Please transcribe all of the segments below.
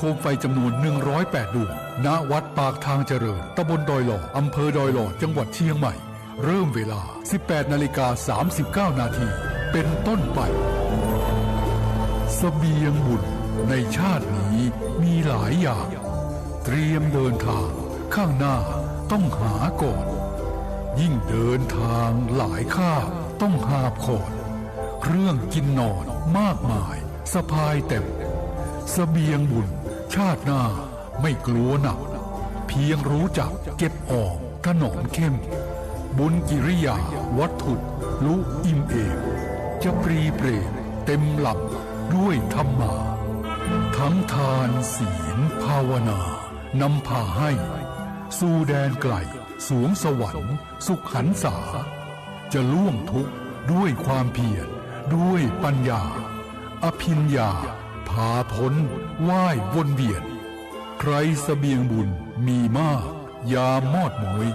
โคมไฟจำนวน108ดวงณวัดปากทางเจริญตำบลดอยหล่ออำเภอดอยหล่อจังหวัดเชียงใหม่เริ่มเวลา 18:39 นาทีเป็นต้นไปเสบียงบุญในชาตินี้มีหลายอย่างเตรียมเดินทางข้างหน้าต้องหาก่อนยิ่งเดินทางหลายข้าต้องหาบขอดเครื่องกินนอนมากมายสะพายเต็มเสบียงบุญชาติหน้าไม่กลัวหนักเพียงรู้จักเก็บออกถนอมเข้มบุญกิริยาวัตถุรู้อิ่มเอมจะปรีเปรตเต็มหลับด้วยธรรมาทั้งทานศีลภาวนานำพาให้สู่แดนไกลสวงสวรรค์สุขหันษาจะล่วงทุกข์ด้วยความเพียรด้วยปัญญาอภิญญาพาพ้นว่ายวนเวียนใครเสบียงบุญมีมากยามอดมวย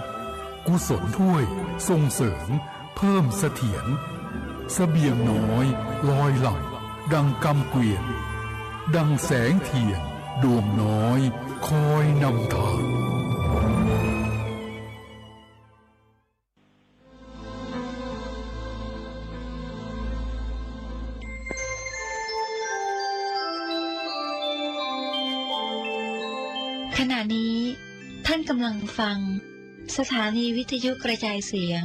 กุศลถ้วยส่งเสริมเพิ่มเสถียรเสบียงน้อยลอยหลังดังกำเกวียนดังแสงเทียนดวงน้อยคอยนำทางขณะนี้ท่านกำลังฟังสถานีวิทยุกระจายเสียง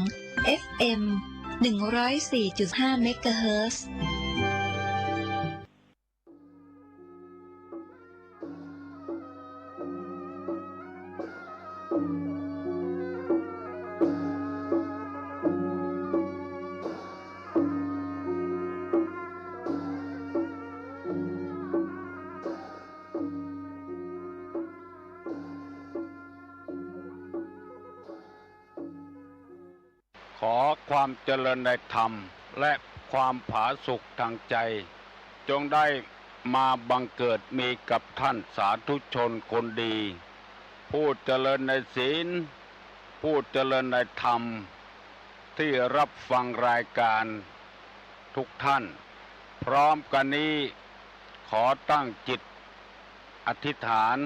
FM 104.5 เมกะเฮิรตซ์ขอความเจริญในธรรมและความผาสุกทางใจจงได้มาบังเกิดมีกับท่านสาธุชนคนดีผู้เจริญในศีลผู้เจริญในธรรมที่รับฟังรายการทุกท่านพร้อมกันนี้ขอตั้งจิตอธิษฐาน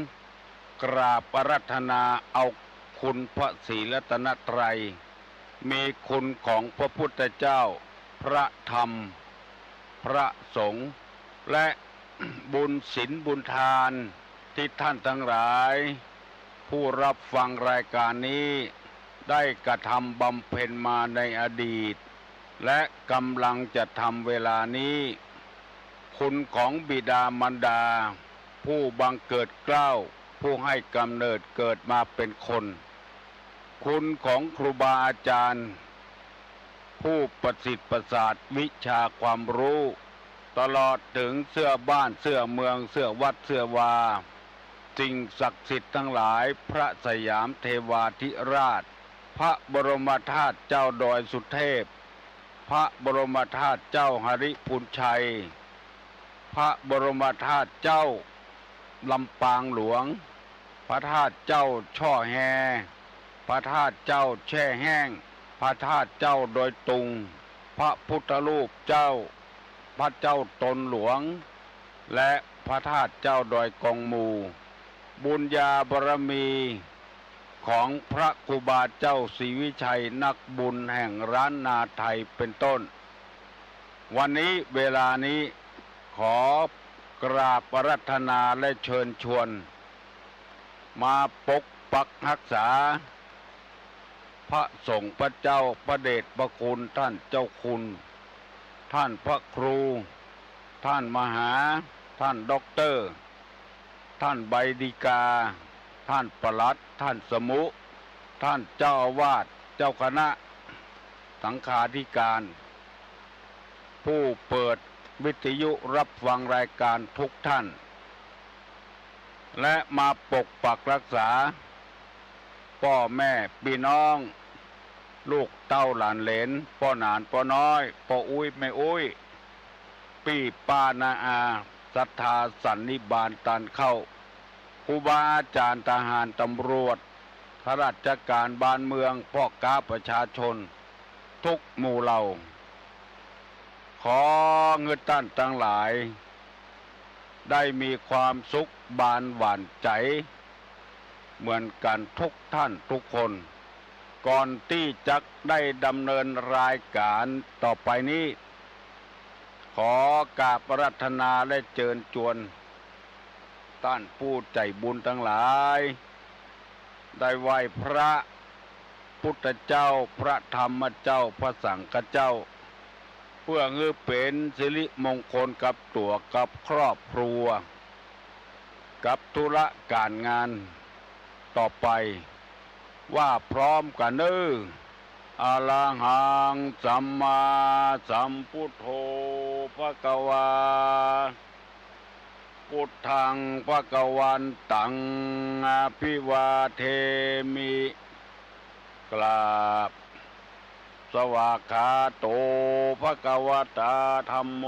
กราบอาราธนาเอาคุณพระศรีรัตนตรัยมีคุณของพระพุทธเจ้าพระธรรมพระสงฆ์และบุญศีลบุญทานที่ท่านทั้งหลายผู้รับฟังรายการนี้ได้กระทำบำเพ็ญมาในอดีตและกำลังจะทำเวลานี้คุณของบิดามารดาผู้บังเกิดเกล้าผู้ให้กำเนิดเกิดมาเป็นคนคุณของครูบาอาจารย์ผู้ประสิทธิ์ประสาทวิชาความรู้ตลอดถึงเสื้อบ้านเสื้อเมืองเสื้อวัดเสื้อวาสิ่งศักดิ์สิทธิ์ทั้งหลายพระสยามเทวาธิราชพระบรมธาตุเจ้าดอยสุเทพพระบรมธาตุเจ้าหริพูนชัยพระบรมธาตุเจ้าลำปางหลวงพระธาตุเจ้าช่อแฮพระธาตุเจ้าแช่แห้งพระธาตุเจ้าโดยตุงพระพุทธรูปเจ้าพระเจ้าตนหลวงและพระธาตุเจ้าดอยกองมูบุญญาบารมีของพระครูบาเจ้าศรีวิชัยนักบุญแห่งร้านนาไทยเป็นต้นวันนี้เวลานี้ขอกราบอาราธนาและเชิญชวนมาปกปักรักษาพระสงฆ์พระเจ้าพระเดชพระคุณท่านเจ้าคุณท่านพระครูท่านมหาท่านด็อกเตอร์ท่านใบดีกาท่านปลัดท่านสมุท่านเจ้าอาวาสเจ้าคณะสังฆาธิการผู้เปิดวิทยุรับฟังรายการทุกท่านและมาปกปักรักษาพ่อแม่พี่น้องลูกเต้าหลานเหลนพ่อหนานพ่อน้อยพ่ออุ้ยแม่อุ้ยพี่ป้านาอาศรัทธาสันนิบาตตันเข้าครูบาอาจารย์ทหารตำรวจข้าราชการบ้านเมืองพ่อค้าประชาชนทุกหมู่เหล่าขอเงินท่านทั้งหลาย ได้มีความสุขบานหวานใจเหมือนกันทุกท่านทุกคน ก่อนที่จะได้ดำเนินรายการต่อไปนี้ขอกราบอาราธนาและเชิญชวนท่านผู้ใจบุญทั้งหลายได้ไหว้พระพุทธเจ้าพระธรรมเจ้าพระสังฆเจ้าเพื่อให้เป็นสิริมงคลกับตัวกับครอบครัวกับธุระการงานต่อไปว่าพร้อมกันเด้ออะระหังสัมมาสัมพุทโธภควาพุทธังภควันตังอภิวาเทมิกราบสวากขาโตภควตาธัมโม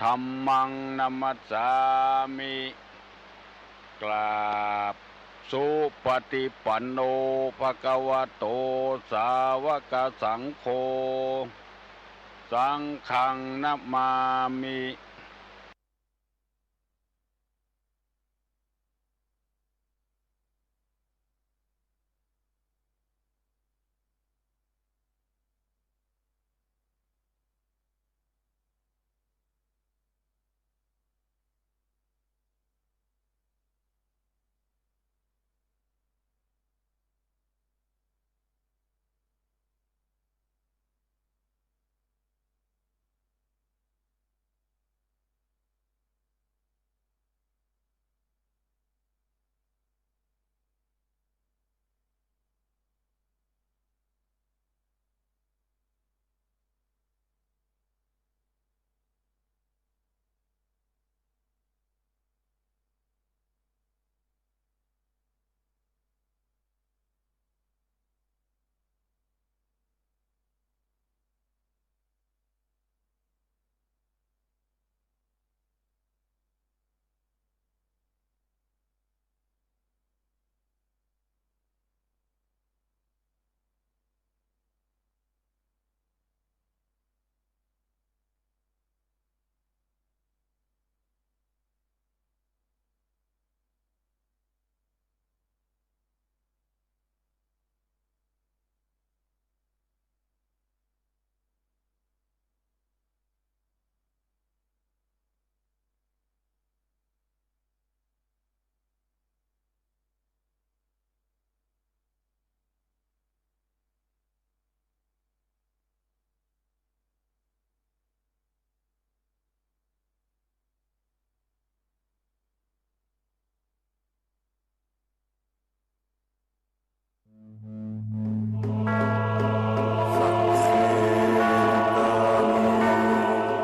ธัมมังนัมมัสสามิกราบสุปฏิปันโนภควโตสาวกสังโฆสังฆังนัมมามิ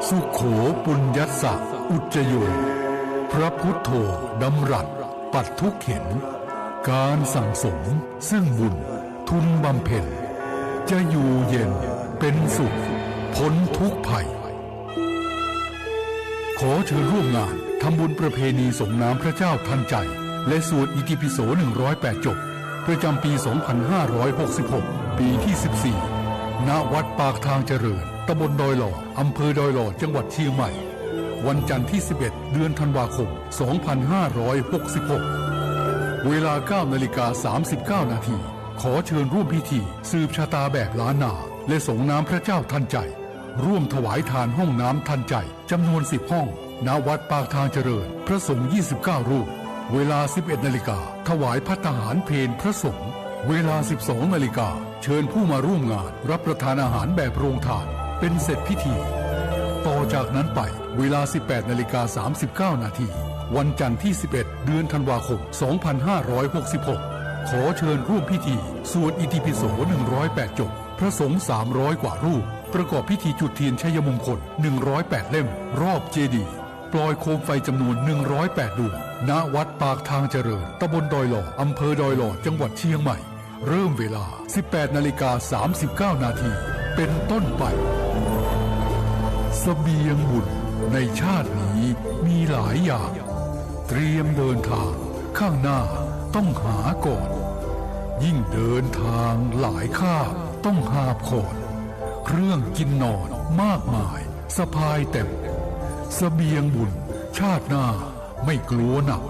สุโขปุญญัสสะอุจโยพระพุทโธดำรัสปัดทุกข์เข็นการสั่งสมซึ่งบุญทุนบำเพ็ญจะอยู่เย็นเป็นสุขพ้นทุกข์ภัยขอเชิญร่วมงานทำบุญประเพณีส่งน้ำพระเจ้าทันใจและสวดอิติปิโส108 จบประจำปี 2566 ปีที่ 14 ณ วัดปากทางเจริญตำบลดอยหล่ออำเภอดอยหล่อจังหวัดเชียงใหม่วันจันทร์ที่ 11 เดือนธันวาคม 2566 เวลา 9:39 นาทีขอเชิญร่วมพิธีสืบชะตาแบบล้านนาและส่งน้ำพระเจ้าทันใจร่วมถวายทานห้องน้ำทันใจจำนวน 10 ห้องณ วัดปากทางเจริญพระสงฆ์29 รูปเวลา 11 นาฬิกาถวายภัตตาหารเพลพระสงฆ์เวลา 12 นาฬิกาเชิญผู้มาร่วมงานรับประทานอาหารแบบโรงทานเป็นเสร็จพิธีต่อจากนั้นไปเวลา 18:39 นาทีวันจันทร์ที่ 11 เดือนธันวาคม 2566 ขอเชิญร่วมพิธีสวดอิติปิโส108 จบพระสงฆ์300 กว่ารูปประกอบพิธีจุดเทียนชัยมงคล108 เล่มรอบเจดีย์ปล่อยโคมไฟจำนวน108 ดวงณ วัดปากทางเจริญตำบลดอยหล่ออำเภอดอยหล่อจังหวัดเชียงใหม่เริ่มเวลา 18:39 นาทีเป็นต้นไปเสบียงบุญในชาตินี้มีหลายอย่างเตรียมเดินทางข้างหน้าต้องหาก่อนยิ่งเดินทางหลายข้าต้องหาบขอนเครื่องกินนอนมากมายสะพายเต็มเสบียงบุญ ชาติหน้าไม่กลัวหนัก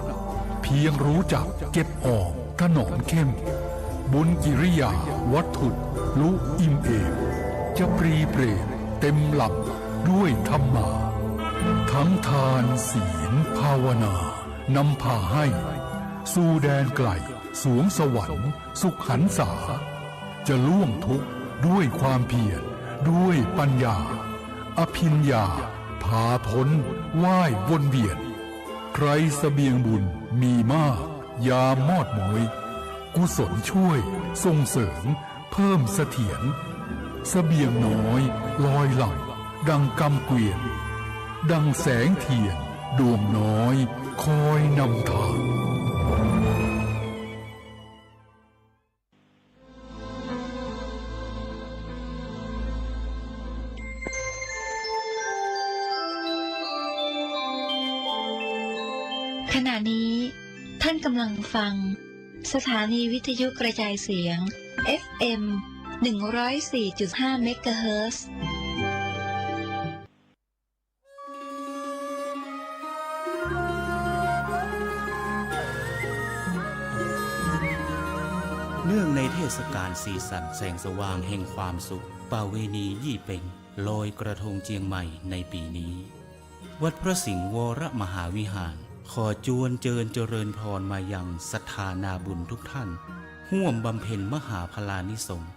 เพียงรู้จักเก็บออกถนอมเข้มบุญกิริยาวัตถุลุอิ่มเอมจะปรีเปรตเต็มหลับด้วยธรรมาทั้งทานศีลภาวนานำพาให้สู่แดนไกลสวงสวรรค์สุขหันษาจะล่วงทุกข์ด้วยความเพียรด้วยปัญญาอภิญญาพาพ้นว่ายวนเวียนใครเสบียงบุญมีมากยามมอดหมอยกุศลช่วยส่งเสริมเพิ่มเสถียรเสบียงน้อยลอยหลั่งดังกำเกวียนดังแสงเทียนดวงน้อยคอยนำทาง ขณะนี้ท่านกำลังฟังสถานีวิทยุกระจายเสียง FM 104.5 เมกะเฮิรตซ์ เนื่องในเทศกาลสีสันแสงสว่างแห่งความสุขประเวณียี่เป็งลอยกระทงเจียงใหม่ในปีนี้วัดพระสิงห์วรมหาวิหารขอจวนเจริญพรมายังศรัทธานาบุญทุกท่านร่วมบำเพ็ญมหาพลานิสงส์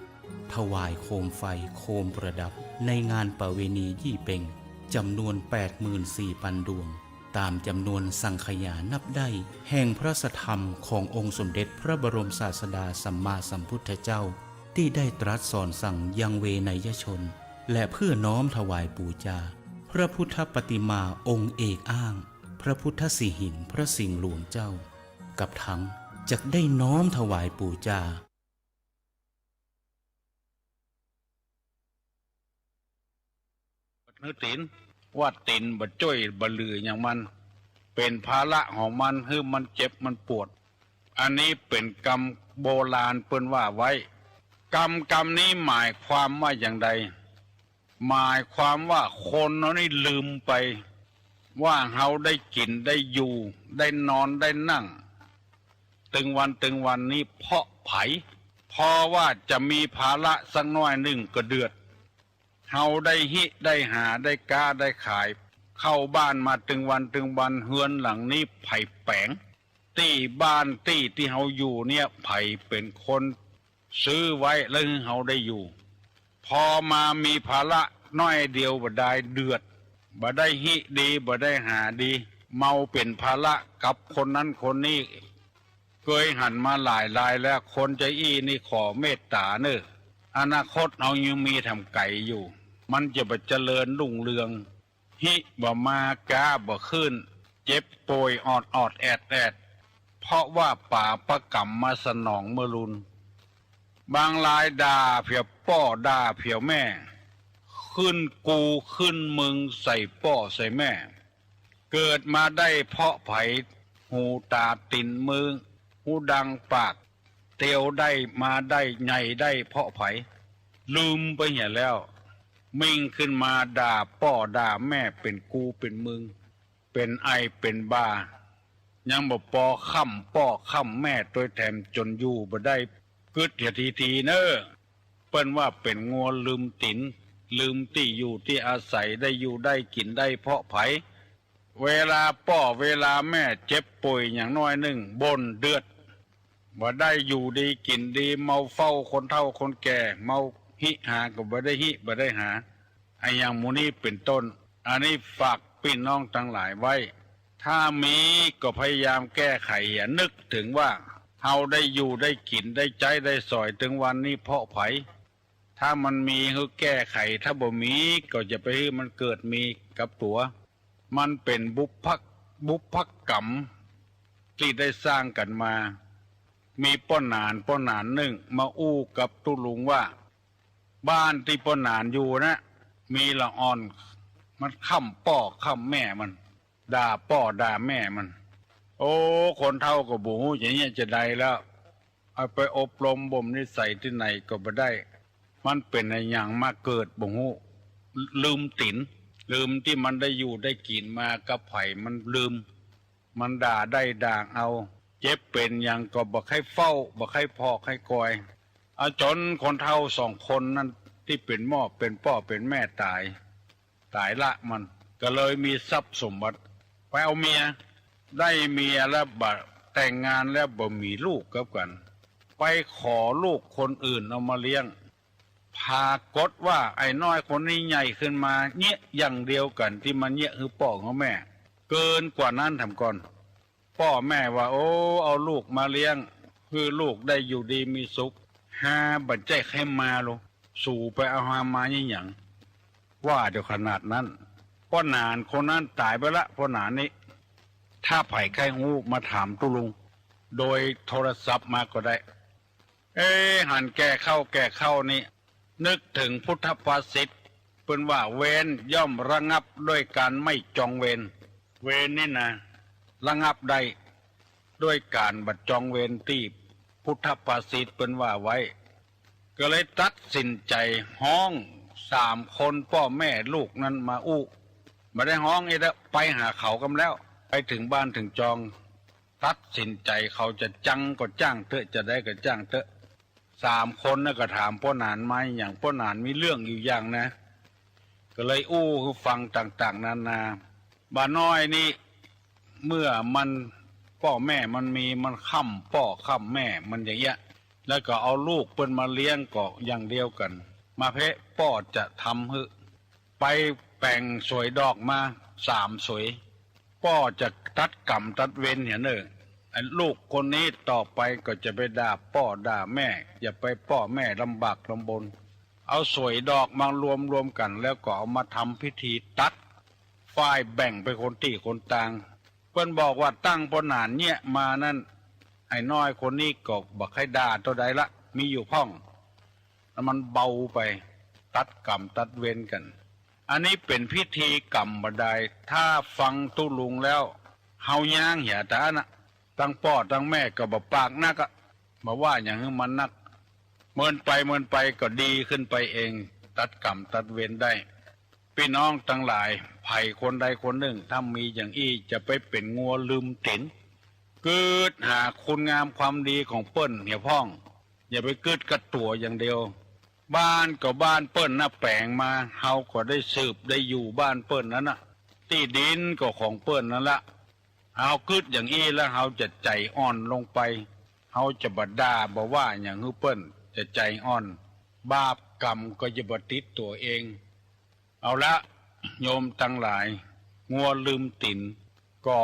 ถวายโคมไฟโคมประดับในงานประเวณียี่เป็งจำนวน 84,000 ดวงตามจำนวนสังขยานับได้แห่งพระสัทธรรมขององค์สมเด็จพระบรมศาสดาสัมมาสัมพุทธเจ้าที่ได้ตรัสสอนสั่งยังเวนยชนและเพื่อน้อมถวายบูชาพระพุทธปฏิมาองค์เอกอ้างพระพุทธสิหิงพระสิงห์หลวงเจ้ากับทั้งจะได้น้อมถวายบูชานึกตินว่าตินบ่จ้อยบ่ลืออย่างมันเป็นภาระของมันคือมันเจ็บมันปวดอันนี้เป็นกรรมโบราณเปิ้นว่าไว้กรรมนี้หมายความว่าอย่างใดหมายความว่าคนเรานี่ลืมไปว่าเฮาได้กินได้อยู่ได้นอนได้นั่งตึงวันนี้เพราะไผเพราะว่าจะมีภาระสักน้อยหนึ่งก็เดือดเฮาได้หิได้หาได้กาได้ขายเข้าบ้านมาตึงวันเฮือนหลังนี้ไผ่แปงตี้บ้านตี้ที่เฮาอยู่เนี่ยไผ่เป็นคนซื้อไว้แล้วเฮาได้อยู่พอมามีภาระน้อยเดียวบ่ได้เดือดบ่ได้หิดีบ่ได้หาดีเมาเป็นภาระกับคนนั้นคนนี้เคยหันมาหลายรายแล้วคนใจอี้นี่ขอเมตตาเนอะอนาคตเรายังมีทำไก่อยู่มันจะไปเจริญรุ่งเรืองหิบ่มากาบ่ขึ้นเจ็บป่วยอดแอดเพราะว่าป่าประกรรมมาสนองเมื่อรุนบางรายด่าเพียวป้อด่าเพียวแม่ขึ้นกูขึ้นมึงใส่ป้อใส่แม่เกิดมาได้เพราะไผหูตาตินมือหูดังปากเตียวได้มาได้ใหญ่ได้เพราะไผลืมไปเหี้ยแล้วมิ่งขึ้นมาด่าป้อด่าแม่เป็นกูเป็นมึงเป็นไอเป็นบ้ายังบ่ปอค่ำป้อค่ำแม่ตัวแถมจนอยู่บ่ได้กึดเถียทีเนอเปิ้นว่าเป็นงัวลืมตินลืมที่อยู่ที่อาศัยได้อยู่ได้กินได้เพราะไผเวลาป้อเวลาแม่เจ็บป่วยอย่างน้อยหนึ่งบ่นเดือดบ่ได้อยู่ดีกินดีเมาเฝ้าคนเฒ่าคนแก่เมาหิหาก็บ่ได้หิบ่ได้หาไอ้อย่างหมู่นี้เป็นต้นอันนี้ฝากพี่น้องทั้งหลายไว้ถ้ามีก็พยายามแก้ไขอย่านึกถึงว่าเฮาได้อยู่ได้กินได้ใจได้สอยถึงวันนี้เพราะไผถ้ามันมีคือแก้ไขถ้าบ่มีก็จะไปให้มันเกิดมีกับตัวมันเป็นบุพกรรมที่ได้สร้างกันมามีป้อนหนานหนึ่งมาอู้กับตุลุงว่าบ้านที่ป้อนหนานอยู่นะมีละอ่อนมันค่ำป้อค่ำแม่มันด่าป้อด่าแม่มันโอ้คนเฒ่าก็บ่ฮู้อย่างนี้จะได้แล้วเอาไปอบรมบ่มนิสัยที่ไหนก็บ่ได้มันเป็นอะไรอย่างมาเกิดบ่ฮู้ลืมติน ลืมที่มันได้อยู่ได้กินมากับไผ่มันลืม มันด่าได้ด่างเอา เจ็บเป็นอย่างก็บอกให้เฝ้าบอกให้พอกให้กอยเอาจนคนเฒ่า2 คนนั้นที่เป็นหม้อเป็นพ่อเป็นแม่ตายละมันก็เลยมีทรัพย์สมบัติไปเอาเมียได้เมียแล้วแต่งงานแล้วบ่มีลูกกับกันไปขอลูกคนอื่นเอามาเลี้ยงพากฏว่าไอ้น้อยคนนี้ใหญ่ขึ้นมาเนี้ยอย่างเดียวกันที่มันเนี้ยคือพ่อของแม่เกินกว่านั้นทำก่อนพ่อแม่ว่าโอ้เอาลูกมาเลี้ยงคือลูกได้อยู่ดีมีสุขหาบัดใจใครมาโลสู่ไปเอาหามาอย่างว่าเดี๋ยวขนาดนั้นพ่อนานคนนั้นตายไปละพ่อนานนี้ถ้าไผ่ใครงูมาถามตุลุงโดยโทรศัพท์มาก็ได้หันแก่เข้านี่นึกถึงพุทธภาษิตเป็นว่าเวรย่อมระงับด้วยการไม่จองเวรเวรนี่นะระงับได้ด้วยการบัดจองเวรที่พุทธภาษิตเป็นว่าไว้ก็เลยตัดสินใจห้อง3 คนพ่อแม่ลูกนั้นมามาได้ห้องอีกแล้วไปหาเขากันแล้วไปถึงบ้านถึงจองตัดสินใจเขาจะจังก็จ้างเถอะจะได้ก็จ้างเถอะ3 คนน่ะก็ถามพ่อหนานไหมอย่างพ่อหนานมีเรื่องอยู่อย่างนะก็เลยคือฟังต่างๆนานาบ้าน้อยนี่เมื่อมันพ่อแม่มันมีมันค้ำพ่อค้ำแม่มันอย่างเงี้ยแล้วก็เอาลูกเปิ้นมาเลี้ยงก็อย่างเดียวกันมาเพะพ่อจะทำให้ไปแปลงสวยดอกมา3 สวยพ่อจะตัดกรรมตัดเวรเนี่ยเนอะลูกคนนี้ต่อไปก็จะไปด่าพ่อด่าแม่อย่าไปพ่อแม่ลำบากลำบนเอาสวยดอกมารวมกันแล้วก็เอามาทำพิธีตัดฝ่ายแบ่งไปคนที่คนต่างเพิ่นบอกว่าตั้งปนานเนี่ยมานั่นไอ้น้อยคนนี้ก็บอกให้ด่าตัวใดละมีอยู่พ่องแล้วมันเบาไปตัดกรรมตัดเวรกันอันนี้เป็นพิธีกรรมบันไดถ้าฟังตุลุงแล้วเฮาย่างเหี่ยตานะตั้งพ่อตั้งแม่ก็บ่ปากนักอะมาว่าอย่างนี้มันนักเมินไปก็ดีขึ้นไปเองตัดกรรมตัดเวรได้พี่น้องทั้งหลายไผ่คนใดคนหนึ่งถ้ามีอย่างอี้จะไปเป็นงัวลืมตินเกิดหาคุณงามความดีของเปิ้นเหี่ยพ่องอย่าไปเกิดกระตัวอย่างเดียวบ้านก็บ้านเปิ้นน่ะแปลงมาเฮาก็ได้สืบได้อยู่บ้านเปิ้นนั้นน่ะที่ดินก็ของเปิ้นนั่นละเฮากึดอย่างอี้แล้วเฮาจะใจอ่อนลงไปเฮาจะบ่ด่าบ่ว่าอย่างฮือเปิ้นจะใจอ่อนบาปกรรมก็จะบ่ติดตัวเองเอาละโยมทั้งหลายงัวลืมตินก็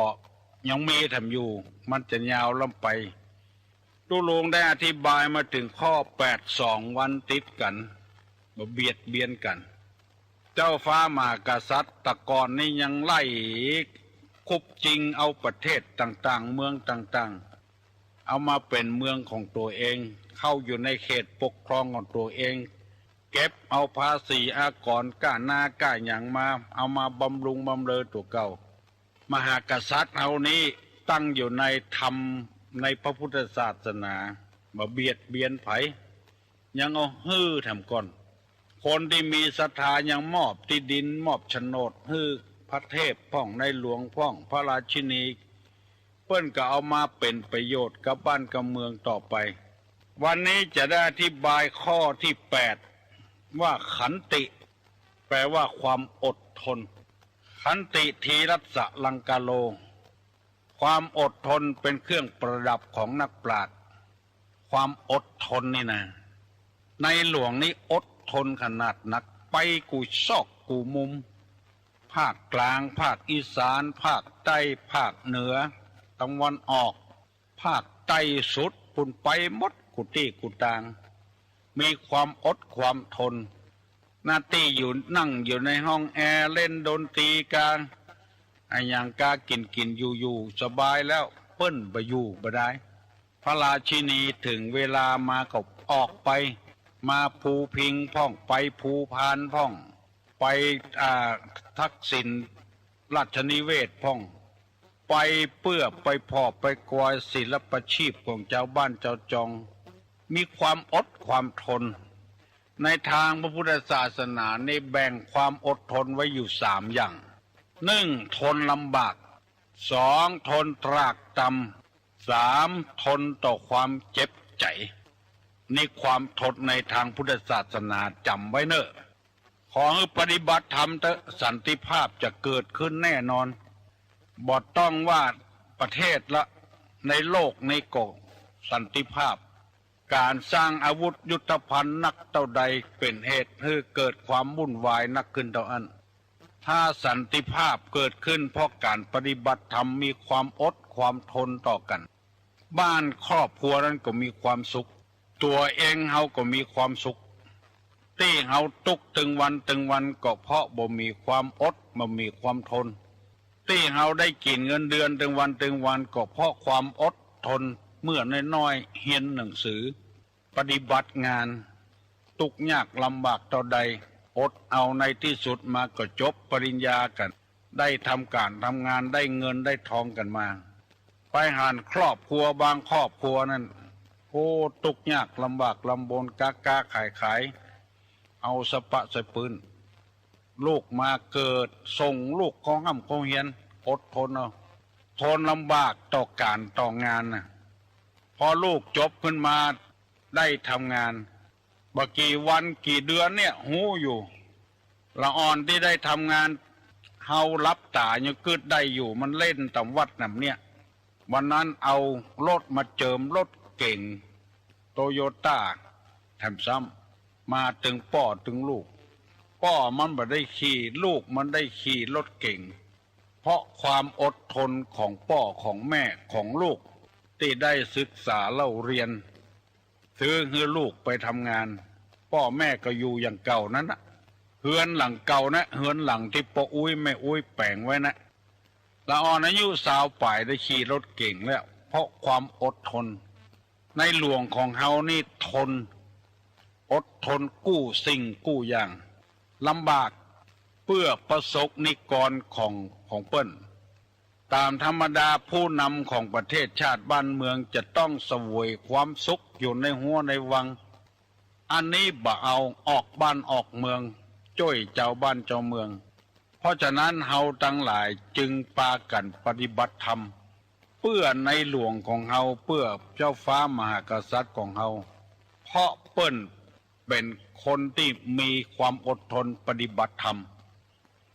ยังมีทำอยู่มันจะยาวล่ำไปตุลุงได้อธิบายมาถึงข้อ82 วันติดกันบ่เบียดเบียนกันเจ้าฟ้ามหากษัตริย์ตะกอนนี่ยังไล่คุบจริงเอาประเทศต่างๆเมืองต่างๆเอามาเป็นเมืองของตัวเองเข้าอยู่ในเขตปกครองของตัวเองเก็บเอาภาษีอากรก้าหน้าก้าอย่างมาเอามาบำรุงบำเรอตัวเก่ามหากษัตริย์เอานี้ตั้งอยู่ในธรรมในพระพุทธศาสนามาเบียดเบียนไผยังเอาฮื้อทำก่อนคนที่มีศรัทธายังมอบที่ดินมอบโฉนดฮื้อพระเทพพ่องในหลวงพ่องพระราชินีเปิ้นก็เอามาเป็นประโยชน์กับบ้านกับเมืองต่อไปวันนี้จะได้อธิบายข้อที่8ว่าขันติแปลว่าความอดทนขันติทีรัสสะลังกาโลความอดทนเป็นเครื่องประดับของนักปราชญ์ความอดทนนี่นะในหลวงนี้อดทนขนาดนักไปกูซอกกูมุมภาคกลางภาคอีสานภาคใต้ภาคเหนือตะวันออกภาคใต้สุดปุ่นไปหมดกุฏิกุตางมีความอดความทนหน้าที่อยู่นั่งอยู่ในห้องแอร์เล่นดนตรีกลางไอ้อย่างกากินอยู่สบายแล้วเปิ้นไปอยู่บ่ได้พระราชินีถึงเวลามาก็ออกไปมาภูพิงพ่องไปภูพานพ่องไปทักษิณราชนิเวศพ่องไปเพื่อไปพอไปกวาดศิลปชีพของเจ้าบ้านเจ้าจองมีความอดความทน ในทางพระพุทธศาสนานี่แบ่งความอดทนไว้อยู่3 อย่าง 1. ทนลำบาก 2. ทนตรากตรำ 3. ทนต่อความเจ็บใจนี่ความทนในทางพุทธศาสนาจำไว้เนอะขอให้ปฏิบัติธรรมเถอะสันติภาพจะเกิดขึ้นแน่นอนบ่ต้องว่าประเทศละในโลกในโกสันติภาพการสร้างอาวุธยุทโธภัณฑ์นักเท่าใดเป็นเหตุให้เกิดความวุ่นวายนักขึ้นเท่านั้นถ้าสันติภาพเกิดขึ้นเพราะการปฏิบัติธรรมมีความอดความทนต่อกันบ้านครอบครัวนั้นก็มีความสุขตัวเองเฮาก็มีความสุขที่เฮาตุกตึงวันก็เพราะบ่มีความอดบ่มีความทนที่เฮาได้กินเงินเดือนตึงวันก็เพราะความอดทนเมื่อน้อยๆเรียนหนังสือปฏิบัติงานทุกข์ยากลำบากต่อใดอดเอาในที่สุดมาก็จบปริญญากันได้ทำการทำงานได้เงินได้ทองกันมาไปหารครอบครัวบางครอบครัวนั้นโอ้ทุกข์ยากลำบากลำบนกาขายเอาสะปะใส่ปืนลูกมาเกิดส่งลูกของห้ำของเฮียนอดทนเอาทนลำบากต่อการต่องานนะพอลูกจบขึ้นมาได้ทำงานบางกี่วันกี่เดือนเนี่ยหูอยู่ละอ่อนที่ได้ทำงานเฮารับตายังกึดได้อยู่มันเล่นตำวัดน่ะเนี่ยวันนั้นเอารถมาเจิมรถเก่งโตโยต้าแถมซ้ำมาถึงป่อถึงลูกป่อมันบ่ได้ขี่ลูกมันได้ขี่รถเก่งเพราะความอดทนของป่อของแม่ของลูกที่ได้ศึกษาเล่าเรียนซื้อให้ลูกไปทำงานพ่อแม่ก็อยู่อย่างเก่านั้นนะเฮือนหลังเก่านะเฮือนหลังที่ปออุ้ยแม่อุ้ยแปลงไว้นะละอ่อนอายุสาวป่ายได้ขี่รถเก่งแล้วเพราะความอดทนในหลวงของเฮานี่ทนอดทนกู้สิ่งกู้อย่างลำบากเพื่อประสบนิกรของเปิ้นตามธรรมดาผู้นำของประเทศชาติบ้านเมืองจะต้องเสวยความสุขอยู่ในหัวในวังอันนี้บ่เอาออกบ้านออกเมืองจ้อยเจ้าบ้านเจ้าเมืองเพราะฉะนั้นเฮาทั้งหลายจึงปากันปฏิบัติธรรมเพื่อในหลวงของเฮาเพื่อเจ้าฟ้ามหากษัตริย์ของเฮาเพราะเปิ้นเป็นคนที่มีความอดทนปฏิบัติธรรม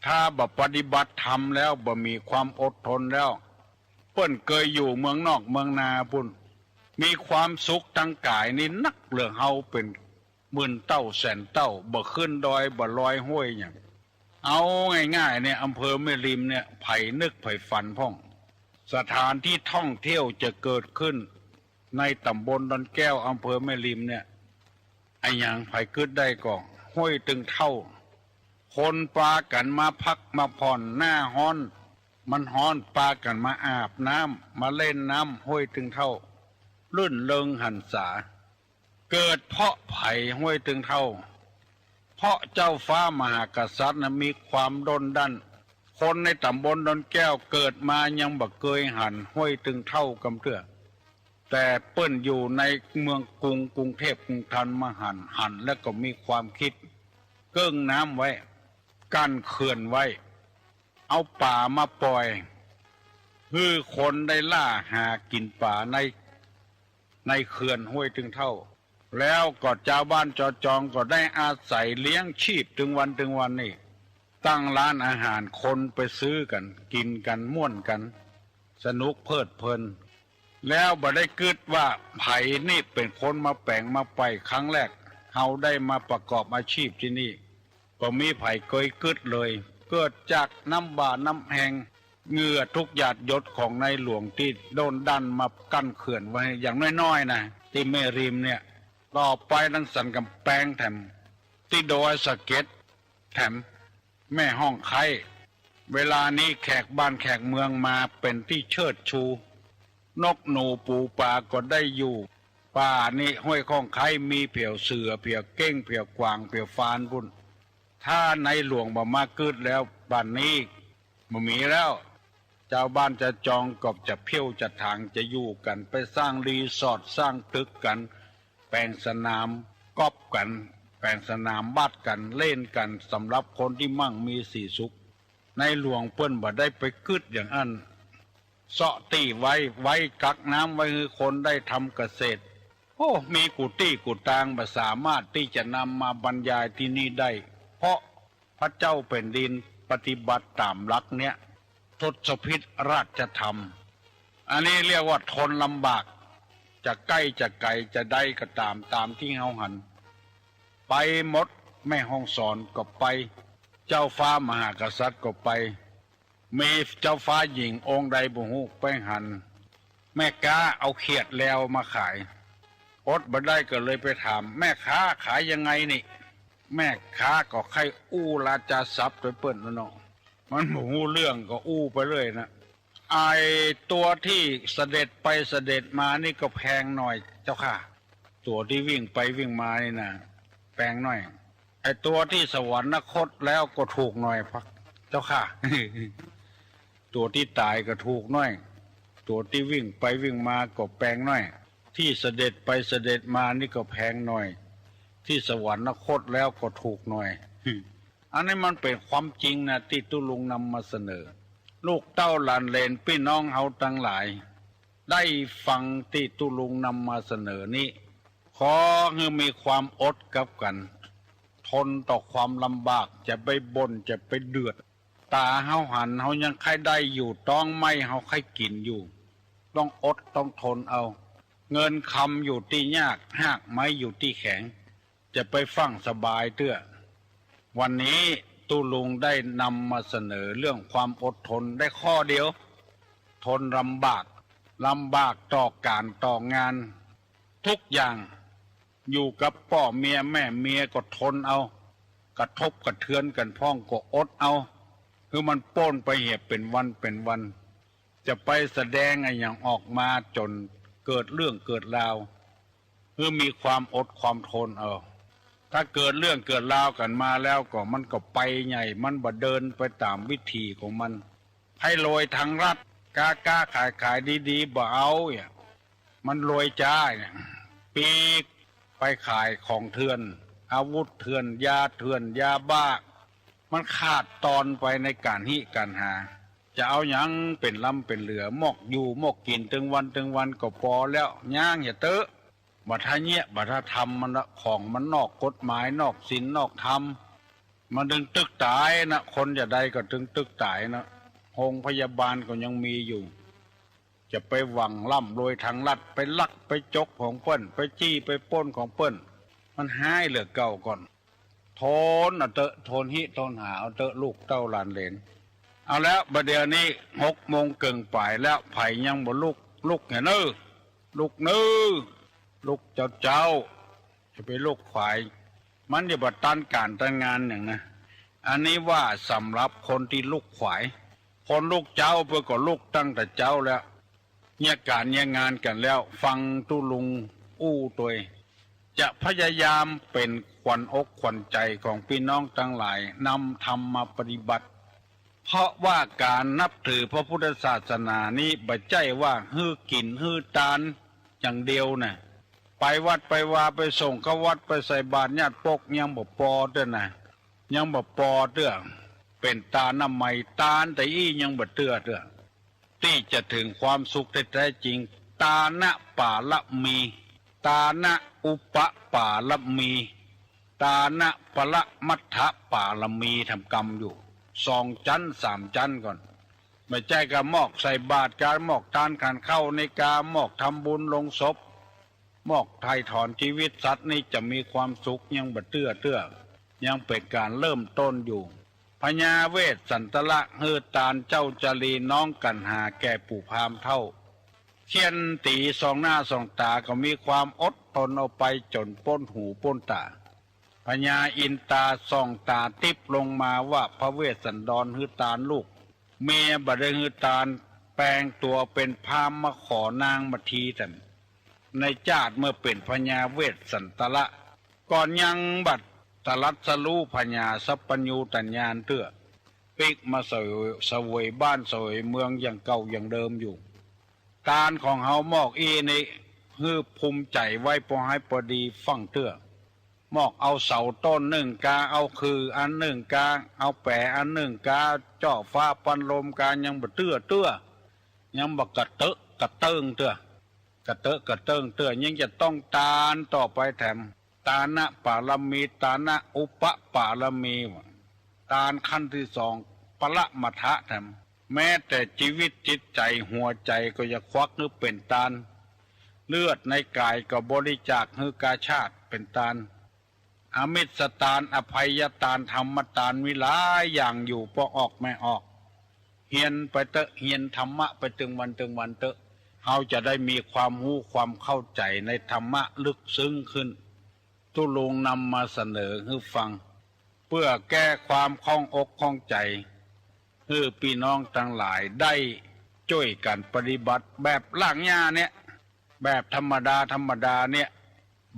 ถ้าบ่ปฏิบัติธรรมแล้วบ่มีความอดทนแล้วเปิ้นเคยอยู่เมืองนอกเมืองนาพุ่นมีความสุขทางกายนี่นักเหลือเฮาเป็นหมื่นเต้าแสนเต้าบ่ขึ้นดอยบ่ลอยห้วยอย่างเอาง่ายๆเนี่ยอำเภอแม่ริมเนี่ยไผ่นึกไผ่ฝันพ่องสถานที่ท่องเที่ยวจะเกิดขึ้นในตำบลดอนแก้วอำเภอแม่ริมเนี่ยไอ้อย่างไผ่กึดได้ก็ห้วยตึงเท่าคนปากันมาพักมาผ่อนหน้าฮ้อนมันฮ้อนปากันมาอาบน้ำมาเล่นน้ำห้วยตึงเท่าลื่นเริงหันษาเกิดเพราะไผ่ห้วยตึงเท่าเพราะเจ้าฟ้ามหากษัตริย์นะมีความดนดันคนในตำบลดอนแก้วเกิดมายังบ่เคยหันห้วยตึงเท่ากำเตื้อแต่เปิ้นอยู่ในเมืองกรุงเทพกรุงทันมาหันแล้วก็มีความคิดเกิ้งน้ำไว้กั้นเขื่อนไว้เอาป่ามาปล่อยคือคนได้ล่าหากินป่าในเขื่อนห้วยตึงเท่าแล้วก็ชาวบ้านจอจองก็ได้อาศัยเลี้ยงชีพถึงวันนี่ตั้งร้านอาหารคนไปซื้อกันกินกันม่วนกันสนุกเพลิดเพลินแล้วบ่ได้กึดว่าไผ่นี่เป็นคนมาแปลงมาไปครั้งแรกเฮาได้มาประกอบอาชีพที่นี่ก็มีไผ่เคยกึดเลยเกิดจากน้ำบาน้ำแหงเหงื่อทุกหยาดหยดของในหลวงที่โดนดันมากั้นเขื่อนไว้อย่างน้อยๆนะที่แม่ริมเนี่ยต่อไปทั้งสันกำแพงแถมที่ดอยสะเก็ดแถมแม่ห้องไข่เวลานี้แขกบ้านแขกเมืองมาเป็นที่เชิดชูนกหนูปูปลาก็ได้อยู่ป่านี่ห้วยข้องไข่มีเผียวเสือเผียวเก้งเผียวกวางเผียวฟานพุ่นถ้าในหลวงบ่มากึดแล้วบ้านนี้บ่มีแล้วเจ้าบ้านจะจองกบจะเพี้ยวจะทางจะอยู่กันไปสร้างรีสอร์ทสร้างตึกกันแปลงสนามกอบกัน แปลงสนามบัดกันเล่นกันสำหรับคนที่มั่งมีสีสุขในหลวงเปิ้นบ่ได้ไปกึดอย่างอันเสาะตีไว้กักน้ำไว้ให้คนได้ทำเกษตรโอ้มีกุฏิกุฏางบ่สามารถที่จะนำมาบรรยายที่นี่ได้เพราะพระเจ้าแผ่นดินปฏิบัติตามหลักเนี้ยทศพิธราชธรรมอันนี้เรียกว่าทนลำบากจะใกล้จะไกลจะได้ก็ตามที่เฮาหันไปหมดแม่ห้องสอนก็ไปเจ้าฟ้ามหากษัตริย์ก็ไปมีเจ้าฟ้าหญิงองค์ใดบ่ฮู้ไปหันแม่ค้าเอาเขียดแล้วมาขายอดบ่ได้ก็เลยไปถามแม่ค้าขายยังไงนี่แม่ค้าก็ใครอู้ราชาศัพท์ไปเปิ้นแล้วเนาะมันบ่ฮู้เรื่องก็อู้ไปเรื่อยนะไอตัวที่เสด็จไปเสด็จมานี่ก็แพงหน่อยเจ้าค่ะตัวที่วิ่งไปวิ่งมานี่นะแพงหน่อยไอตัวที่สวรรคตแล้วก็ถูกหน่อยพักเจ้าค่ะ ตัวที่ตายก็ถูกหน่อยตัวที่วิ่งไปวิ่งมาก็แพงหน่อยที่เสด็จไปเสด็จมานี่ก็แพงหน่อยที่สวรรคตแล้วก็ถูกหน่อย อันนี้มันเป็นความจริงนะที่ตุลุงนำมาเสนอลูกเต้าหลานเหลนพี่น้องเฮาทั้งหลายได้ฟังที่ตุลุงนำมาเสนอนี้ขอให้มีความอดกับกันทนต่อความลำบากจะไปบ่นจะไปเดือดตาเฮาหันเฮายังใครได้อยู่ต้องไม่เฮาใครกินอยู่ต้องอดต้องทนเอาเงินคำอยู่ที่ยากหากไม้อยู่ที่แข็งจะไปฟังสบายเตื้อวันนี้ตุลุงได้นำมาเสนอเรื่องความอดทนได้ข้อเดียวทนลำบากต่อการต่องานทุกอย่างอยู่กับพ่อเมียแม่เมียก็ทนเอากระทบกระเทือนกันพ้องก็อดเอาคือมันโป้นไปเหตุเป็นวันจะไปแสดงอะไรอย่างออกมาจนเกิดเรื่องเกิดราวคือมีความอดความทนเอาถ้าเกิดเรื่องเกิดราวกันมาแล้วก็มันก็ไปใหญ่มันบ่เดินไปตามวิธีของมันให้โรยทางรัฐกล้าขายดีๆบ่เอาเนี่ยมันโรยจ้าเนี่ยปีกไปขายของเถื่อนอาวุธเถื่อนยาเถื่อนยาบ้ามันขาดตอนไปในการการหาจะเอาหยังเป็นลำเป็นเหลือมอกอยู่มอกกินถึงวันก็พอแล้วย่างอย่าเตอะบัตรเนี้ยบัตรธรรมมันละของมันนอกกฎหมายนอกศีลนอกธรรมมันดึงตึกตายนะคนจะใดก็ถึงตึกตายนะโรงพยาบาลก็ยังมีอยู่จะไปหวังล่ำรวยทางลัดไปลักไปจกของเปิ้นไปจี้ไปปล้นของเปิ้นมันหายเหลือเก่าก่อนทนเอาเตอะทนทนหาเอาเตอะลูกเต้าหลานเหลนเอาแล้วบัดเดี๋ยวนี้6 โมงเกินป่ายแล้วไผ่ยังบ่ลุกเห็นเนอลุกลูกเจ้าจะไปลูกขวายมันจะบัดตันการตันงานอย่างนะอันนี้ว่าสำหรับคนที่ลูกขวายคนลูกเจ้าเพื่อก็ลูกตั้งแต่เจ้าแล้วเนี่ยการเนี่ยงานกันแล้วฟังตุลุงอู้ตัวจะพยายามเป็นขวัญอกขวัญใจของพี่น้องทั้งหลายนำธรรมมาปฏิบัติเพราะว่าการนับถือพระพุทธศาสนานี้บ่ใช่ว่าฮื้อกินฮื้อตานอย่างเดียวนะไปวัดไปวาไปส่งเข้าวัดไปใส่บาตรญาติปกยังบ่พอเด้อนะยังบ่พอเด้อเป็นตาน้ำใหม่ตาแต่อี้ยังบ่เตื้อที่จะถึงความสุขแท้จริงตานะป่าละมีตานะอุปป่าละมีตานะปะละมัทธะป่าละมีทำกรรมอยู่2 ชั้น 3 ชั้นก่อนไม่ใช่กะมอกใส่บาตรการมอกทานขันเข้าในกามอกทำบุญลงศพมอกไถ่ถอนชีวิตสัตว์นี่จะมีความสุขยังบ่เตื้อยังเป็นการเริ่มต้นอยู่พญาเวสสันตละเฮือตาลเจ้าจารีน้องกันหาแก่ปู่พามเท่าเขียนตีสองหน้าสองตาก็มีความอดทนเอาไปจนป้นหูป้นตาพญาอินตาส่องตาติบลงมาว่าพระเวสสันดรฮือตาลลูกเมียบัดฮือตาลแปลงตัวเป็นพามมาขอนางมาทีแต่ในจาดเมื่อเป็นพญาเวสสันตละก่อนยังบัดตรัสรู้พญาสัพพัญญูตัญญาณเตื้อปิกมาเสวยบ้านเสวยเมืองอย่างเก่าอย่างเดิมอยู่การของเฮามอกอีนี่ฮือภูมิใจไว้พอให้พอดีฟังเตื้อ หมอกเอาเสาต้นหนึ่งกาเอาคืออันหนึ่งกาเอาแปะอันหนึ่งกาเจาะฟ้าปันลมกายังบ่เตื้อยังบ่กระเตอะกระเติงเตื้อกระเตอะกระเติงเตื้อยังจะต้องตานต่อไปแถมตานะปารมีตานะอุปปารมีตานขั้นที่สองปละมะทะแถมแม้แต่ชีวิตจิตใจหัวใจก็จะควักนึกเป็นตานเลือดในกายก็บริจาคให้กาชาติเป็นตานอมิตรตานอภัยตานธรรมตานวิหลายอย่างอยู่พอออกไม่ออกเฮียนไปเตอะเฮียนธรรมะไปตึงวันเตอะเราจะได้มีความรู้ความเข้าใจในธรรมะลึกซึ้งขึ้นตุลุงนำมาเสนอให้ฟังเพื่อแก้ความข้องอกข้องใจให้พี่น้องทั้งหลายได้ช่วยกันปฏิบัติแบบล่างหญ้าเนี่ยแบบธรรมดาเนี่ย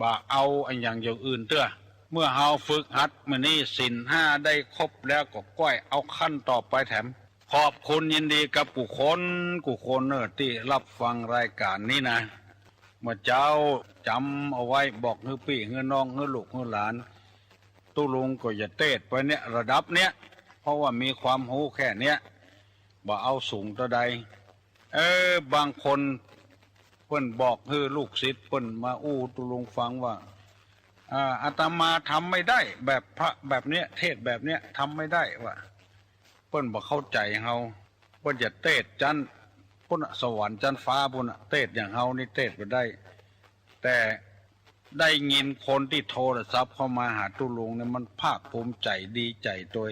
บ่เอาอันอย่างอื่นเตื้อเมื่อเฮาฝึกหัดมื้อนี้ศีลห้าได้ครบแล้วก็ก้อยเอาขั้นต่อไปแถมขอบคุณยินดีกับกุคนที่รับฟังรายการนี้นะเมื่อเจ้าจำเอาไว้บอกให้พี่ให้น้องให้ลูกให้หลานตุลุงก็อย่าเตะไปเนี่ยระดับเนี้ยเพราะว่ามีความรู้แค่เนี้ยบ่เอาสูงต่อใดบางคนเพิ่นบอกให้ลูกศิษย์เพิ่นมาอู้ตุลุงฟังว่าอาตมาทำไม่ได้แบบพระแบบเนี้ยเทศแบบเนี้ยทำไม่ได้ว่าเพิ่นบอกเข้าใจเฮาเพิ่นจะเทศจันพุ่นสวรรค์จันฟ้าพุ่นเทศอย่างเฮานี่เทศบ่ได้แต่ได้ยินคนที่โทรศัพท์เข้ามาหาตุลุงเนี่ยมันภาคภูมิใจดีใจโดย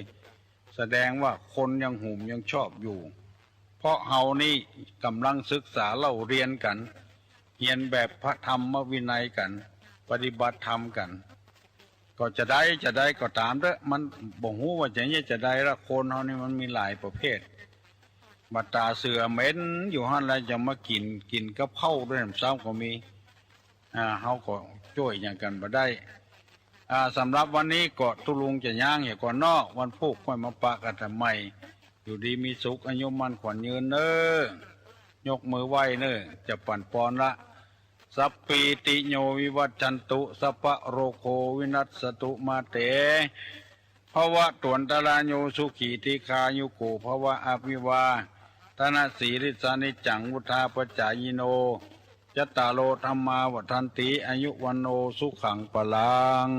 แสดงว่าคนยังหุ่มยังชอบอยู่เพราะเฮานี่กำลังศึกษาเล่าเรียนกันเรียนแบบพระธรรมวินัยกันปฏิบัติธรรมกันก็จะได้ก็ตามเด้อมันบ่ฮู้ว่าจะได้ละคนเฮานี่มันมีหลายประเภทบัดตาเสือเหม็นอยู่หั่นแล้วจะมากินกับข้าวด้วยน้ำซ้ำก็มีเฮาก็ช่วยอย่างกันบ่ได้สำหรับวันนี้ก็ตุลุงจะย่างอย่าก่อนนอกวันพุธค่อยมาปะกันทำไมอยู่ดีมีสุขอายุมั่นขวัญยืนยกมือไหว้จะปั่นปอนละสัพปีติโยวิวัชชันตุสัพพะโรโควินัสสตุมาเตภวะตวนตรายโยสุขีติคายุโกภวะอภิวาทนาสีริสานิจังวุธาปจายโนจัตตาโลธรรมาวัฏันติอายุวันโนสุขังปลัง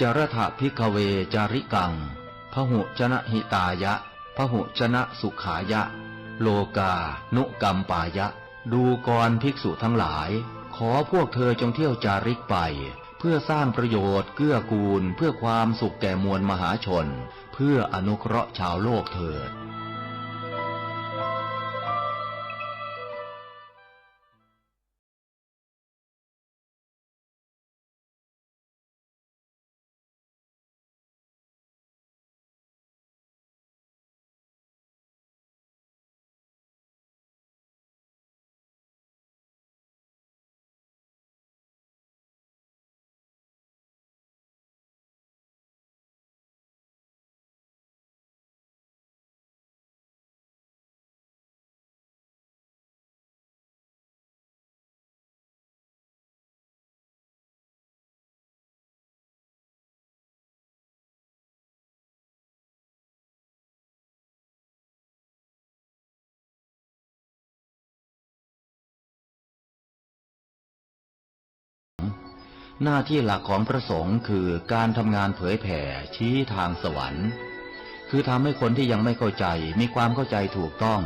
จรถะภิกขเวจาริกังพหุชนะหิตายะพหุชนะสุขายะโลกานุกัมปายะดูกรภิกษุทั้งหลายขอพวกเธอจงเที่ยวจาริกไปเพื่อสร้างประโยชน์เกื้อกูลเพื่อความสุขแก่มวลมหาชนเพื่ออนุเคราะห์ชาวโลกเถิดหน้าที่หลักของพระสงฆ์คือการทำงานเผยแผ่ชี้ทางสวรรค์คือทำให้คนที่ยังไม่เข้าใจมีความเข้าใจถูกต้อง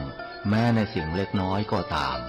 แม้ในสิ่งเล็กน้อยก็ตาม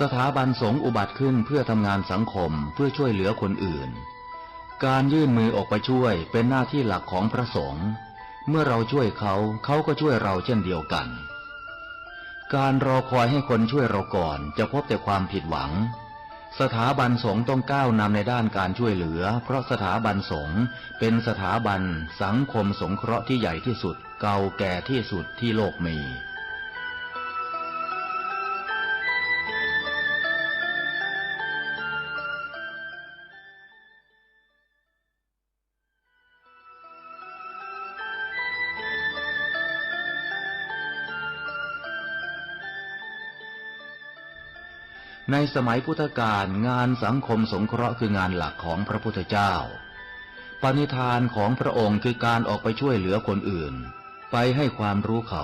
สถาบันสงฆ์อุบัติขึ้นเพื่อทำงานสังคมเพื่อช่วยเหลือคนอื่นการยื่นมือออกไปช่วยเป็นหน้าที่หลักของพระสงฆ์เมื่อเราช่วยเขาเขาก็ช่วยเราเช่นเดียวกันการรอคอยให้คนช่วยเราก่อนจะพบแต่ความผิดหวังสถาบันสงฆ์ต้องก้าวนำในด้านการช่วยเหลือเพราะสถาบันสงฆ์เป็นสถาบันสังคมสงเคราะห์ที่ใหญ่ที่สุดเก่าแก่ที่สุดที่โลกมีในสมัยพุทธกาลงานสังคมสงเคราะห์คืองานหลักของพระพุทธเจ้าปณิธานของพระองค์คือการออกไปช่วยเหลือคนอื่นไปให้ความรู้เขา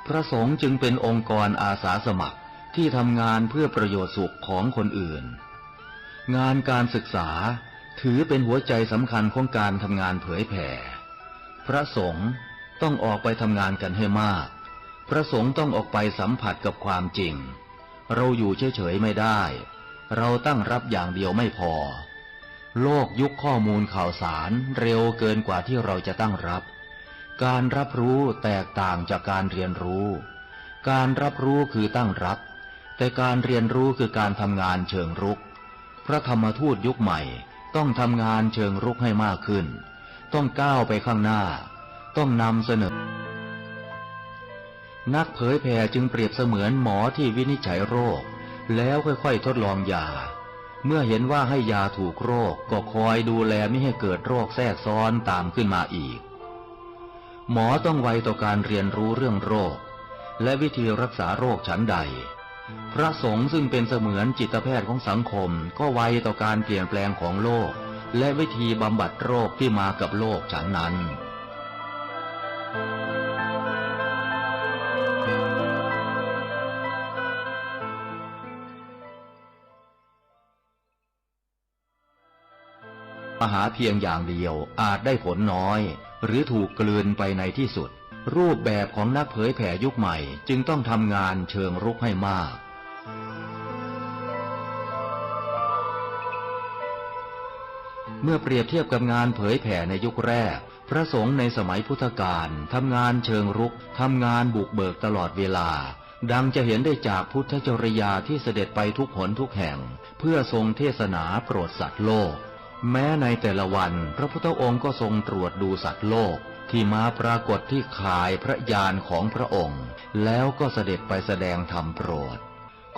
พระสงฆ์จึงเป็นองค์กรอาสาสมัครที่ทำงานเพื่อประโยชน์สุขของคนอื่นงานการศึกษาถือเป็นหัวใจสำคัญของการทำงานเผยแผ่พระสงฆ์ต้องออกไปทำงานกันให้มากพระสงฆ์ต้องออกไปสัมผัสกับความจริงเราอยู่เฉยๆไม่ได้เราตั้งรับอย่างเดียวไม่พอโลกยุคข้อมูลข่าวสารเร็วเกินกว่าที่เราจะตั้งรับการรับรู้แตกต่างจากการเรียนรู้การรับรู้คือตั้งรับแต่การเรียนรู้คือการทำงานเชิงรุกพระธรรมทูตยุคใหม่ต้องทำงานเชิงรุกให้มากขึ้นต้องก้าวไปข้างหน้าต้องนำเสนอนักเผยแผ่จึงเปรียบเสมือนหมอที่วินิจฉัยโรคแล้วค่อยๆทดลองยาเมื่อเห็นว่าให้ยาถูกโรคก็คอยดูแลไม่ให้เกิดโรคแทรกซ้อนตามขึ้นมาอีกหมอต้องไวต่อการเรียนรู้เรื่องโรคและวิธีรักษาโรคฉันใดพระสงฆ์ซึ่งเป็นเสมือนจิตแพทย์ของสังคมก็ไวต่อการเปลี่ยนแปลงของโลกและวิธีบำบัดโรคที่มากับโลกฉันนั้นมหาเพียงอย่างเดียวอาจได้ผลน้อยหรือถูกกลืนไปในที่สุดรูปแบบของนักเผยแผ่ยุคใหม่จึงต้องทำงานเชิงรุกให้มากเมื่อเปรียบเทียบกับงานเผยแผ่ในยุคแรกพระสงฆ์ในสมัยพุทธกาลทำงานเชิงรุกทำงานบุกเบิกตลอดเวลาดังจะเห็นได้จากพุทธจริยาที่เสด็จไปทุกหนทุกแห่งเพื่อทรงเทศนาโปรดสัตว์โลกแม้ในแต่ละวันพระพุทธองค์ก็ทรงตรวจดูสัตว์โลกที่มาปรากฏที่ข่ายพระญาณของพระองค์แล้วก็เสด็จไปแสดงธรรมโปรด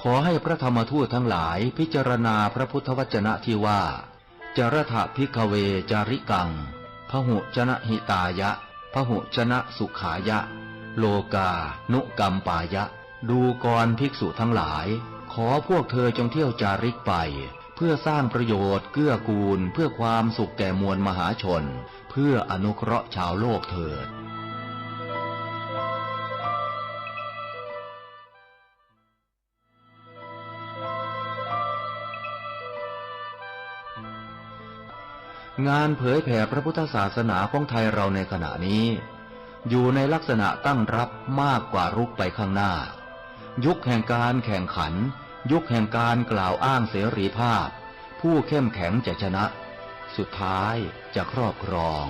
ขอให้พระธรรมทูตทั้งหลายพิจารณาพระพุทธวจนะที่ว่าจรถะภิกขเวจาริกังพหุชนะหิตายะพหุชนะสุขายะโลกานุกัมปายะดูกรภิกษุทั้งหลายขอพวกเธอจงเที่ยวจาริกไปเพื่อสร้างประโยชน์เกื้อกูลเพื่อความสุขแก่มวลมหาชนเพื่ออนุเคราะห์ชาวโลกเถิดงานเผยแผ่พระพุทธศาสนาของไทยเราในขณะนี้อยู่ในลักษณะตั้งรับมากกว่ารุกไปข้างหน้ายุคแห่งการแข่งขันยุคแห่งการกล่าวอ้างเสรีภาพผู้เข้มแข็งจะชนะสุดท้ายจะครอบครอง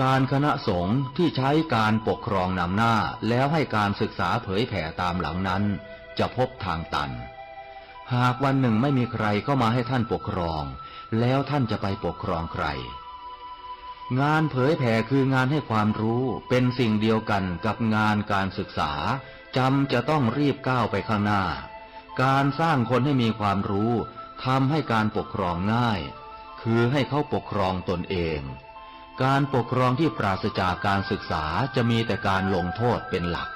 การคณะสงฆ์ที่ใช้การปกครองนำหน้าแล้วให้การศึกษาเผยแผ่ตามหลังนั้นจะพบทางตันหากวันหนึ่งไม่มีใครเข้ามาให้ท่านปกครองแล้วท่านจะไปปกครองใครงานเผยแผ่คืองานให้ความรู้เป็นสิ่งเดียวกันกับงานการศึกษาจำจะต้องรีบก้าวไปข้างหน้าการสร้างคนให้มีความรู้ทำให้การปกครองง่ายคือให้เขาปกครองตนเองการปกครองที่ปราศจากการศึกษาจะมีแต่การลงโทษเป็นหลัก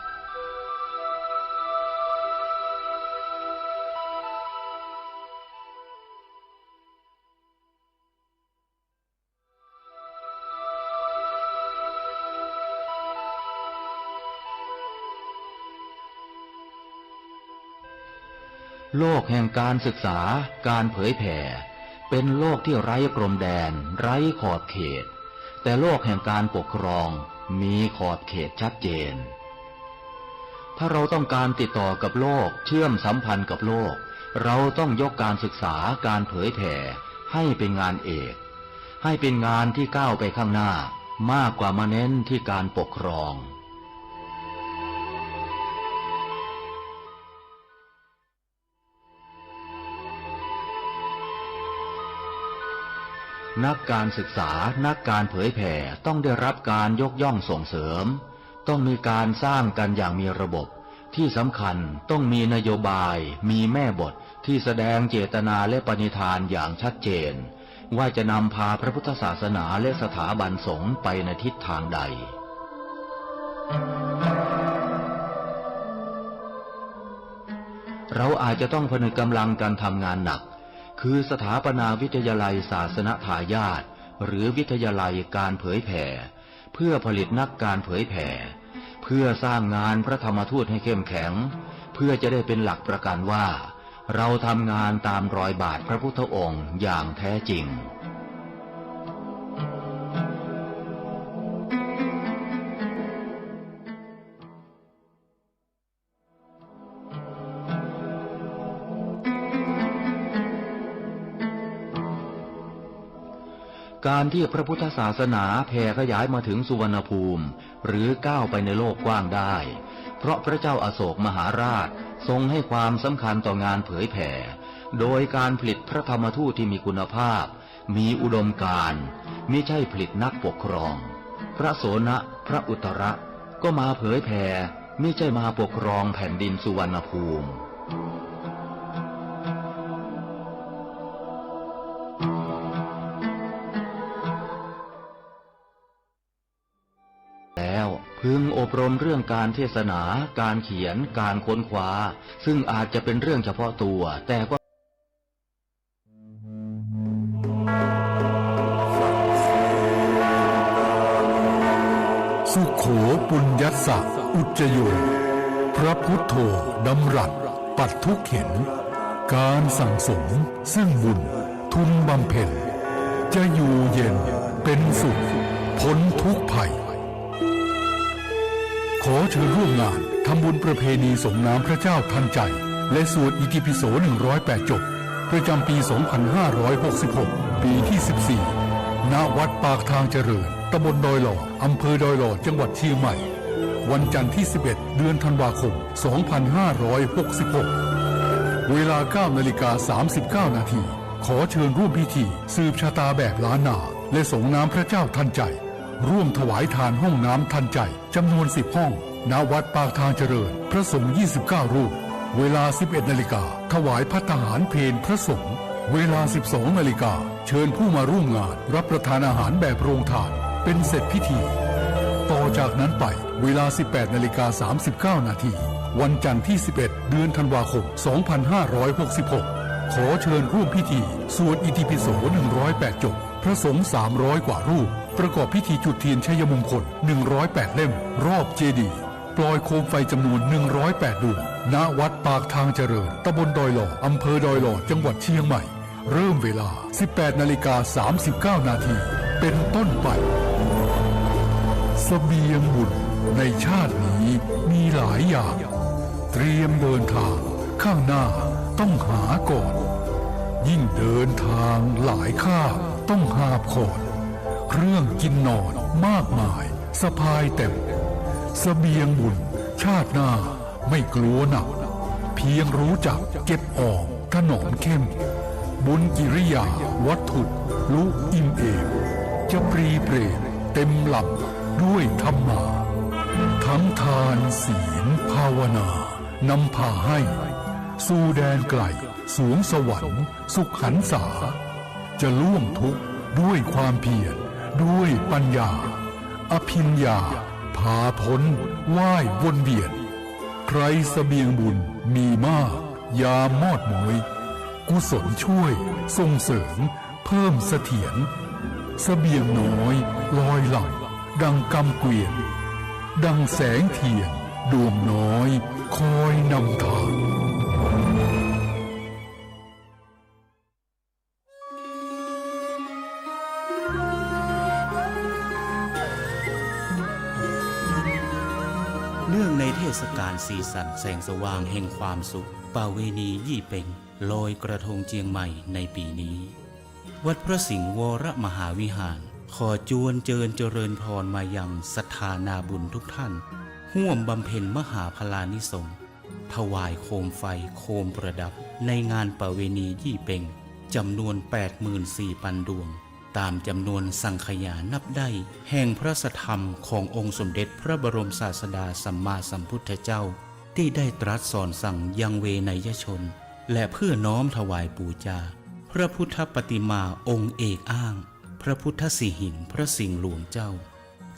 โลกแห่งการศึกษาการเผยแผ่เป็นโลกที่ไร้พรมแดนไร้ขอบเขตแต่โลกแห่งการปกครองมีขอบเขตชัดเจนถ้าเราต้องการติดต่อกับโลกเชื่อมสัมพันธ์กับโลกเราต้องยกการศึกษาการเผยแผ่ให้เป็นงานเอกให้เป็นงานที่ก้าวไปข้างหน้ามากกว่ามาเน้นที่การปกครองนักการศึกษานักการเผยแผ่ต้องได้รับการยกย่องส่งเสริมต้องมีการสร้างกันอย่างมีระบบที่สำคัญต้องมีนโยบายมีแม่บทที่แสดงเจตนาและปณิธานอย่างชัดเจนว่าจะนำพาพระพุทธศาสนาและสถาบันสงฆ์ไปในทิศทางใดเราอาจจะต้องผนึกกำลังกันทำงานหนักคือสถาปนาวิทยาลัยศาสนทายาทหรือวิทยาลัยการเผยแผ่เพื่อผลิตนักการเผยแผ่เพื่อสร้างงานพระธรรมทูตให้เข้มแข็งเพื่อจะได้เป็นหลักประกันว่าเราทำงานตามรอยบาทพระพุทธองค์อย่างแท้จริงการที่พระพุทธศาสนาแผ่ขยายมาถึงสุวรรณภูมิหรือก้าวไปในโลกกว้างได้เพราะพระเจ้าอโศกมหาราชทรงให้ความสำคัญต่องานเผยแผ่โดยการผลิตพระธรรมทูตที่มีคุณภาพมีอุดมการณ์มิใช่ผลิตนักปกครองพระโสนพระอุตระก็มาเผยแผ่มิใช่มาปกครองแผ่นดินสุวรรณภูมิแล้วพึงอบรมเรื่องการเทศนาการเขียนการค้นคว้าซึ่งอาจจะเป็นเรื่องเฉพาะตัวแต่ก็สุโขปุญญัสสะอุจโยพระพุทโธดำรัสปัดทุกเข็นการสั่งสมซึ่งบุญทุนบำเพ็ญจะอยู่เย็นเป็นสุขพ้นทุกภัยขอเชิญร่วมงานทำบุญประเพณีส่งน้ำพระเจ้าทันใจและสวดอิติปิโส108จบประจำปี 2566 ปีที่ 14 ณ วัดปากทางเจริญตำบลดอยหล่ออำเภอดอยหล่อจังหวัดเชียงใหม่วันจันทร์ที่ 11 เดือนธันวาคม 2566 เวลา 9:39 นาทีขอเชิญร่วมพิธีสืบชะตาแบบล้านนาและส่งน้ำพระเจ้าทันใจร่วมถวายทานห้องน้ำทันใจจำนวน10ห้องณวัดปากทางเจริญพระสงฆ์29รูปเวลา 11 นาฬิกาถวายภัตตาหารเพลพระสงฆ์เวลา 12 นาฬิกาเชิญผู้มาร่วมงานรับประทานอาหารแบบโรงทานเป็นเสร็จพิธีต่อจากนั้นไปเวลา 18:39 นาทีวันจันทร์ที่ 11 เดือนธันวาคม 2566 ขอเชิญร่วมพิธีสวดอิติปิโส108จบพระสงฆ์300กว่ารูปประกอบพิธีจุดเทียนชัยมงคล108เล่มรอบเจดีย์ปล่อยโคมไฟจำนวน108ดวงณวัดปากทางเจริญตำบลดอยหล่ออำเภอดอยหล่อจังหวัดเชียงใหม่เริ่มเวลา 18:39 นาทีเป็นต้นไปเสบียงบุญในชาตินี้มีหลายอย่างเตรียมเดินทางข้างหน้าต้องหาก่อนยิ่งเดินทางหลายข้างต้องหาบขอดเครื่องกินนอนมากมายสะพายเต็มเสบียงบุญชาติหน้าไม่กลัวหนักเพียงรู้จักเก็บออมถนอมเข้มบุญกิริยาวัตถุลุอิ่มเอมจะปรีเปรมเต็มลำด้วยธรรมาทั้งทานศีลภาวนานำพาให้สู่แดนไกลสวงสวรรค์สุขหันษาจะล่วงทุกข์ด้วยความเพียรด้วยปัญญาอภิญญาพาพ้นว่ายวนเวียนใครเสบียงบุญมีมากยามมอดม้อยกุศลช่วยส่งเสริมเพิ่มเสถียรเสบียงน้อยลอยหลั่งดังกำเกวียนดังแสงเทียนดวงน้อยคอยนำทาง ศกาลสีสันแสงสว่างแห่งความสุขประเวณียี่เป็งลอยกระทงเจียงใหม่ในปีนี้วัดพระสิงห์วรมหาวิหารขอจวนเจริญพรมายังศรัทธานาบุญทุกท่านร่วมบำเพ็ญมหาพลานิสงส์ถวายโคมไฟโคมประดับในงานประเวณียี่เป็งจำนวน 84,000 ดวงตามจำนวนสังขยานับได้แห่งพระสัทธรรมขององค์สมเด็จพระบรมศาสดาสัมมาสัมพุทธเจ้าที่ได้ตรัสสอนสั่งยังเวนยชนและเพื่อน้อมถวายปูจาพระพุทธปฏิมาองค์เอกอ้างพระพุทธสิหิงพระสิงห์หลวงเจ้า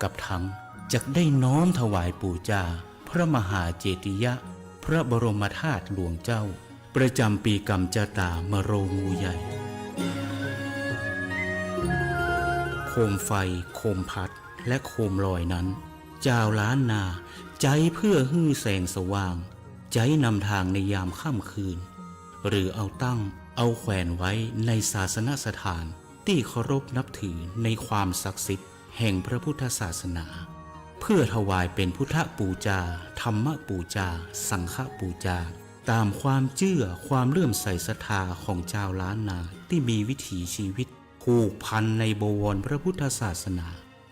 กับทั้งจักได้น้อมถวายปูจาพระมหาเจติยะพระบรมธาตุหลวงเจ้าประจำปีกำจาตามโรงงูใหญ่โคมไฟโคมพัดและโคมลอยนั้นเจ้าล้านนาใจเพื่อฮื้อแสงสว่างใจนำทางในยามค่ำคืนหรือเอาตั้งเอาแขวนไว้ในศาสนสถานที่เคารพนับถือในความศักดิ์สิทธิ์แห่งพระพุทธศาสนาเพื่อถวายเป็นพุทธปูจาธรรมปูจาสังฆปูจาตามความเชื่อความเลื่อมใสศรัทธาของชาวล้านนาที่มีวิถีชีวิตผูกพันในบวรพระพุทธศาสนา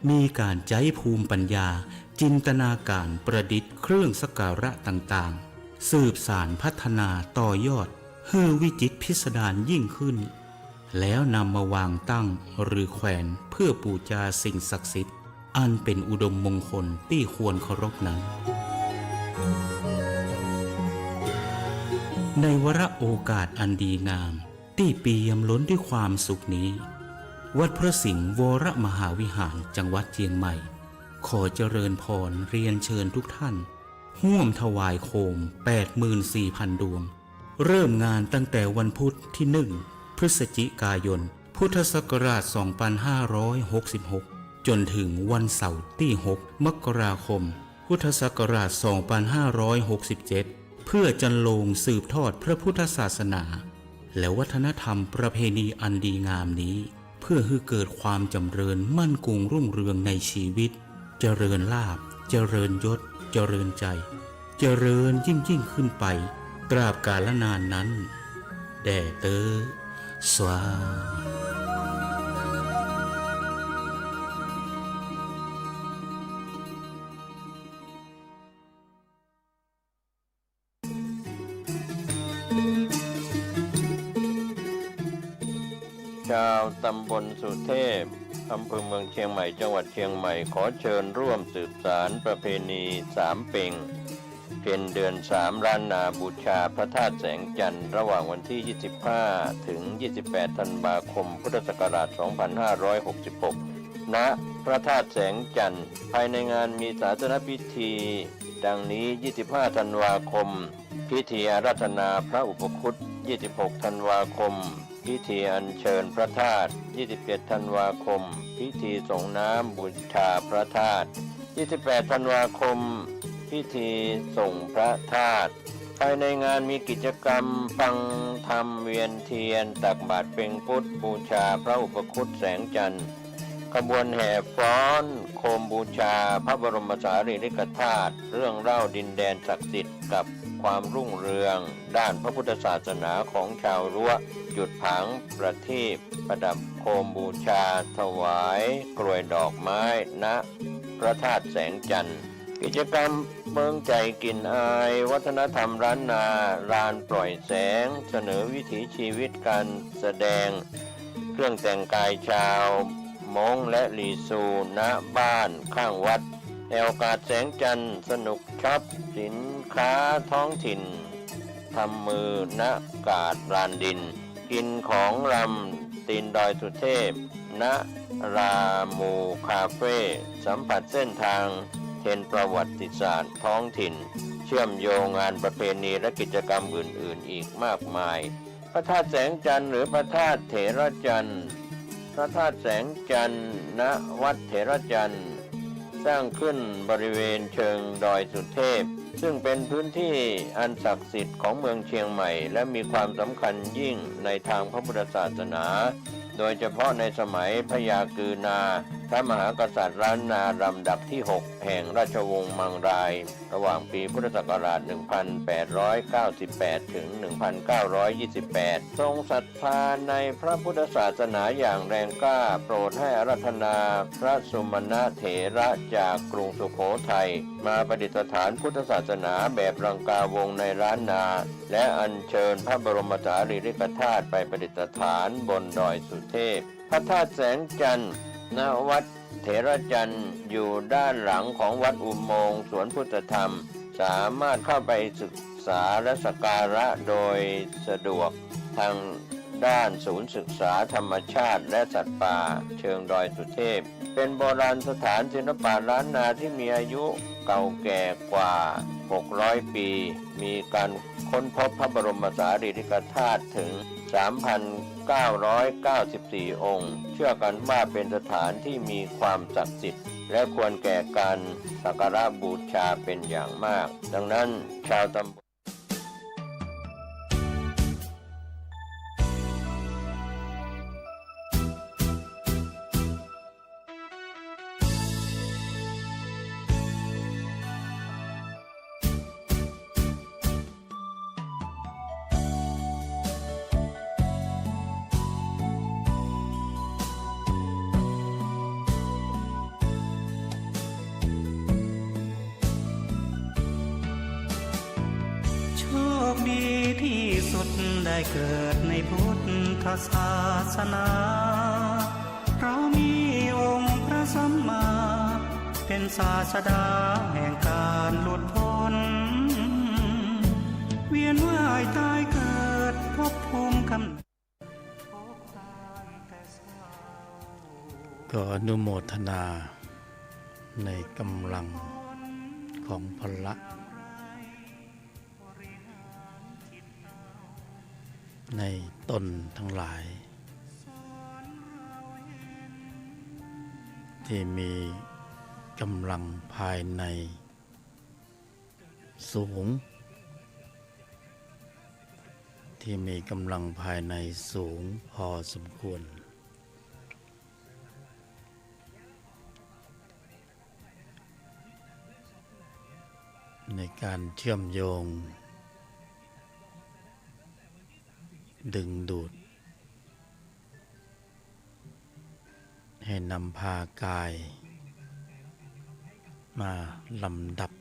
มีการใจภูมิปัญญาจินตนาการประดิษฐ์เครื่องสักการะต่างๆสืบสานพัฒนาต่อยอดให้วิจิตรพิสดารยิ่งขึ้นแล้วนำมาวางตั้งหรือแขวนเพื่อบูชาสิ่งศักดิ์สิทธิ์อันเป็นอุดมมงคลที่ควรเคารพนั้นในวาระโอกาสอันดีงามที่เปี่ยมล้นด้วยความสุขนี้วัดพระสิงห์วรมหาวิหารจังหวัดเชียงใหม่ขอเจริญพรเรียนเชิญทุกท่านร่วมถวายโคม 84,000 ดวงเริ่มงานตั้งแต่วันพุธที่ 1 พฤศจิกายนพุทธศักราช 2566 จนถึงวันเสาร์ที่ 6 มกราคม พุทธศักราช 2567 เพื่อจันโลงสืบทอดพระพุทธศาสนาและวัฒนธรรมประเพณีอันดีงามนี้เพื่อให้เกิดความจำเริญมั่นคงรุ่งเรืองในชีวิตเจริญลาภเจริญยศเจริญใจเจริญยิ่งขึ้นไปตราบกาลนานนั้นแด่เตอสวาชาวตำบลสุเทพอำเภอเมืองเชียงใหม่จังหวัดเชียงใหม่ขอเชิญร่วมสืบสานประเพณีสามเพ็งเพ็ญเดือน3ล้านนาบูชาพระธาตุแสงจันทร์ระหว่างวันที่ 25 ถึง 28 ธันวาคม พุทธศักราช 2566 ณ พระธาตุแสงจันทร์ภายในงานมีศาสนพิธีดังนี้ 25 ธันวาคม พิธีอาราธนาพระอุปคุต 26 ธันวาคมพิธีอัญเชิญพระธาตุ 27 ธันวาคมพิธีส่งน้ำบูชาพระธาตุ 28 ธันวาคมพิธีส่งพระธาตุภายในงานมีกิจกรรมฟังธรรมเวียนเทียนตักบาตรเป็งพุทธบูชาพระอุปคุตแสงจันทร์ขบวนแห่ฟ้อนโคมบูชาพระบรมสารีริกธาตุเรื่องเล่าดินแดนศักดิ์สิทธิ์กับความรุ่งเรืองด้านพระพุทธศาสนาของชาวรั้วจุดผางประทีปประดับโคมบูชาถวายกรวยดอกไม้ณพระธาตุแสงจันทร์กิจกรรมเมืองใจกลิ่นอายวัฒนธรรมล้านนาลานปล่อยแสงเสนอวิถีชีวิตการแสดงเครื่องแต่งกายชาวมงและลีซูณบ้านข้างวัดในโอกาสแสงจันทร์สนุกช็อปสินค้าท้องถิ่นทำมือณกาดลานดินกินของรำตีนดอยสุเทพณรามูคาเฟ่สัมผัสเส้นทางเทรนประวัติศาสตร์ท้องถิ่นเชื่อมโยงงานประเพณีและกิจกรรมอื่นๆอีกมากมายพระธาตุแสงจันทร์หรือพระธาตุเถรจันทร์พระธาตุแสงจันทร์ณวัดเถรจันทร์สร้างขึ้นบริเวณเชิงดอยสุเทพซึ่งเป็นพื้นที่อันศักดิ์สิทธิ์ของเมืองเชียงใหม่และมีความสำคัญยิ่งในทางพระพุทธศาสนา โดยเฉพาะในสมัยพระยากือนาพระมหากษัตริย์ล้านนาลำดับที่ 6 แห่งราชวงศ์มังรายระหว่างปีพุทธศักราช 1898 ถึง 1928 ทรงศรัทธาในพระพุทธศาสนาอย่างแรงกล้าโปรดให้อาราธนาพระสุมาณเถระจากกรุงสุโขทัยมาประดิษฐานพุทธศาสนาแบบลังกาวงศ์ในล้านนาและอัญเชิญพระบรมสารีริกธาตุไปประดิษฐานบนดอยสุเทพพระธาตุแสงจันทร์ณวัดเถระจันทร์อยู่ด้านหลังของวัดอุโมงค์สวนพุทธธรรมสามารถเข้าไปศึกษาและสักการะโดยสะดวกทางด้านศูนย์ศึกษาธรรมชาติและสัตว์ป่าเชิงดอยสุเทพเป็นโบราณสถานศิลปะล้านนาที่มีอายุเก่าแก่กว่า600 ปีมีการค้นพบพระบรมสารีริกธาตุถึง 3,994 องค์เชื่อกันว่าเป็นสถานที่มีความศักดิ์สิทธิ์และควรแก่การสักการะบูชาเป็นอย่างมากดังนั้นชาวตำบลโชคดีที่สุดได้เกิดในพุทธศาสนาเรามีองค์พระสัมมาเป็นศาสดาแห่งการหลุดพ้นเวียนว่ายตายเกิดภพภูมิกำเนิดก็อนุโมทนาในกำลังของพละในตนทั้งหลายที่มีกำลังภายในสูงที่มีกำลังภายในสูงพอสมควรในการเชื่อมโยงดึงดูดให้นำพากายมาลำดับ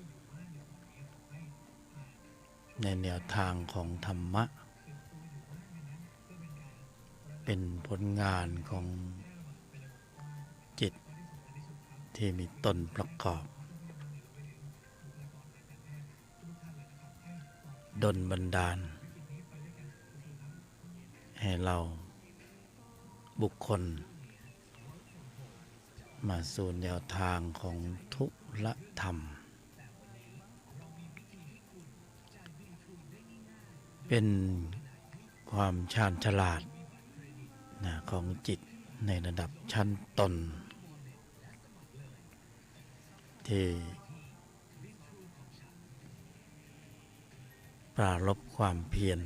ในแนวทางของธรรมะเป็นผลงานของจิตที่มีตนประกอบดลบันดาลให้เราบุคคลมาสู่แนวทางของทุลธรรมเป็นความชาญฉลาดของจิตในระดับชั้นตนที่ปรารภความเพียร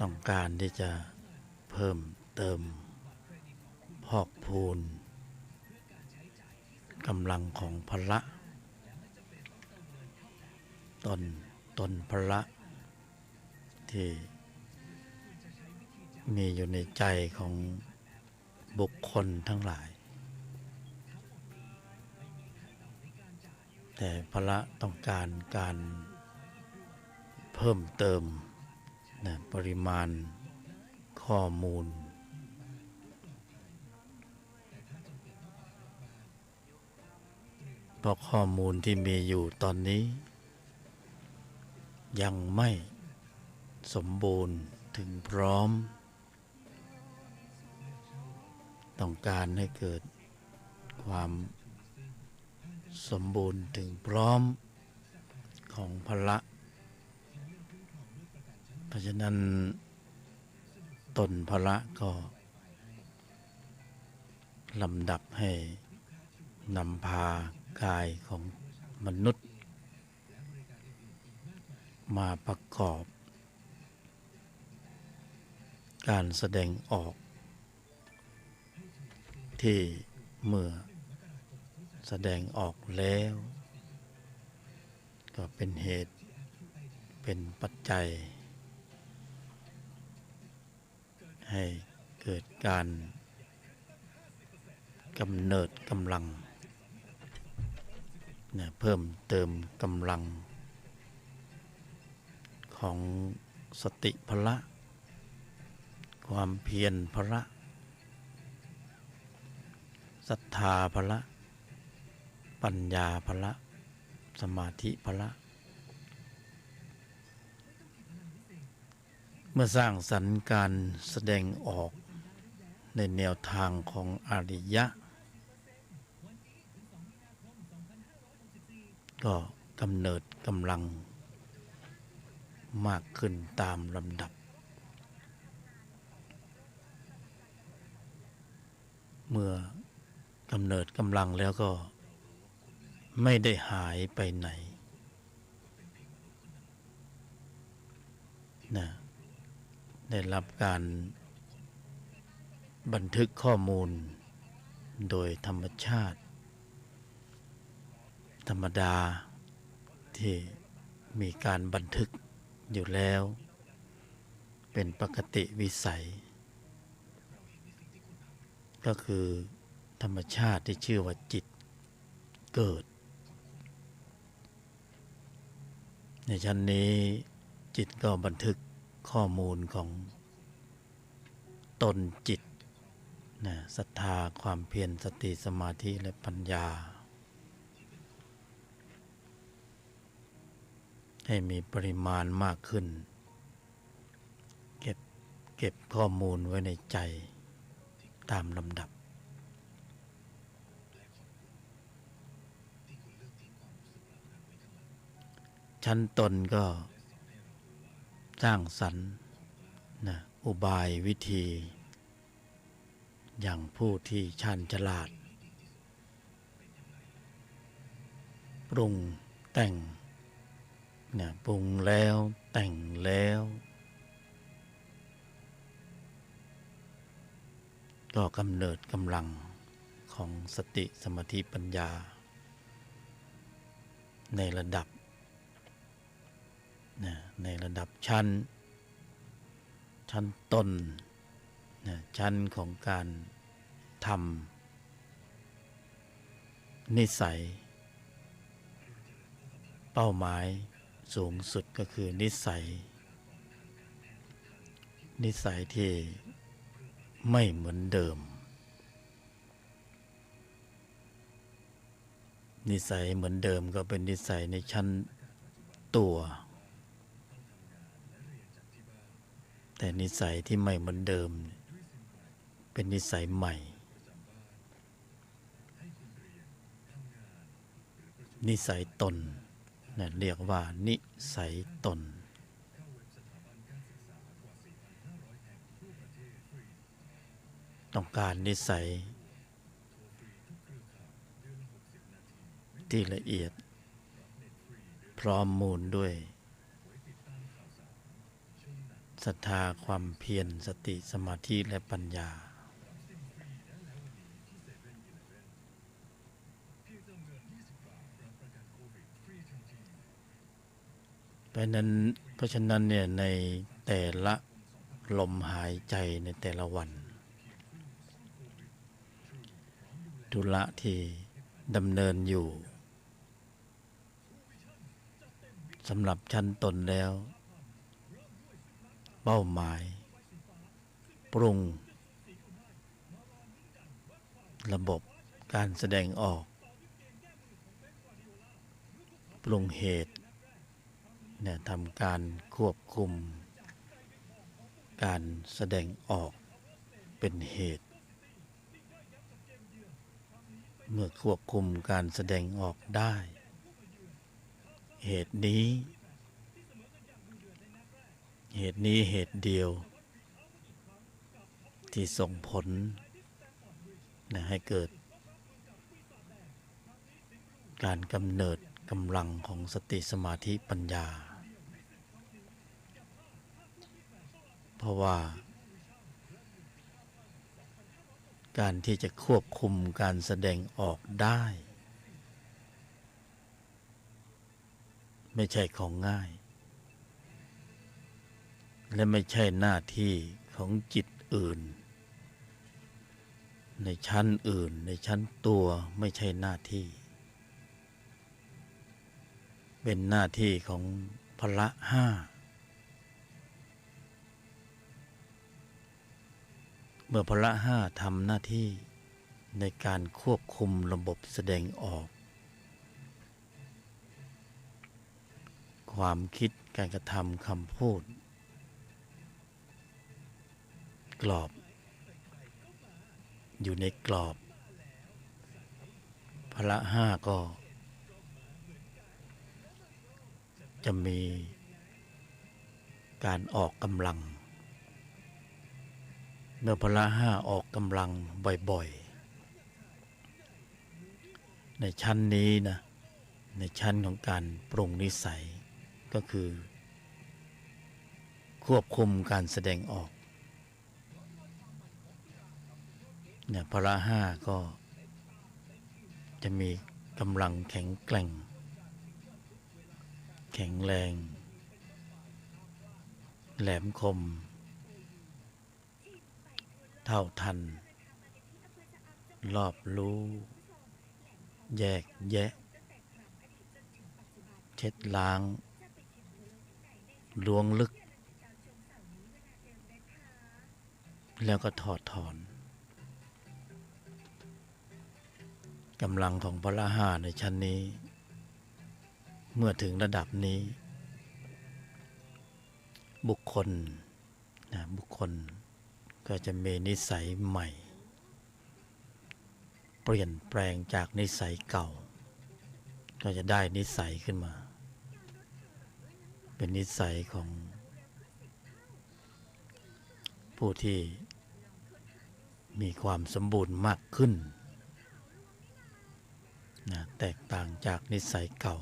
ต้องการที่จะเพิ่มเติมพอกพูนกำลังของพละตนพละที่มีอยู่ในใจของบุคคลทั้งหลายแต่พละต้องการการเพิ่มเติมปริมาณข้อมูลเพราะข้อมูลที่มีอยู่ตอนนี้ยังไม่สมบูรณ์ถึงพร้อมต้องการให้เกิดความสมบูรณ์ถึงพร้อมของพละเพราะฉะนั้นตนพละก็ลำดับให้นำพากายของมนุษย์มาประกอบ การแสดงออกที่เมื่อแสดงออกแล้วก็เป็นเหตุเป็นปัจจัยให้เกิดการกำเนิดกำลังเพิ่มเติมกำลังของสติพละ ความเพียรพละ ศรัทธาพละ ปัญญาพละ สมาธิพละ เมื่อสร้างสรรค์การแสดงออกในแนวทางของอริยะก็กำเนิดกำลังมากขึ้นตามลำดับเมื่อกำเนิดกำลังแล้วก็ไม่ได้หายไปไหนนะได้รับการบันทึกข้อมูลโดยธรรมชาติธรรมดาที่มีการบันทึกอยู่แล้วเป็นปกติวิสัยก็คือธรรมชาติที่ชื่อว่าจิตเกิดในชั้นนี้จิตก็บันทึกข้อมูลของตนจิตศรัทธาความเพียรสติสมาธิและปัญญาให้มีปริมาณมากขึ้นเก็บข้อมูลไว้ในใจตามลำดับชั้นตนก็สร้างสรรค์อุบายวิธีอย่างผู้ที่ชาญฉลาดปรุงแต่งปรุงแล้วแต่งแล้วก็กำเนิดกำลังของสติสมาธิปัญญาในระดับชั้นต้นชั้นของการทำนิสัยเป้าหมายสูงสุดก็คือนิสัยที่ไม่เหมือนเดิมนิสัยเหมือนเดิมก็เป็นนิสัยในชั้นตัวแต่นิสัยที่ไม่เหมือนเดิมเป็นนิสัยใหม่นิสัยตนเรียกว่านิสัยตนต้องการนิสัยที่ละเอียดพร้อมมูลด้วยศรัทธาความเพียรสติสมาธิและปัญญาเพราะฉะนั้นเนี่ยในแต่ละลมหายใจในแต่ละวันธุระที่ดำเนินอยู่สำหรับชั้นตนแล้วเป้าหมายปรุงระบบการแสดงออกปรุงเหตุทำการควบคุมการแสดงออกเป็นเหตุเมื่อควบคุมการแสดงออกได้เหตุนี้เหตุเดียวที่ส่งผลให้เกิดการกำเนิดกำลังของสติสมาธิปัญญาเพราะว่า การที่จะควบคุมการแสดงออกได้ ไม่ใช่ของง่าย และไม่ใช่หน้าที่ของจิตอื่น ในชั้นอื่นในชั้นตัวไม่ใช่หน้าที่ เป็นหน้าที่ของพละห้าเมื่อพละห้าทำหน้าที่ในการควบคุมระบบแสดงออก ความคิดการกระทำคำพูดกรอบอยู่ในกรอบพละห้าก็จะมีการออกกำลังเมื่อพละห้าออกกำลังบ่อยๆในชั้นนี้นะในชั้นของการปรุงนิสัยก็คือควบคุมการแสดงออกเนี่ยพละห้าก็จะมีกำลังแข็งแกร่งแข็งแรงแหลมคมเท่าทันรอบรู้แยกแยะเช็ดล้างล้วงลึกแล้วก็ถอดถอนกำลังของพละห้าในชั้นนี้เมื่อถึงระดับนี้บุคคลก็จะมีนิสัยใหม่เปลี่ยนแปลงจากนิสัยเก่าก็จะได้นิสัยขึ้นมาเป็นนิสัยของผู้ที่มีความสมบูรณ์มากขึ้นนะแตกต่างจากนิสัยเก่า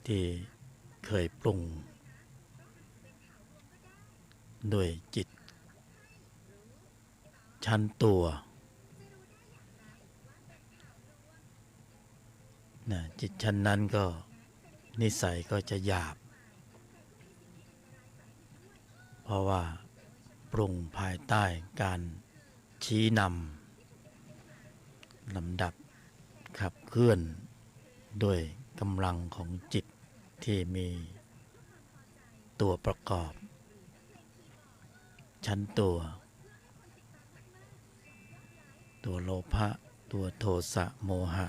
ที่เคยปรุงด้วยจิตชั้นตัวนะจิตชั้นนั้นก็นิสัยก็จะหยาบเพราะว่าปรุงภายใต้การชี้นำลำดับขับเคลื่อนด้วยกำลังของจิตที่มีตัวประกอบชั้นตัวโลภะตัวโทสะโมหะ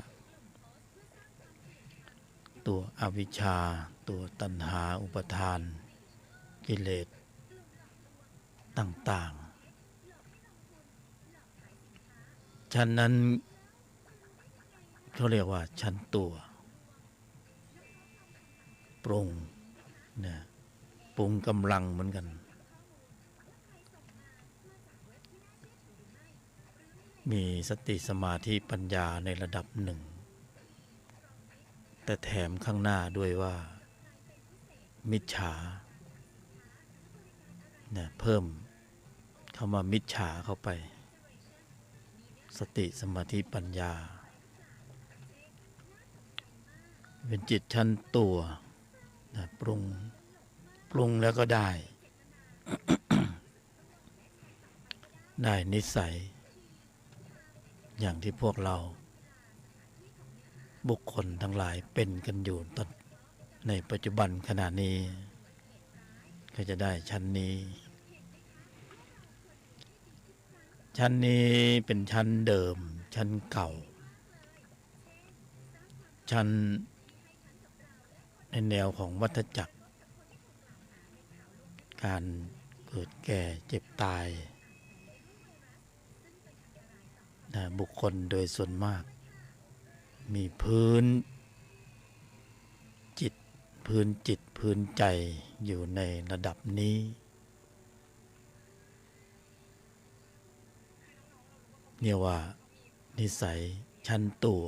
ตัวอวิชชาตัวตัณหาอุปทานกิเลสต่างๆชั้นนั้นเขาเรียกว่าชั้นตัวปรุงเนี่ยปรุงกำลังเหมือนกันมีสติสมาธิปัญญาในระดับหนึ่งแต่แถมข้างหน้าด้วยว่ามิจฉาเนี่ยเพิ่มเข้ามามิจฉาเข้าไปสติสมาธิปัญญาเป็นจิตชั้นตัวนะปรุงแล้วก็ได้ ได้นิสัยอย่างที่พวกเราบุคคลทั้งหลายเป็นกันอยู่ตอนในปัจจุบันขณะนี้ก็จะได้ชั้นนี้เป็นชั้นเดิมชั้นเก่าชั้นในแนวของวัฏจักรการเกิดแก่เจ็บตายบุคคลโดยส่วนมากมีพื้นจิตพื้นใจอยู่ในระดับนี้เรียกว่านิสัยชั้นตัว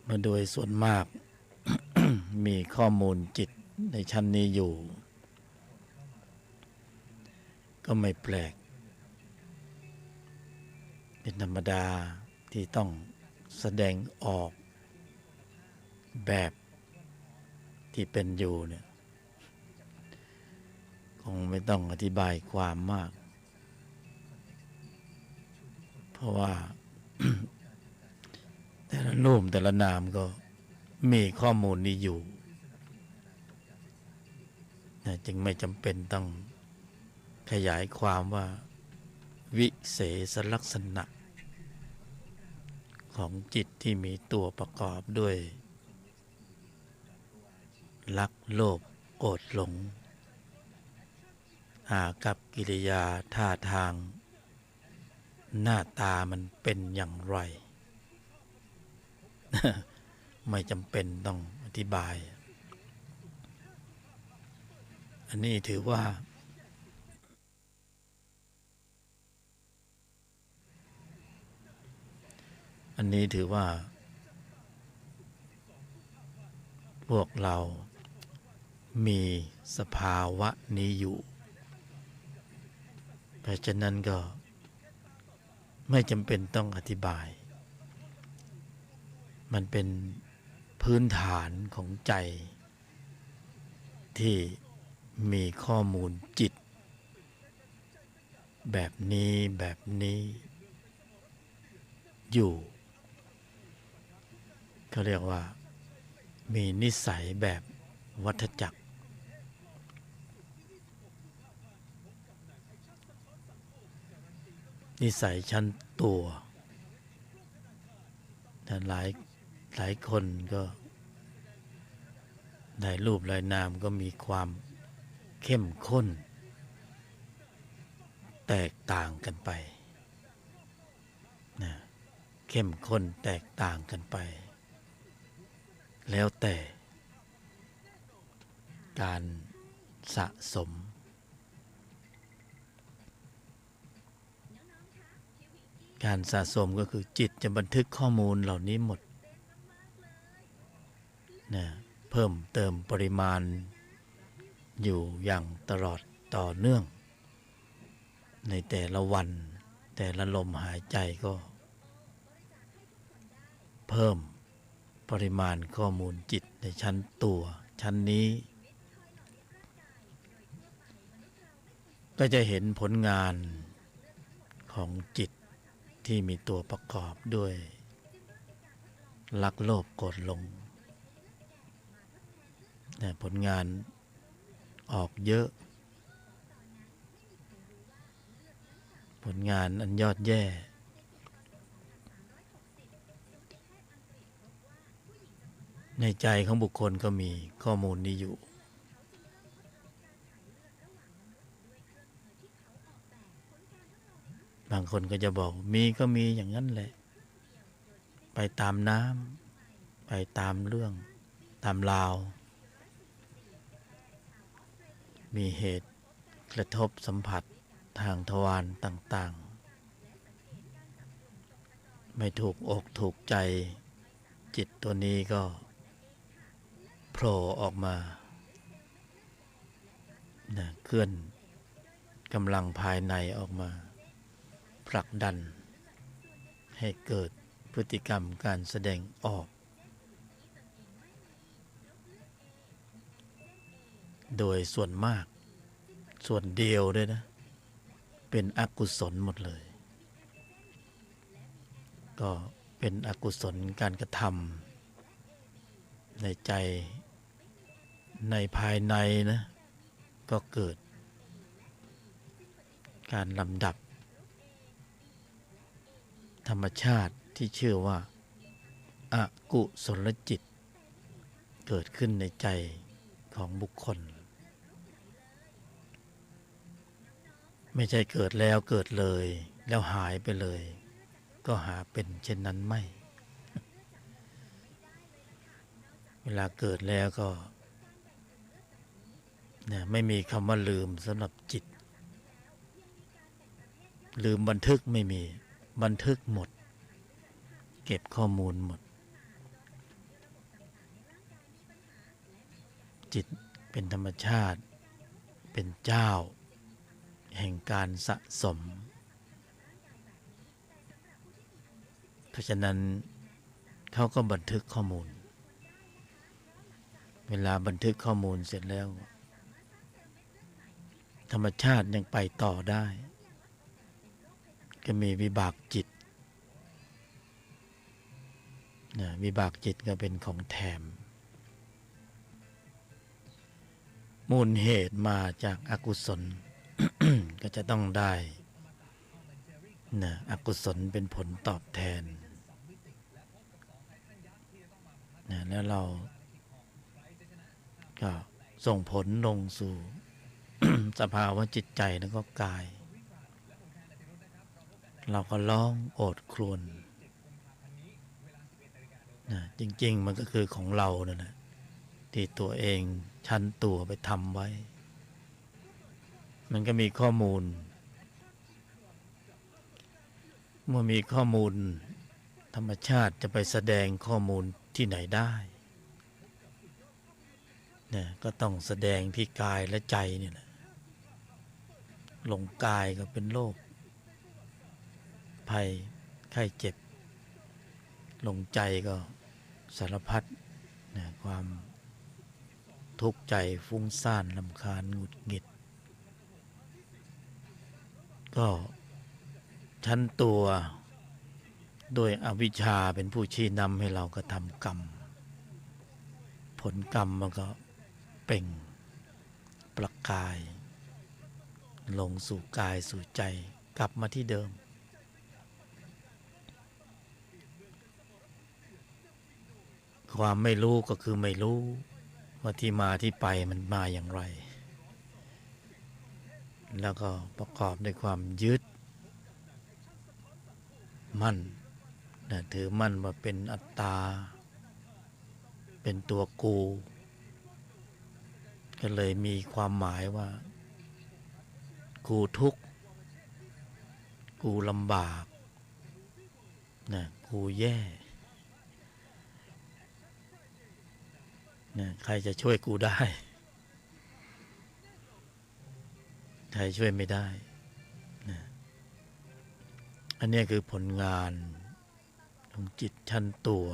มาโดยส่วนมาก มีข้อมูลจิตในชั้นนี้อยู่ ก็ไม่แปลกเป็นธรรมดาที่ต้องแสดงออกแบบที่เป็นอยู่เนี่ยคงไม่ต้องอธิบายความมากเพราะว่า แต่ละรูปแต่ละนามก็มีข้อมูลนี้อยู่นะจึงไม่จำเป็นต้องขยายความว่าวิเศษลักษณะของจิตที่มีตัวประกอบด้วยรักโลภโกรธหลงอากับกิริยาท่าทางหน้าตามันเป็นอย่างไร ไม่จำเป็นต้องอธิบายอันนี้ถือว่าพวกเรามีสภาวะนี้อยู่เพราะฉะนั้นก็ไม่จำเป็นต้องอธิบายมันเป็นพื้นฐานของใจที่มีข้อมูลจิตแบบนี้อยู่เขาเรียกว่ามีนิสัยแบบวัฏจักรนิสัยชั้นตัวแต่หลายคนก็ในรูปลายนามก็มีความเข้มข้นแตกต่างกันไปนะเข้มข้นแตกต่างกันไปแล้วแต่การสะสมก็คือจิตจะบันทึกข้อมูลเหล่านี้หมดนะเพิ่มเติมปริมาณอยู่อย่างตลอดต่อเนื่องในแต่ละวันแต่ละลมหายใจก็เพิ่มปริมาณข้อมูลจิตในชั้นตัวชั้นนี้ก็จะเห็นผลงานของจิตที่มีตัวประกอบด้วยรักโลภโกรธหลงแต่ผลงานออกเยอะผลงานอันยอดแย่ในใจของบุคคลก็มีข้อมูลนี้อยู่บางคนก็จะบอกมีก็มีอย่างนั้นแหละไปตามน้ำไปตามเรื่องตามราวมีเหตุกระทบสัมผัสทางทวารต่างๆไม่ถูกอกถูกใจจิตตัวนี้ก็โผล่ออกมาเคลื่อนกำลังภายในออกมาผลักดันให้เกิดพฤติกรรมการแสดงออกโดยส่วนมากส่วนเดียวด้วยนะเป็นอกุศลหมดเลยก็เป็นอกุศลการกระทำในใจในภายในนะก็เกิดการลำดับธรรมชาติที่ชื่อว่าอกุศลจิตเกิดขึ้นในใจของบุคคลไม่ใช่เกิดแล้วเกิดเลยแล้วหายไปเลยก็หาเป็นเช่นนั้นไม่เวลาเกิดแล้วก็ไม่มีคำว่าลืมสำหรับจิตลืมบันทึกไม่มีบันทึกหมดเก็บข้อมูลหมดจิตเป็นธรรมชาติเป็นเจ้า แห่งการสะสมเพราะฉะนั้นเขาก็บันทึกข้อมูลเวลาบันทึกข้อมูลเสร็จแล้วธรรมชาติยังไปต่อได้ก็มีวิบากจิตนะวิบากจิตก็เป็นของแถมมูลเหตุมาจากอากุศล ก็จะต้องได้นะอกุศลเป็นผลตอบแทนนะแล้วเราก็ส่งผลลงสู่ สภาวะจิตใจแล้วก็กายเราก็ร้องโอดครวญนะจริงๆมันก็คือของเรานั่นแหละที่ตัวเองชั้นตัวไปทำไว้มันก็มีข้อมูลเมื่อมีข้อมูลธรรมชาติจะไปแสดงข้อมูลที่ไหนได้เนี่ยก็ต้องแสดงที่กายและใจนี่แหละหลงกายก็เป็นโรคภัยไข้เจ็บหลงใจก็สารพัดนะความทุกข์ใจฟุ้งซ่านรำคาญหงุดหงิดก็ชั้นตัวโดยอวิชชาเป็นผู้ชี้นำให้เรากระทำกรรมผลกรรมมันก็เปล่งประกายลงสู่กายสู่ใจกลับมาที่เดิมความไม่รู้ก็คือไม่รู้ว่าที่มาที่ไปมันมาอย่างไรแล้วก็ประกอบด้วยความยึดมั่นถือมั่นว่าเป็นอัตตาเป็นตัวกูก็เลยมีความหมายว่ากูทุกข์กูลำบากกูแย่ใครจะช่วยกูได้ใครช่วยไม่ได้อันนี้คือผลงานของจิตชั้นตัว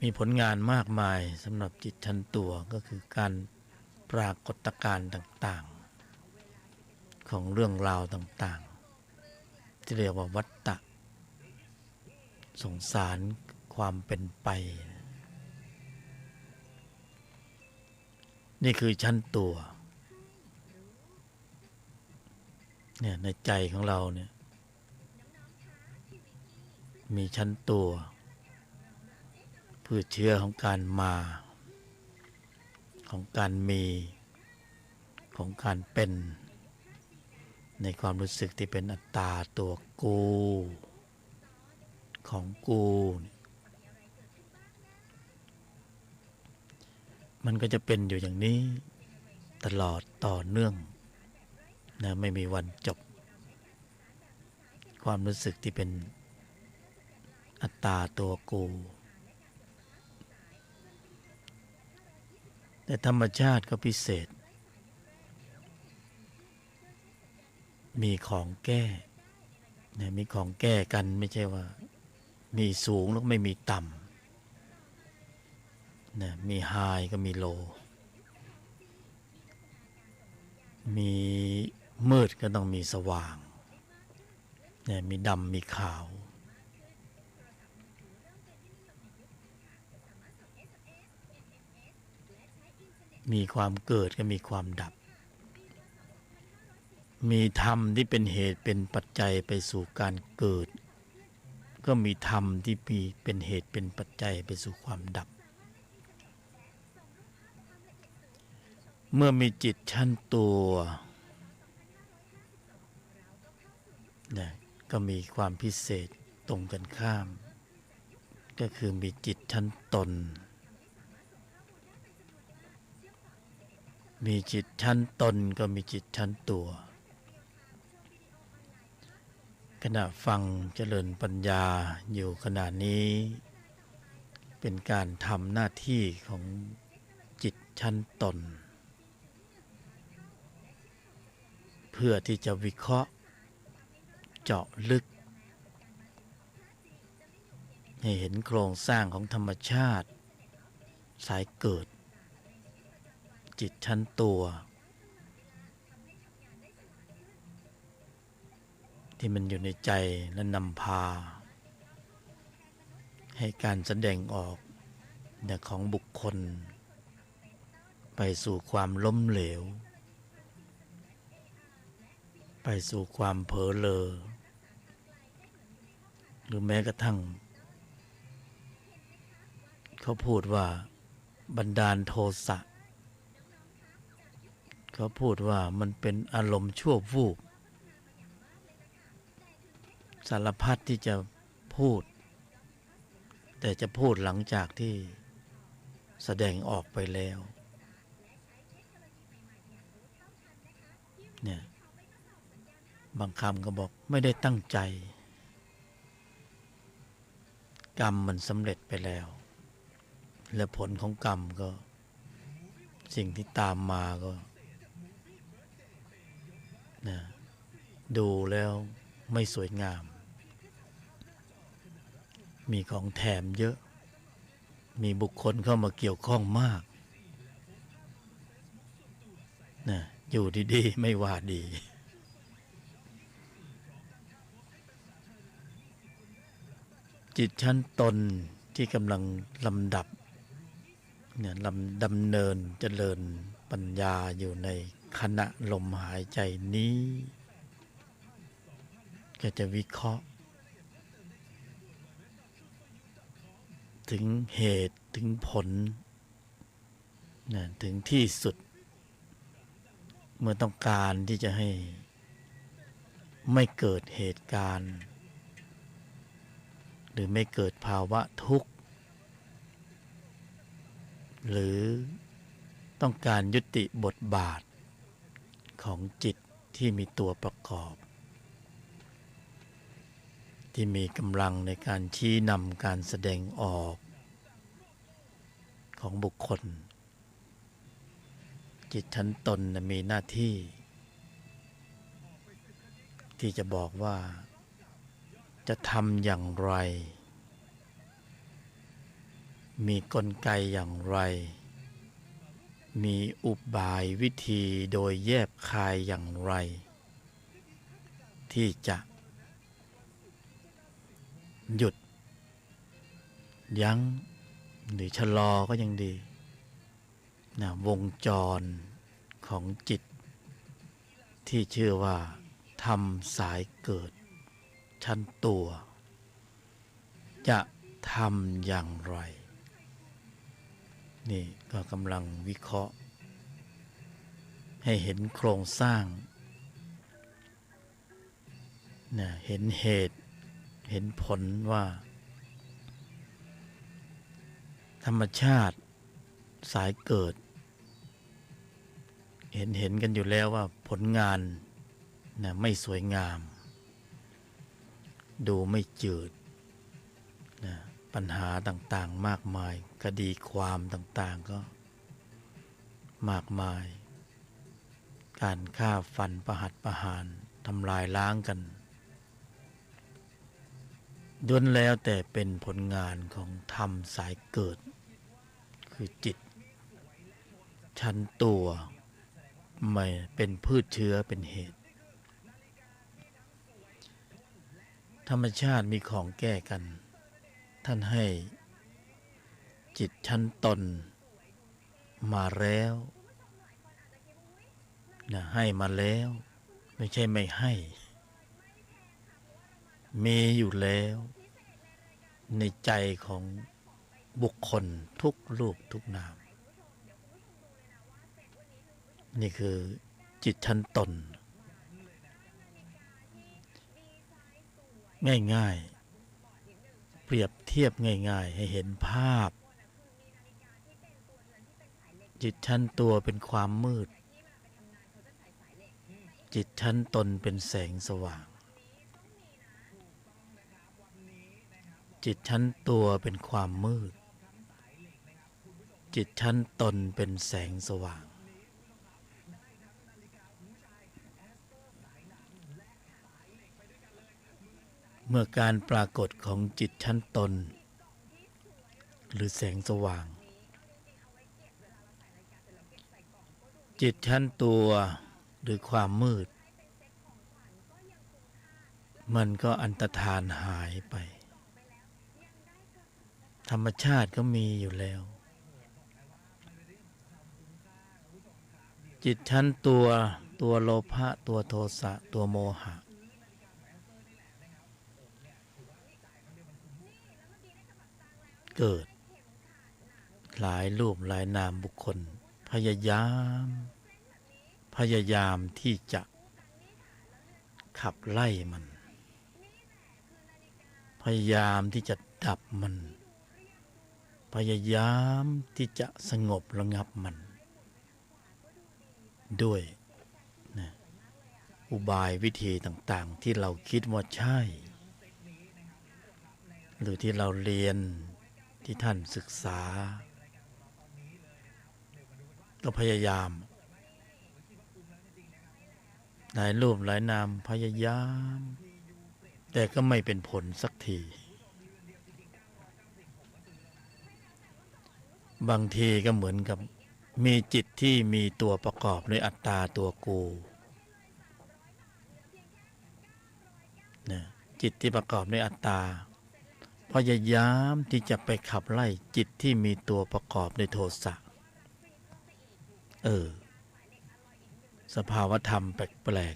มีผลงานมากมายสำหรับจิตชั้นตัวก็คือการปรากฏการณ์ต่างๆของเรื่องราวต่างๆที่เรียกว่าวัฏฏะสงสารความเป็นไปนี่คือชั้นตัวเนี่ยในใจของเราเนี่ยมีชั้นตัวพืชเชื้อของการมาของการมีของการเป็นในความรู้สึกที่เป็นอัตตาตัวกูของกูมันก็จะเป็นอยู่อย่างนี้ตลอดต่อเนื่องนะไม่มีวันจบความรู้สึกที่เป็นอัตตาตัวกูแต่ธรรมชาติก็พิเศษมีของแก้นะมีของแก้กันไม่ใช่ว่ามีสูงแล้วไม่มีต่ำนะมีไฮก็มีโลมีมืดก็ต้องมีสว่างนะมีดำมีขาวมีความเกิดก็มีความดับมีธรรมที่เป็นเหตุเป็นปัจจัยไปสู่การเกิดก็มีธรรมที่เป็นเหตุเป็นปัจจัยไปสู่ความดับเมื่อมีจิตชั้นตัวนะก็มีความพิเศษตรงกันข้ามก็คือมีจิตชั้นตนมีจิตชั้นตนก็มีจิตชั้นตัวขณะฟังเจริญปัญญาอยู่ขณะนี้เป็นการทำหน้าที่ของจิตชั้นตน เพื่อที่จะวิเคราะห์เจาะลึกให้เห็นโครงสร้างของธรรมชาติสายเกิดจิตชั้นตัวที่มันอยู่ในใจและนำพาให้การแสดงออกของบุคคลไปสู่ความล้มเหลวไปสู่ความเผลอเลอหรือแม้กระทั่งเขาพูดว่าบันดาลโทสะเขาพูดว่ามันเป็นอารมณ์ชั่ววูบสารพัดที่จะพูดแต่จะพูดหลังจากที่แสดงออกไปแล้วเนี่ยบางคำก็บอกไม่ได้ตั้งใจกรรมมันสำเร็จไปแล้วและผลของกรรมก็สิ่งที่ตามมาก็นะดูแล้วไม่สวยงามมีของแถมเยอะมีบุคคลเข้ามาเกี่ยวข้องมากนะอยู่ดีๆไม่ว่าดีจิตชั้นตนที่กำลังลำดับเนี่ยดำเนินเจริญปัญญาอยู่ในขณะลมหายใจนี้ก็จะวิเคราะห์ถึงเหตุถึงผลนะถึงที่สุดเมื่อต้องการที่จะให้ไม่เกิดเหตุการณ์หรือไม่เกิดภาวะทุกข์หรือต้องการยุติบทบาทของจิตที่มีตัวประกอบที่มีกำลังในการชี้นำการแสดงออกของบุคคลจิตชั้นตนมีหน้าที่ที่จะบอกว่าจะทำอย่างไรมีกลไกอย่างไรมีอุบายวิธีโดยแยบคายอย่างไรที่จะหยุดยั้งหรือชะลอก็ยังดีนะวงจรของจิตที่ชื่อว่าธรรมสายเกิดชั้นตัวจะทำอย่างไรนี่ก็กำลังวิเคราะห์ให้เห็นโครงสร้างนะเห็นเหตุเห็นผลว่าธรรมชาติสายเกิดเห็นกันอยู่แล้วว่าผลงานนะไม่สวยงามดูไม่จืดนะปัญหาต่างๆมากมายคดีความต่างๆก็มากมายการฆ่าฟันประหัตประหารทำลายล้างกันล้วนแล้วแต่เป็นผลงานของธรรมสายเกิดคือจิตชั้นตัวไม่เป็นพืชเชื้อเป็นเหตุธรรมชาติมีของแก้กันท่านให้จิตชั้นตนมาแล้วนะให้มาแล้วไม่ใช่ไม่ให้มีอยู่แล้วในใจของบุคคลทุกรูปทุกนามนี่คือจิตชั้นตนง่ายๆเปรียบเทียบง่ายๆให้เห็นภาพจิตชั้นตัวเป็นความมืดจิตชั้นตนเป็นแสงสว่างจิตชั้นตัวเป็นความมืดจิตชั้นตนเป็นแสงสว่าง เมื่อการปรากฏของจิตชั้นตนหรือแสงสว่าง จิตชั้นตัวหรือความมืดมันก็อันตรธานหายไปธรรมชาติก็มีอยู่แล้วจิตชั้นตัวโลภะตัวโทสะตัวโมหะเกิดหลายรูปหลายนามบุคคลพยายามที่จะขับไล่มันพยายามที่จะดับมันพยายามที่จะสงบระงับมันด้วยนะอุบายวิธีต่างๆที่เราคิดว่าใช่หรือที่เราเรียนที่ท่านศึกษาก็พยายามหลายรูปหลายนามพยายามแต่ก็ไม่เป็นผลสักทีบางทีก็เหมือนกับมีจิตที่มีตัวประกอบด้วยอัตตาตัวกูนะจิตที่ประกอบด้วยอัตตาพยายามที่จะไปขับไล่จิตที่มีตัวประกอบด้วยโทสะสภาวธรรมแปลก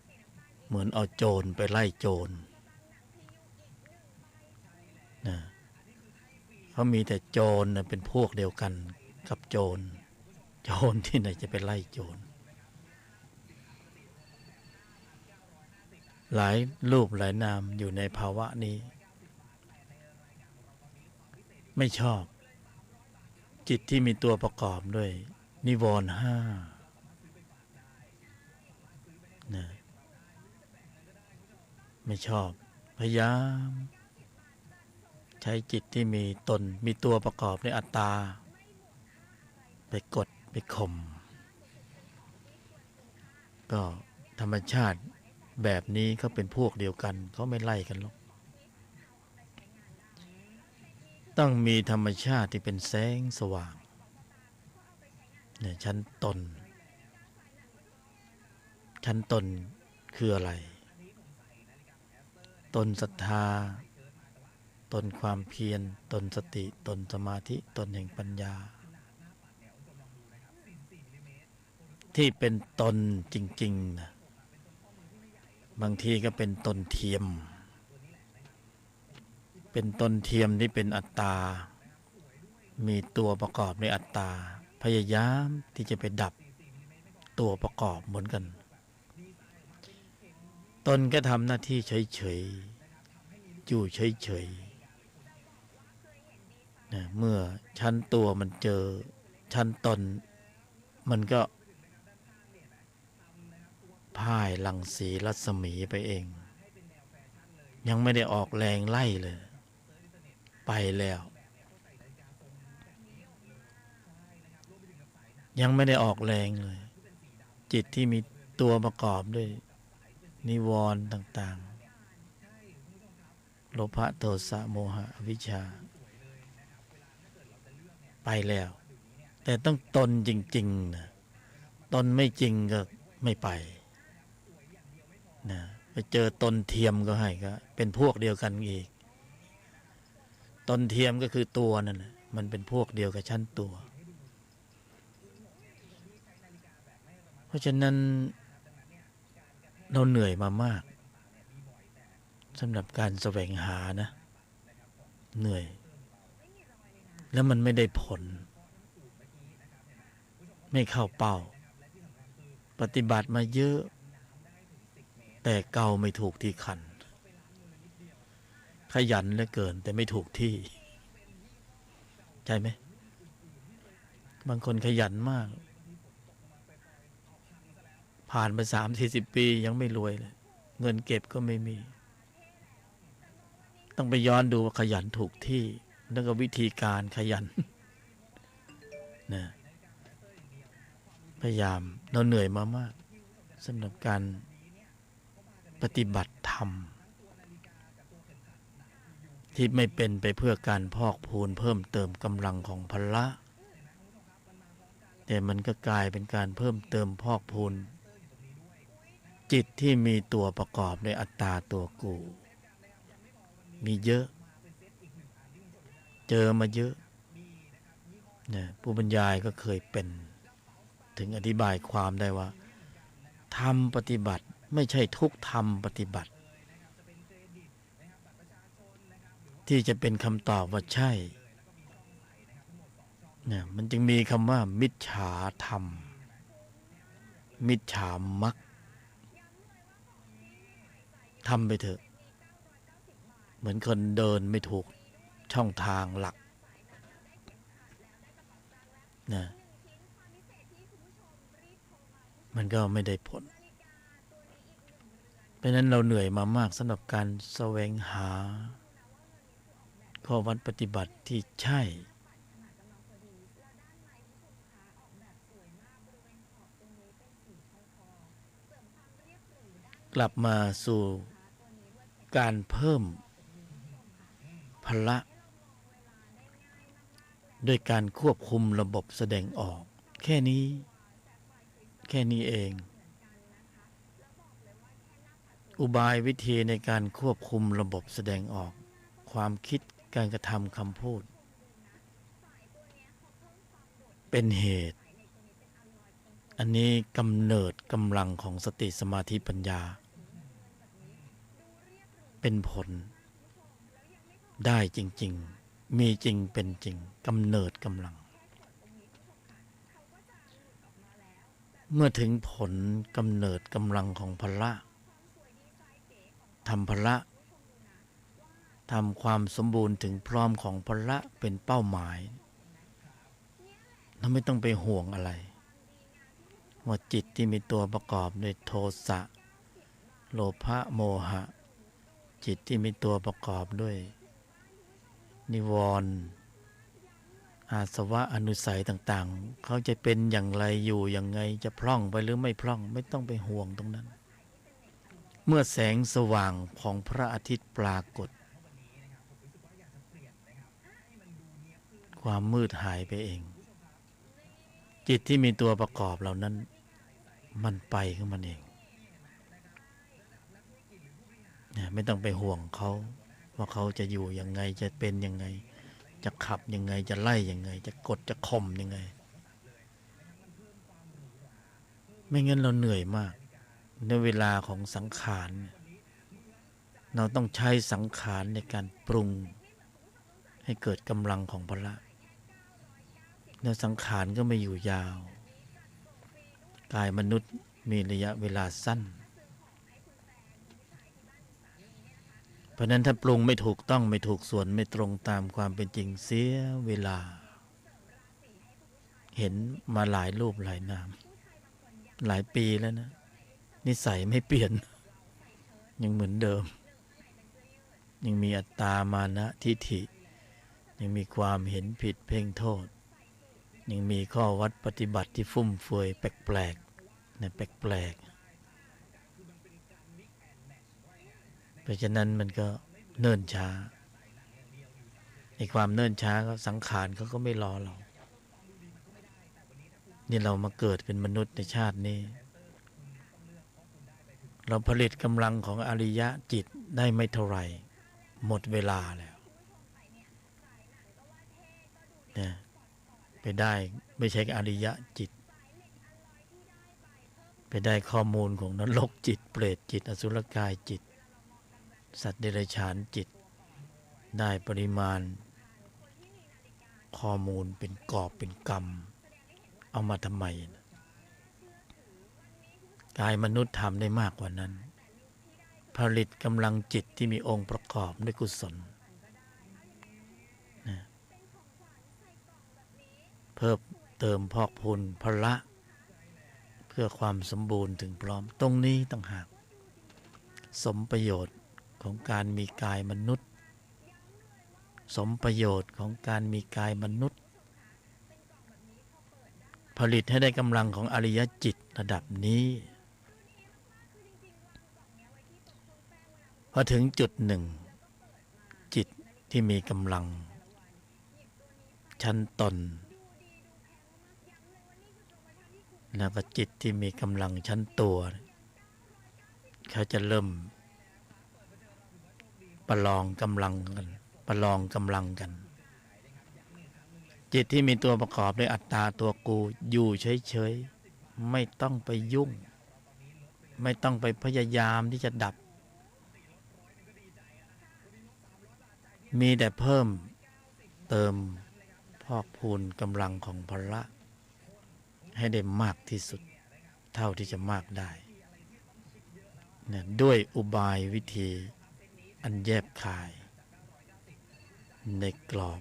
ๆเหมือนเอาโจรไปไล่โจรนะเขามีแต่โจรนะเป็นพวกเดียวกันกับโจรที่ไหนจะไปไล่โจรหลายรูปหลายนามอยู่ในภาวะนี้ไม่ชอบจิตที่มีตัวประกอบด้วยนิวรณ์ห้านะไม่ชอบพยายามใช้จิตที่มีตนมีตัวประกอบในอัตตาไปกดไปข่มก็ธรรมชาติแบบนี้เขาเป็นพวกเดียวกันเขาไม่ไล่กันหรอกต้องมีธรรมชาติที่เป็นแสงสว่างเนี่ยชั้นตนคืออะไรตนศรัทธาตนความเพียรตนสติตนสมาธิตนแห่งปัญญาที่เป็นตนจริงๆนะบางทีก็เป็นตนเทียมเป็นตนเทียมที่เป็นอัตตามีตัวประกอบในอัตตาพยายามที่จะไปดับตัวประกอบเหมือนกันตนก็ทำหน้าที่เฉยๆอยู่เฉยๆนะเมื่อชั้นตัวมันเจอชั้นตนมันก็พ่ายรังสีรัศมีไปเองยังไม่ได้ออกแรงไล่เลยไปแล้วยังไม่ได้ออกแรงเลยจิตที่มีตัวประกอบด้วยนิวรณ์ต่างๆโลภะโทสะโมหะอวิชชาไปแล้วแต่ต้องตนจริงๆนะตนไม่จริงก็ไม่ไปนะไปเจอตนเทียมก็ให้ก็เป็นพวกเดียวกันอีกตนเทียมก็คือตัวนั่นนะมันเป็นพวกเดียวกับชั้นตัวเพราะฉะนั้นเราเหนื่อยมามากสำหรับการแสวงหานะเหนื่อยแล้วมันไม่ได้ผลไม่เข้าเป้าปฏิบัติมาเยอะแต่เกาไม่ถูกที่คันขยันเหลือเกินแต่ไม่ถูกที่ใช่ไหมบางคนขยันมากผ่านไป30-40 ปียังไม่รวยเลยเงินเก็บก็ไม่มีต้องไปย้อนดูว่าขยันถูกที่แล้วก็วิธีการขยันนะพยายามเราเหนื่อยมามากสำหรับการปฏิบัติธรรม ที่ไม่เป็นไปเพื่อการพอกพูนเพิ่มเติมกำลังของพละแต่มันก็กลายเป็นการเพิ่มเติมพอกพูนจิตที่มีตัวประกอบในอัตตาตัวกูมีเยอะเจอมาเยอะเนี่ยผู้บรรยายก็เคยเป็นถึงอธิบายความได้ว่าธรรมปฏิบัติไม่ใช่ทุกธรรมปฏิบัติที่จะเป็นคำตอบว่าใช่เนี่ยมันจึงมีคำว่ามิจฉาธรรมมิจฉามรรคทำไปเถอะเหมือนคนเดินไม่ถูกช่องทางหลักนะมันก็ไม่ได้ผลเพราะนั้นเราเหนื่อยมามากสำหรับการแสวงหาข้อวัดปฏิบัติที่ใช่กลับมาสู่การเพิ่มพละด้วยการควบคุมระบบแสดงออกแค่นี้เองอุบายวิธีในการควบคุมระบบแสดงออกความคิดการกระทำคำพูดเป็นเหตุอันนี้กำเนิดกำลังของสติสมาธิปัญญาเป็นผลได้จริงๆมีจริงเป็นจริงกำเนิดกำลังเมื่อถึงผลกำเนิดกำลังของพละทำพละทำความสมบูรณ์ถึงพร้อมของพละเป็นเป้าหมายเราไม่ต้องไปห่วงอะไรว่าจิตที่มีตัวประกอบด้วยโทสะโลภะโมหะจิตที่มีตัวประกอบด้วยนิวรณ์อาสวะอนุสัยต่างๆเขาจะเป็นอย่างไรอยู่อย่างไงจะพร่องไปหรือไม่พร่องไม่ต้องไปห่วงตรงนั้นเมื่อแสงสว่างของพระอาทิตย์ปรากฏความมืดหายไปเองจิตที่มีตัวประกอบเหล่านั้นมันไปของมันเองเนี่ยไม่ต้องไปห่วงเขาว่าเขาจะอยู่ยังไงจะเป็นยังไงจะขับยังไงจะไล่ยังไงจะกดจะข่มยังไงไม่งั้นเราเหนื่อยมากในเวลาของสังขารเราต้องใช้สังขารในการปรุงให้เกิดกำลังของพละแล้วสังขารก็ไม่อยู่ยาวกายมนุษย์มีระยะเวลาสั้นเพราะนั้นถ้าปรุงไม่ถูกต้องไม่ถูกส่วนไม่ตรงตามความเป็นจริงเสียเวลาเห็นมาหลายรูปหลายนามหลายปีแล้วนะนิสัยไม่เปลี่ยนยังเหมือนเดิมยังมีอัตตามานะทิฏฐิยังมีความเห็นผิดเพ่งโทษยังมีข้อวัดปฏิบัติที่ฟุ่มเฟือยแปลกๆนะแปลกๆเพราะฉะนั้นมันก็เนิ่นช้าในความเนิ่นช้าก็สังขารเขาก็ไม่รอเรานี่เรามาเกิดเป็นมนุษย์ในชาตินี้เราผลิตกำลังของอริยะจิตได้ไม่เท่าไหร่หมดเวลาแล้วเนี่ยไปได้ไม่ใช่อริยะจิตไปได้ข้อมูลของนรกจิตเปรตจิตอสุรกายจิตสัตว์เดรัจฉานจิตได้ปริมาณข้อมูลเป็นกอบเป็นกรรมเอามาทำไมกายมนุษย์ทำได้มากกว่านั้นผลิตกำลังจิตที่มีองค์ประกอบด้วยกุศลนะเพิ่มเติมพอกพูนพละเพื่อความสมบูรณ์ถึงพร้อมตรงนี้ต่างหากสมประโยชน์ของการมีกายมนุษย์สมประโยชน์ของการมีกายมนุษย์ผลิตให้ได้กำลังของอริยจิตระดับนี้พอถึงจุดหนึ่งจิต ที่มีกำลังชั้นตนแล้วก็จิตที่มีกำลังชั้นตัวเขาจะเริ่มประลองกำลังกันจิตที่มีตัวประกอบด้วยอัตตาตัวกูอยู่เฉยๆไม่ต้องไปยุ่งไม่ต้องไปพยายามที่จะดับมีแต่เพิ่มเติมพอกพูนกำลังของพละให้ได้มากที่สุดเท่าที่จะมากได้เนี่ยด้วยอุบายวิธีอันแยบคายในกรอ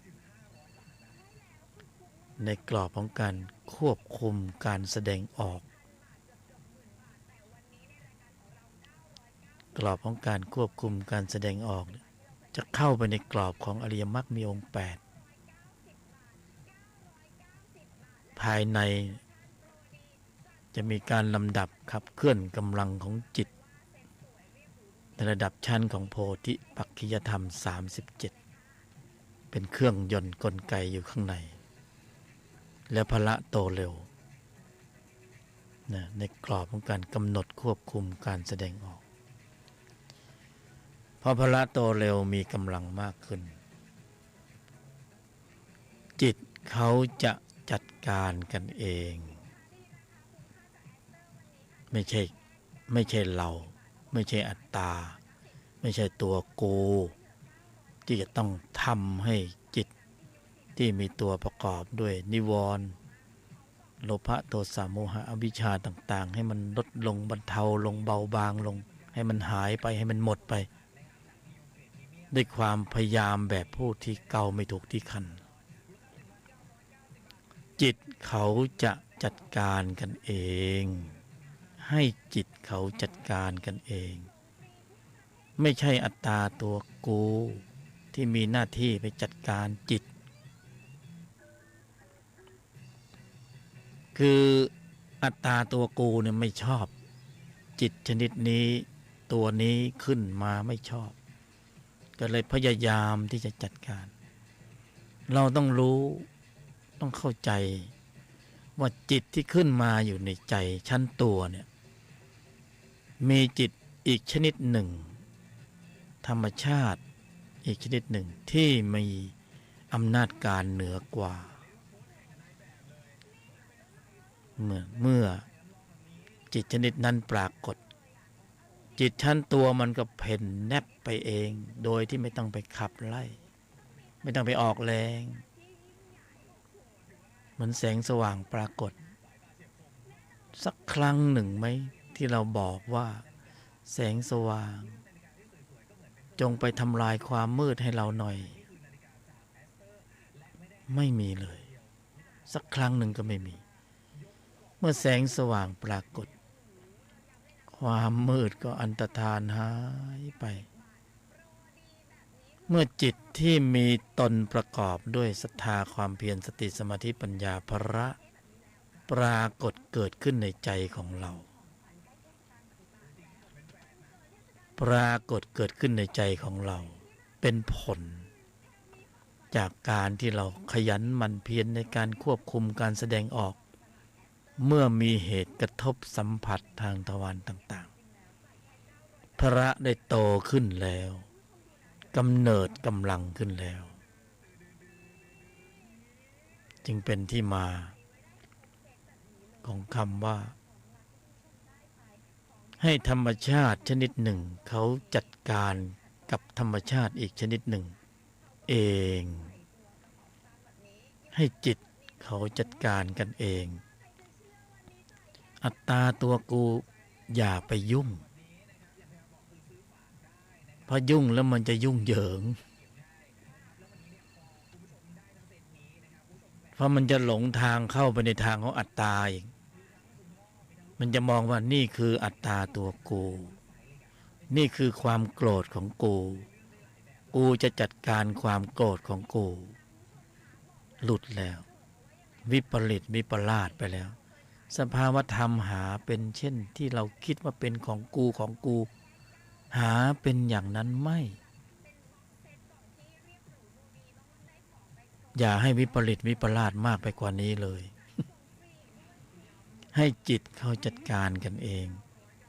บของการควบคุมการแสดงออกกรอบของการควบคุมการแสดงออกจะเข้าไปในกรอบของอริยมรรคมีองค์8ภายในจะมีการลำดับขับเคลื่อนกำลังของจิตในระดับชั้นของโพธิปักขิยธรรม37เป็นเครื่องยนต์กลไกอยู่ข้างในและพละโตเร็วในกรอบของการกำหนดควบคุมการแสดงออกพอพละโตเร็วมีกำลังมากขึ้นจิตเขาจะจัดการกันเองไม่ใช่เราไม่ใช่อัตตาไม่ใช่ตัวกูที่จะต้องทำให้จิตที่มีตัวประกอบด้วยนิวรณ์โลภะโทสะโมหะอวิชชาต่างๆให้มันลดลงบรรเทาลงเบาบางลงให้มันหายไปให้มันหมดไปด้วยความพยายามแบบผู้ที่เกาไม่ถูกที่คันจิตเขาจะจัดการกันเองให้จิตเขาจัดการกันเองไม่ใช่อัตตาตัวกูที่มีหน้าที่ไปจัดการจิตคืออัตตาตัวกูเนี่ยไม่ชอบจิตชนิดนี้ตัวนี้ขึ้นมาไม่ชอบก็เลยพยายามที่จะจัดการเราต้องรู้ต้องเข้าใจว่าจิตที่ขึ้นมาอยู่ในใจชั้นตัวเนี่ยมีจิตอีกชนิดหนึ่งธรรมชาติอีกชนิดหนึ่งที่มีอำนาจการเหนือกว่าเมื่อจิตชนิดนั้นปรากฏจิตชั้นตัวมันก็เพ่นแนบไปเองโดยที่ไม่ต้องไปขับไล่ไม่ต้องไปออกแรงเหมือนแสงสว่างปรากฏสักครั้งหนึ่งไหมที่เราบอกว่าแสงสว่างจงไปทำลายความมืดให้เราหน่อยไม่มีเลยสักครั้งหนึ่งก็ไม่มีเมื่อแสงสว่างปรากฏความมืดก็อันตรธานหายไปเมื่อจิตที่มีตนประกอบด้วยศรัทธาความเพียรสติสมาธิปัญญาพระปรากฏเกิดขึ้นในใจของเราปรากฏเกิดขึ้นในใจของเราเป็นผลจากการที่เราขยันหมั่นเพียรในการควบคุมการแสดงออกเมื่อมีเหตุกระทบสัมผัสทางทวารต่างๆพระได้โตขึ้นแล้วกำเนิดกำลังขึ้นแล้วจึงเป็นที่มาของคำว่าให้ธรรมชาติชนิดหนึ่งเขาจัดการกับธรรมชาติอีกชนิดหนึ่งเองให้จิตเขาจัดการกันเองอัตตาตัวกูอย่าไปยุ่งเพราะยุ่งแล้วมันจะยุ่งเหยิงเพราะมันจะหลงทางเข้าไปในทางของอัตตาอีกมันจะมองว่านี่คืออัตตาตัวกูนี่คือความโกรธของกูจะจัดการความโกรธของกูหลุดแล้ววิปริตวิปลาสไปแล้วสภาวธรรมหาเป็นเช่นที่เราคิดว่าเป็นของกูหาเป็นอย่างนั้นไม่ อย่าให้วิปริตวิปลาสมากไปกว่านี้เลย ให้จิตเขาจัดการกันเอง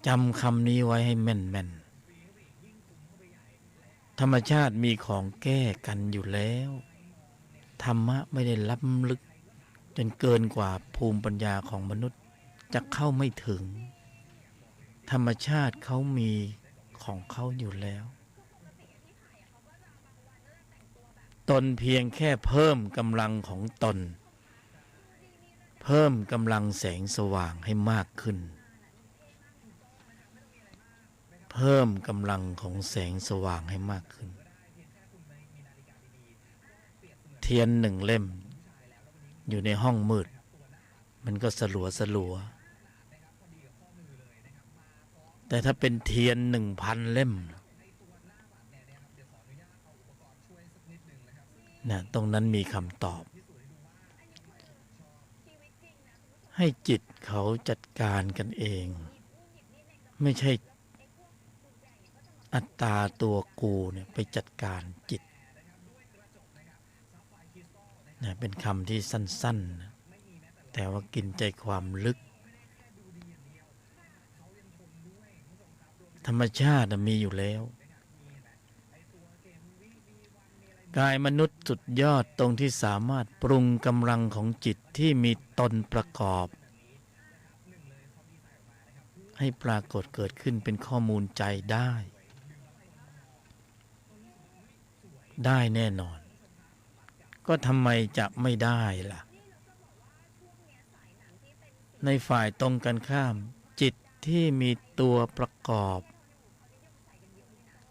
จำคำนี้ไว้ให้แม่นๆธรรมชาติมีของแก้กันอยู่แล้วธรรมะไม่ได้ล้ำลึกจนเกินกว่าภูมิปัญญาของมนุษย์จะเข้าไม่ถึงธรรมชาติเขามีของเขาอยู่แล้วตนเพียงแค่เพิ่มกำลังของตนเพิ่มกำลังแสงสว่างให้มากขึ้นเพิ่มกำลังของแสงสว่างให้มากขึ้นเทียนหนึ่งเล่มอยู่ในห้องมืดมันก็สลัวแต่ถ้าเป็นเทียน1,000 เล่มนะตรงนั้นมีคำตอบให้จิตเขาจัดการกันเองไม่ใช่อัตตาตัวกูเนี่ยไปจัดการจิตนะเป็นคำที่สั้นๆนะแต่ว่ากินใจความลึกธรรมชาติมีอยู่แล้วกายมนุษย์สุดยอดตรงที่สามารถปรุงกำลังของจิตที่มีตนประกอบให้ปรากฏเกิดขึ้นเป็นข้อมูลใจได้แน่นอนก็ทำไมจะไม่ได้ล่ะในฝ่ายตรงกันข้ามจิตที่มีตัวประกอบ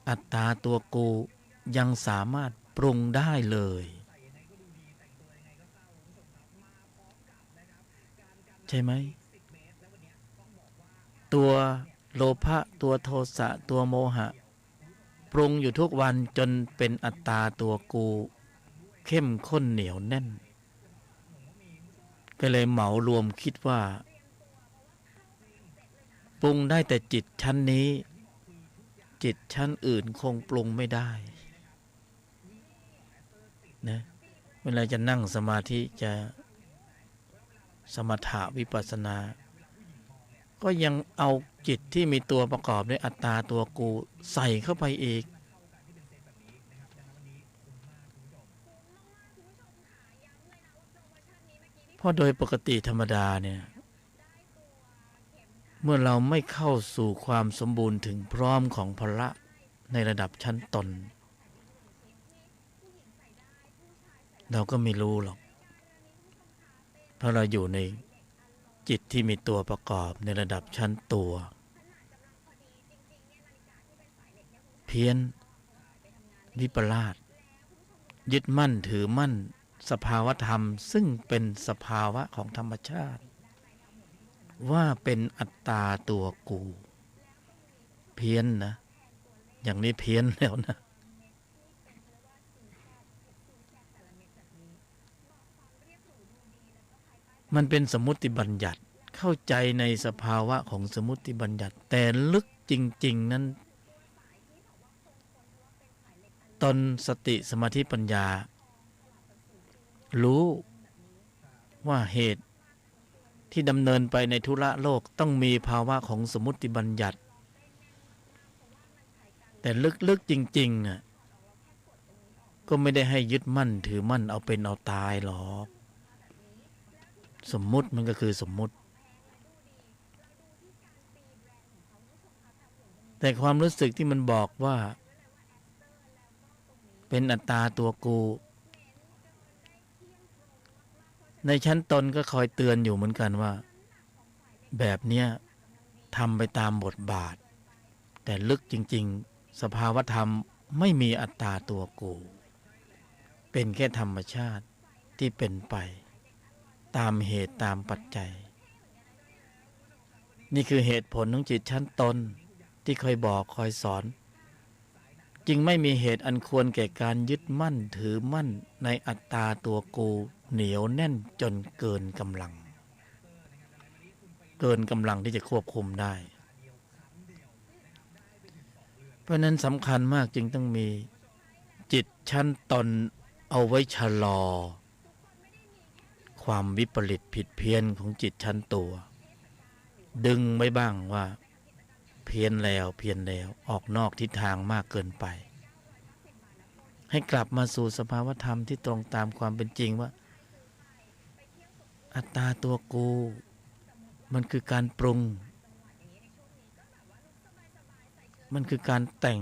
อัตตาตัวกูยังสามารถปรุงได้เลยใช่ไหมตัวโลภะตัวโทสะตัวโมหะปรุงอยู่ทุกวันจนเป็นอัตตาตัวกูเข้มข้นเหนียวแน่นก็เลยเหมารวมคิดว่าปรุงได้แต่จิตชั้นนี้จิตชั้นอื่นคงปรุงไม่ได้นะเวลาจะนั่งสมาธิจะสมถะวิปัสสนาก็ยังเอาจิตที่มีตัวประกอบด้วยอัตตาตัวกูใส่เข้าไปอีกเพราะโดยปกติธรรมดาเนี่ยเมื่อเราไม่เข้าสู่ความสมบูรณ์ถึงพร้อมของพละในระดับชั้นตนเราก็ไม่รู้หรอกเพราะเราอยู่ในจิตที่มีตัวประกอบในระดับชั้นตัวเพี้ยนวิปลาสยึดมั่นถือมั่นสภาวธรรมซึ่งเป็นสภาวะของธรรมชาติว่าเป็นอัตตาตัวกูเพี้ยนนะอย่างนี้เพี้ยนแล้วนะมันเป็นสมมุติบัญญัติเข้าใจในสภาวะของสมมุติบัญญัติแต่ลึกจริงๆนั้นตนสติสมาธิปัญญารู้ว่าเหตุที่ดำเนินไปในธุระโลกต้องมีภาวะของสมมุติบัญญัติแต่ลึกๆจริงๆน่ะก็ไม่ได้ให้ยึดมั่นถือมั่นเอาเป็นเอาตายหรอกสมมุติมันก็คือสมมุติแต่ความรู้สึกที่มันบอกว่าเป็นอัตตาตัวกูในชั้นตนก็คอยเตือนอยู่เหมือนกันว่าแบบเนี้ยทำไปตามบทบาทแต่ลึกจริงๆสภาวธรรมไม่มีอัตตาตัวกูเป็นแค่ธรรมชาติที่เป็นไปตามเหตุตามปัจจัยนี่คือเหตุผลของจิตชั้นตนที่คอยบอกคอยสอนจึงไม่มีเหตุอันควรแก่การยึดมั่นถือมั่นในอัตตาตัวกูเหนียวแน่นจนเกินกำลังที่จะควบคุมได้เพราะนั้นสำคัญมากจึงต้องมีจิตชั้นตนเอาไว้ชะลอ ความวิปริตผิดเพี้ยนของจิตชั้นตัวดึงไว้บ้างว่าเพี้ยนแล้วออกนอกทิศทางมากเกินไปให้กลับมาสู่สภาวธรรมที่ตรงตามความเป็นจริงว่าอัตตาตัวกูมันคือการปรุงมันคือการแต่ง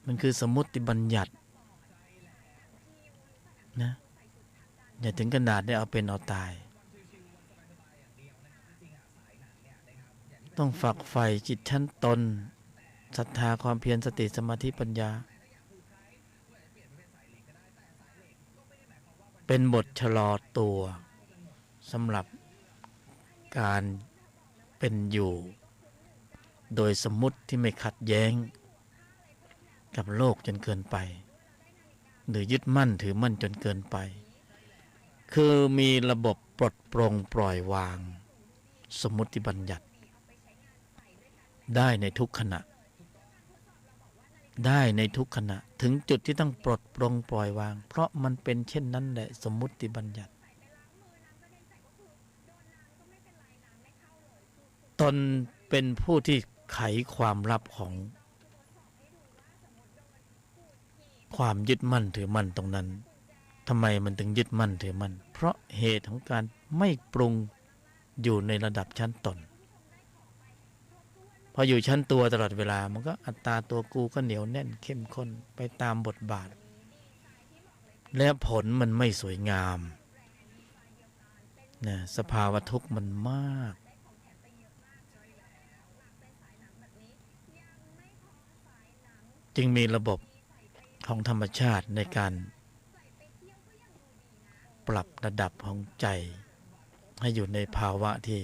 มันคือสมมุติบัญญัตินะอย่าถึงขนาดได้เอาเป็นเอาตายต้องฝักใฝ่จิตชั้นตนศรัทธาความเพียรสติสมาธิปัญญาเป็นบทชะลอตัวสำหรับการเป็นอยู่โดยสมมุติที่ไม่ขัดแย้งกับโลกจนเกินไปหรือยึดมั่นถือมั่นจนเกินไปคือมีระบบปลดปลงปล่อยวางสมมุติบัญญัติได้ในทุกขณะถึงจุดที่ต้องปลดปลงปล่อยวางเพราะมันเป็นเช่นนั้นแหละสมมุติบัญญัติตนเป็นผู้ที่ไขความลับของความยึดมั่นถือมั่นตรงนั้นทำไมมันถึงยึดมั่นถือมั่นเพราะเหตุของการไม่ปรุงอยู่ในระดับชั้นตนพออยู่ชั้นตัวตลอดเวลามันก็อัตตาตัวกูก็เหนียวแน่นเข้มข้นไปตามบทบาทและผลมันไม่สวยงามนะสภาวะทุกข์มันมากจึงมีระบบของธรรมชาติในการปรับระดับของใจให้อยู่ในภาวะที่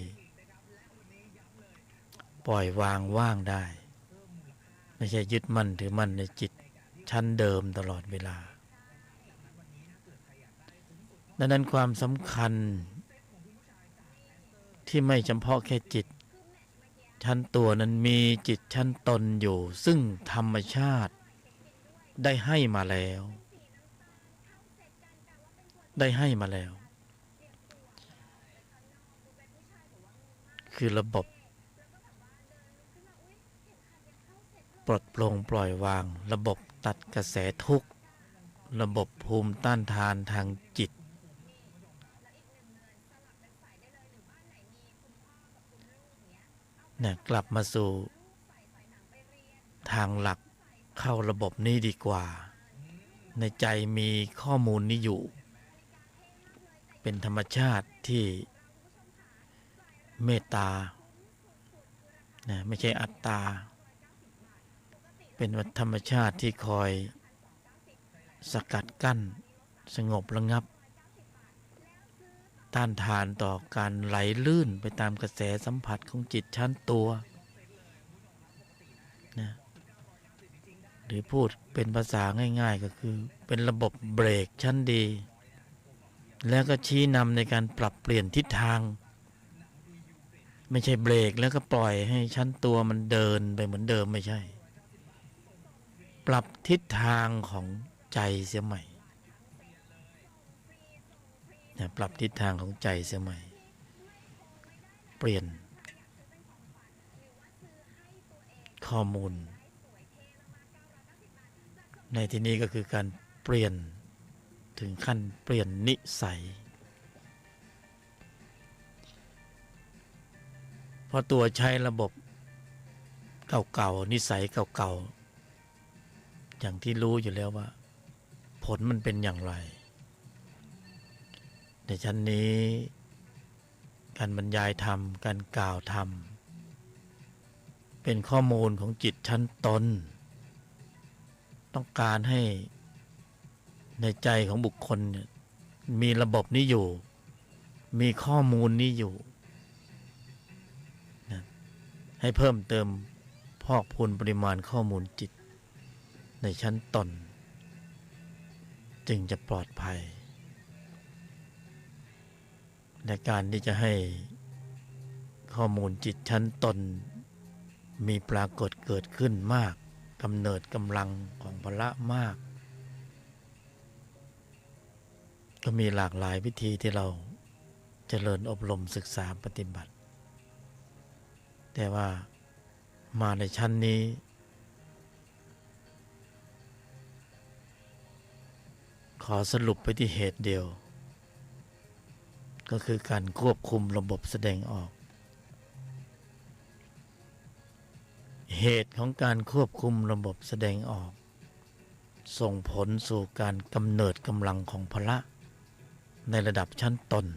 ปล่อยวางว่างได้ไม่ใช่ยึดมั่นถือมั่นในจิตชั้นเดิมตลอดเวลาดังนั้นความสำคัญที่ไม่เฉพาะแค่จิตชั้นตัวนั้นมีจิตชั้นตนอยู่ซึ่งธรรมชาติได้ให้มาแล้วคือระบบปลดปลงปล่อยวางระบบตัดกระแสทุกข์ระบบภูมิต้านทานทางจิตเนี่ยกลับมาสู่ทางหลักเข้าระบบนี้ดีกว่าในใจมีข้อมูลนี้อยู่เป็นธรรมชาติที่เมตตานะไม่ใช่อัตตาเป็นธรรมชาติที่คอยสกัดกั้นสงบระงับต้านทานต่อการไหลลื่นไปตามกระแสสัมผัสของจิตชั้นตัวนะหรือพูดเป็นภาษาง่ายๆก็คือเป็นระบบเบรกชั้นดีแล้วก็ชี้นำในการปรับเปลี่ยนทิศทางไม่ใช่เบรกแล้วก็ปล่อยให้ชั้นตัวมันเดินไปเหมือนเดิมไม่ใช่ปรับทิศทางของใจเสียใหม่ปรับทิศทางของใจเสียใหม่เปลี่ยนข้อมูลในที่นี้ก็คือการเปลี่ยนถึงขั้นเปลี่ยนนิสัยเพราะตัวใช้ระบบเก่าๆนิสัยเก่าๆอย่างที่รู้อยู่แล้วว่าผลมันเป็นอย่างไรในชั้นนี้การบรรยายธรรมการกล่าวธรรมเป็นข้อมูลของจิตชั้นตนต้องการให้ในใจของบุคคลมีระบบนี้อยู่มีข้อมูลนี้อยู่นะให้เพิ่มเติมพอกพูนปริมาณข้อมูลจิตในชั้นตนจึงจะปลอดภัยในการที่จะให้ข้อมูลจิตชั้นตนมีปรากฏเกิดขึ้นมากกำเนิดกำลังของพละมากก็มีหลากหลายวิธีที่เรา เจริญอบรมศึกษาปฏิบัติแต่ว่ามาในชั้นนี้ขอสรุปไปที่เหตุเดียวก็คือการควบคุมระบบแสดงออกเหตุของการควบคุมระบบแสดงออกส่งผลสู่การกำเนิดกำลังของพละในระดับชั้นตน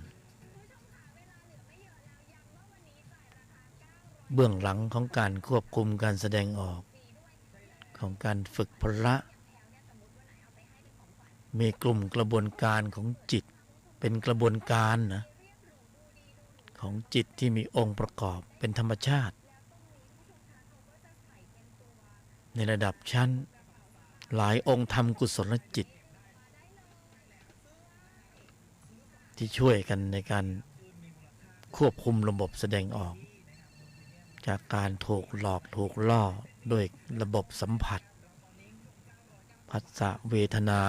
เบื้องหลังของการควบคุมการแสดงออกของการฝึกพละมีกลุ่มกระบวนการของจิตเป็นกระบวนการของจิตที่มีองค์ประกอบเป็นธรรมชาติในระดับชั้นหลายองค์ธรรมกุศลจิตที่ช่วยกันในการควบคุมระบบแสดงออกจากการถูกหลอกถูกล่อด้วยระบบสัมผัสผัสสะเวทนา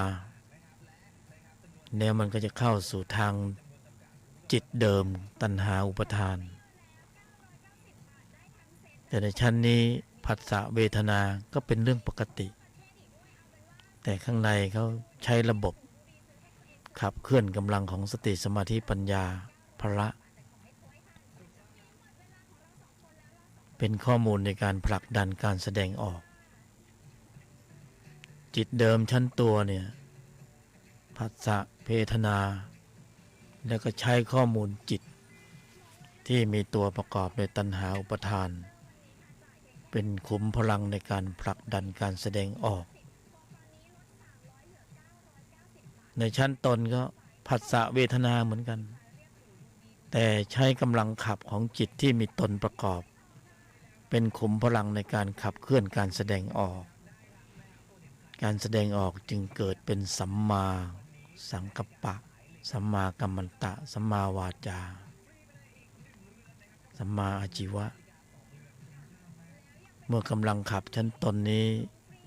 เนี่ยมันก็จะเข้าสู่ทางจิตเดิมตัณหาอุปทานแต่ในชั้นนี้ผัสสะเวทนาก็เป็นเรื่องปกติแต่ข้างในเขาใช้ระบบขับเคลื่อนกำลังของสติสมาธิปัญญาพละเป็นข้อมูลในการผลักดันการแสดงออกจิตเดิมชั้นตัวเนี่ยผัสสะเวทนาแล้วก็ใช้ข้อมูลจิตที่มีตัวประกอบในตัณหาอุปทานเป็นขุมพลังในการผลักดันการแสดงออกในชั้นตนก็ผัสสะเวทนาเหมือนกันแต่ใช้กำลังขับของจิตที่มีตนประกอบเป็นขุมพลังในการขับเคลื่อนการแสดงออกการแสดงออกจึงเกิดเป็นสัมมาสังกัปปะสัมมากัมมันตะสัมมาวาจาสัมมาอาชีวะเมื่อกำลังขับชั้นตนนี้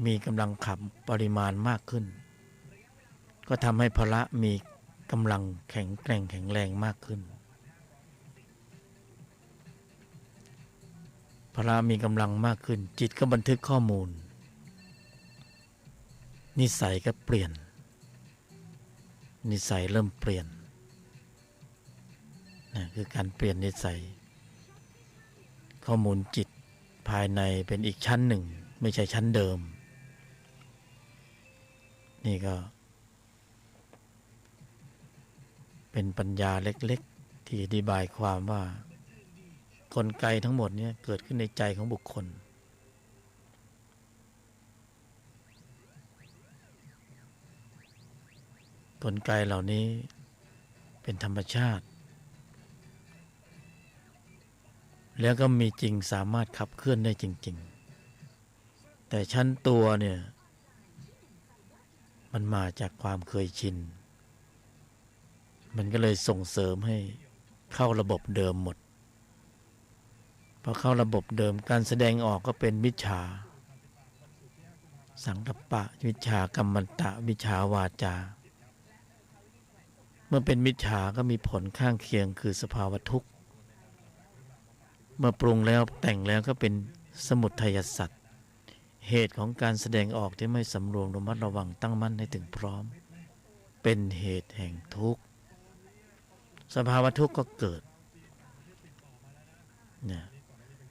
มีกำลังขับปริมาณมากขึ้นก็ทำให้พละมีกำลังแข็งแกร่งแข็งแรงมากขึ้นพละมีกำลังมากขึ้นจิตก็บันทึกข้อมูลนิสัยก็เปลี่ยนนิสัยเริ่มเปลี่ยนคือการเปลี่ยนนิสัยข้อมูลจิตภายในเป็นอีกชั้นหนึ่งไม่ใช่ชั้นเดิมนี่ก็เป็นปัญญาเล็กๆที่อธิบายความว่ากลไกทั้งหมดนี้เกิดขึ้นในใจของบุคคลกลไกเหล่านี้เป็นธรรมชาติแล้วก็มีจริงสามารถขับเคลื่อนได้จริงๆแต่ชั้นตัวเนี่ยมันมาจากความเคยชินมันก็เลยส่งเสริมให้เข้าระบบเดิมหมดพอเข้าระบบเดิมการแสดงออกก็เป็นมิจฉาสังกัปปะมิจฉากัมมันตะมิจฉาวาจาเมื่อเป็นมิจฉาก็มีผลข้างเคียงคือสภาวะทุกข์เมื่อปรุงแล้วแต่งแล้วก็เป็นสมุทัยสัตว์เหตุของการแสดงออกที่ไม่สำรวมระมัดระวังตั้งมั่นให้ถึงพร้อมเป็นเหตุแห่งทุกข์สภาวะทุกข์ก็เกิด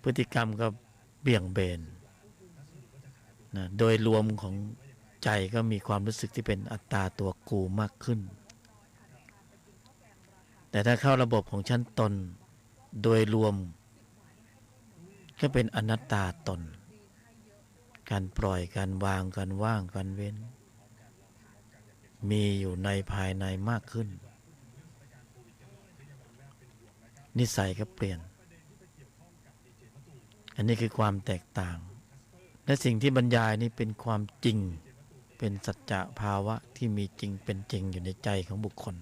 พฤติกรรมก็เบี่ยงเบนโดยรวมของใจก็มีความรู้สึกที่เป็นอัตตาตัวกูมากขึ้นแต่ถ้าเข้าระบบของชั้นตนโดยรวมก็เป็นอนัตตาตนการปล่อยการวางการว่างการเว้นมีอยู่ในภายในมากขึ้นนิสัยก็เปลี่ยนอันนี้คือความแตกต่างและสิ่งที่บรรยายนี้เป็นความจริงเป็นสัจจะภาวะที่มีจริงเป็นจริงอยู่ในใจของบุคคล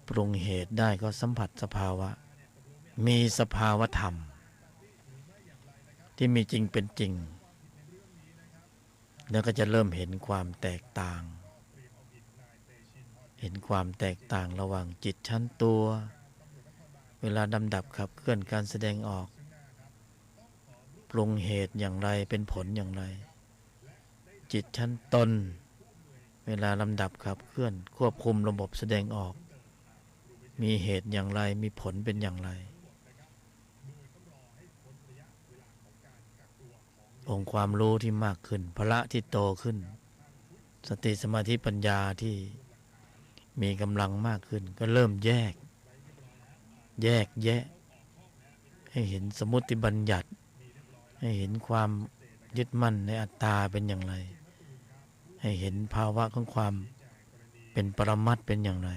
ปรุงเหตุได้ก็สัมผัสสภาวะมีสภาวะธรรมที่มีจริงเป็นจริงแล้วก็จะเริ่มเห็นความแตกต่าง เห็นความแตกต่างระหว่างจิตชั้นตัว เวลาลำดับขับเคลื่อนการแสดงออกปรุงเหตุอย่างไรเป็นผลอย่างไร จิตชั้นตนเวลาลำดับขับเคลื่อนควบคุมระบบแสดงออกมีเหตุอย่างไรมีผลเป็นอย่างไรองค์ความรู้ที่มากขึ้นพละที่โตขึ้นสติสมาธิปัญญาที่มีกำลังมากขึ้นก็เริ่มแยกแยะให้เห็นสมมุติบัญญัติให้เห็นความยึดมั่นในอัตตาเป็นอย่างไรให้เห็นภาวะของความเป็นปรมัตถ์เป็นอย่างไร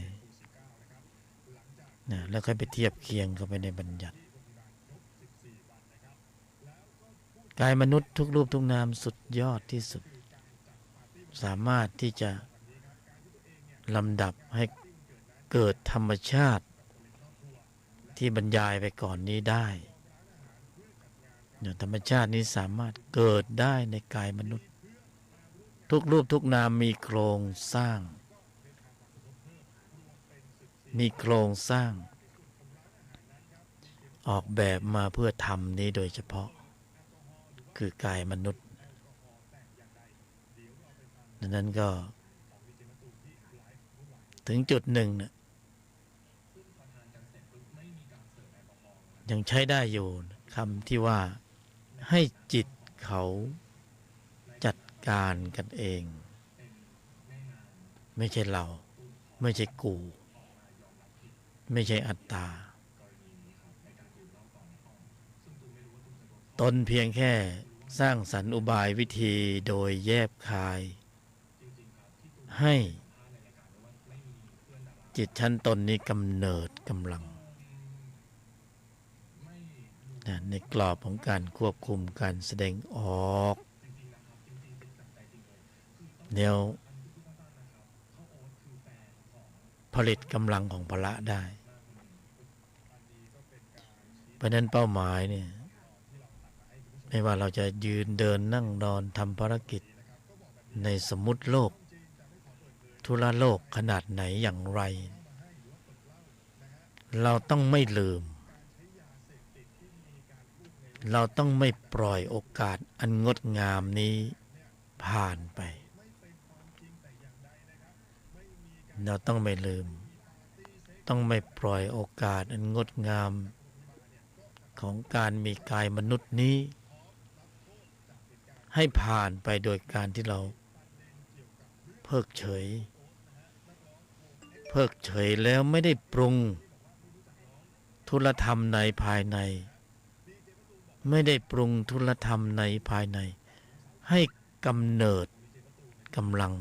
นะแล้วค่อยไปเทียบเคียงเข้าไปในบัญญัติกายมนุษย์ทุกรูปทุกนามสุดยอดที่สุดสามารถที่จะลำดับให้เกิดธรรมชาติที่บรรยายไปก่อนนี้ได้ธรรมชาตินี้สามารถเกิดได้ในกายมนุษย์ทุกรูปทุกนามมีโครงสร้างออกแบบมาเพื่อทำนี้โดยเฉพาะคือกายมนุษย์ดังนั้นก็ถึงจุดหนึ่งนะยังใช้ได้อยู่คำที่ว่าให้จิตเขาจัดการกันเองไม่ใช่เราไม่ใช่กูไม่ใช่อัตตาตนเพียงแค่สร้างสรรค์อุบายวิธีโดยแยบคายให้จิตชั้นตนนี้กำเนิดกำลังในกรอบของการควบคุมการแสดงออกแนวผลิตกำลังของพละได้เพราะนั้นเป้าหมายเนี่ยไม่ว่าเราจะยืนเดินนั่งนอนทำภารกิจในสมมุติโลกธุระโลกขนาดไหนอย่างไรเราต้องไม่ลืมเราต้องไม่ปล่อยโอกาสอันงดงามนี้ผ่านไปเราต้องไม่ลืมต้องไม่ปล่อยโอกาสอันงดงามของการมีกายมนุษย์นี้ให้ผ่านไปโดยการที่เราเพิกเฉยแล้วไม่ได้ปรุงธุลธรรมในภายในไม่ได้ปรุงธุลธรรมในภายในให้กำเนิดกำลัง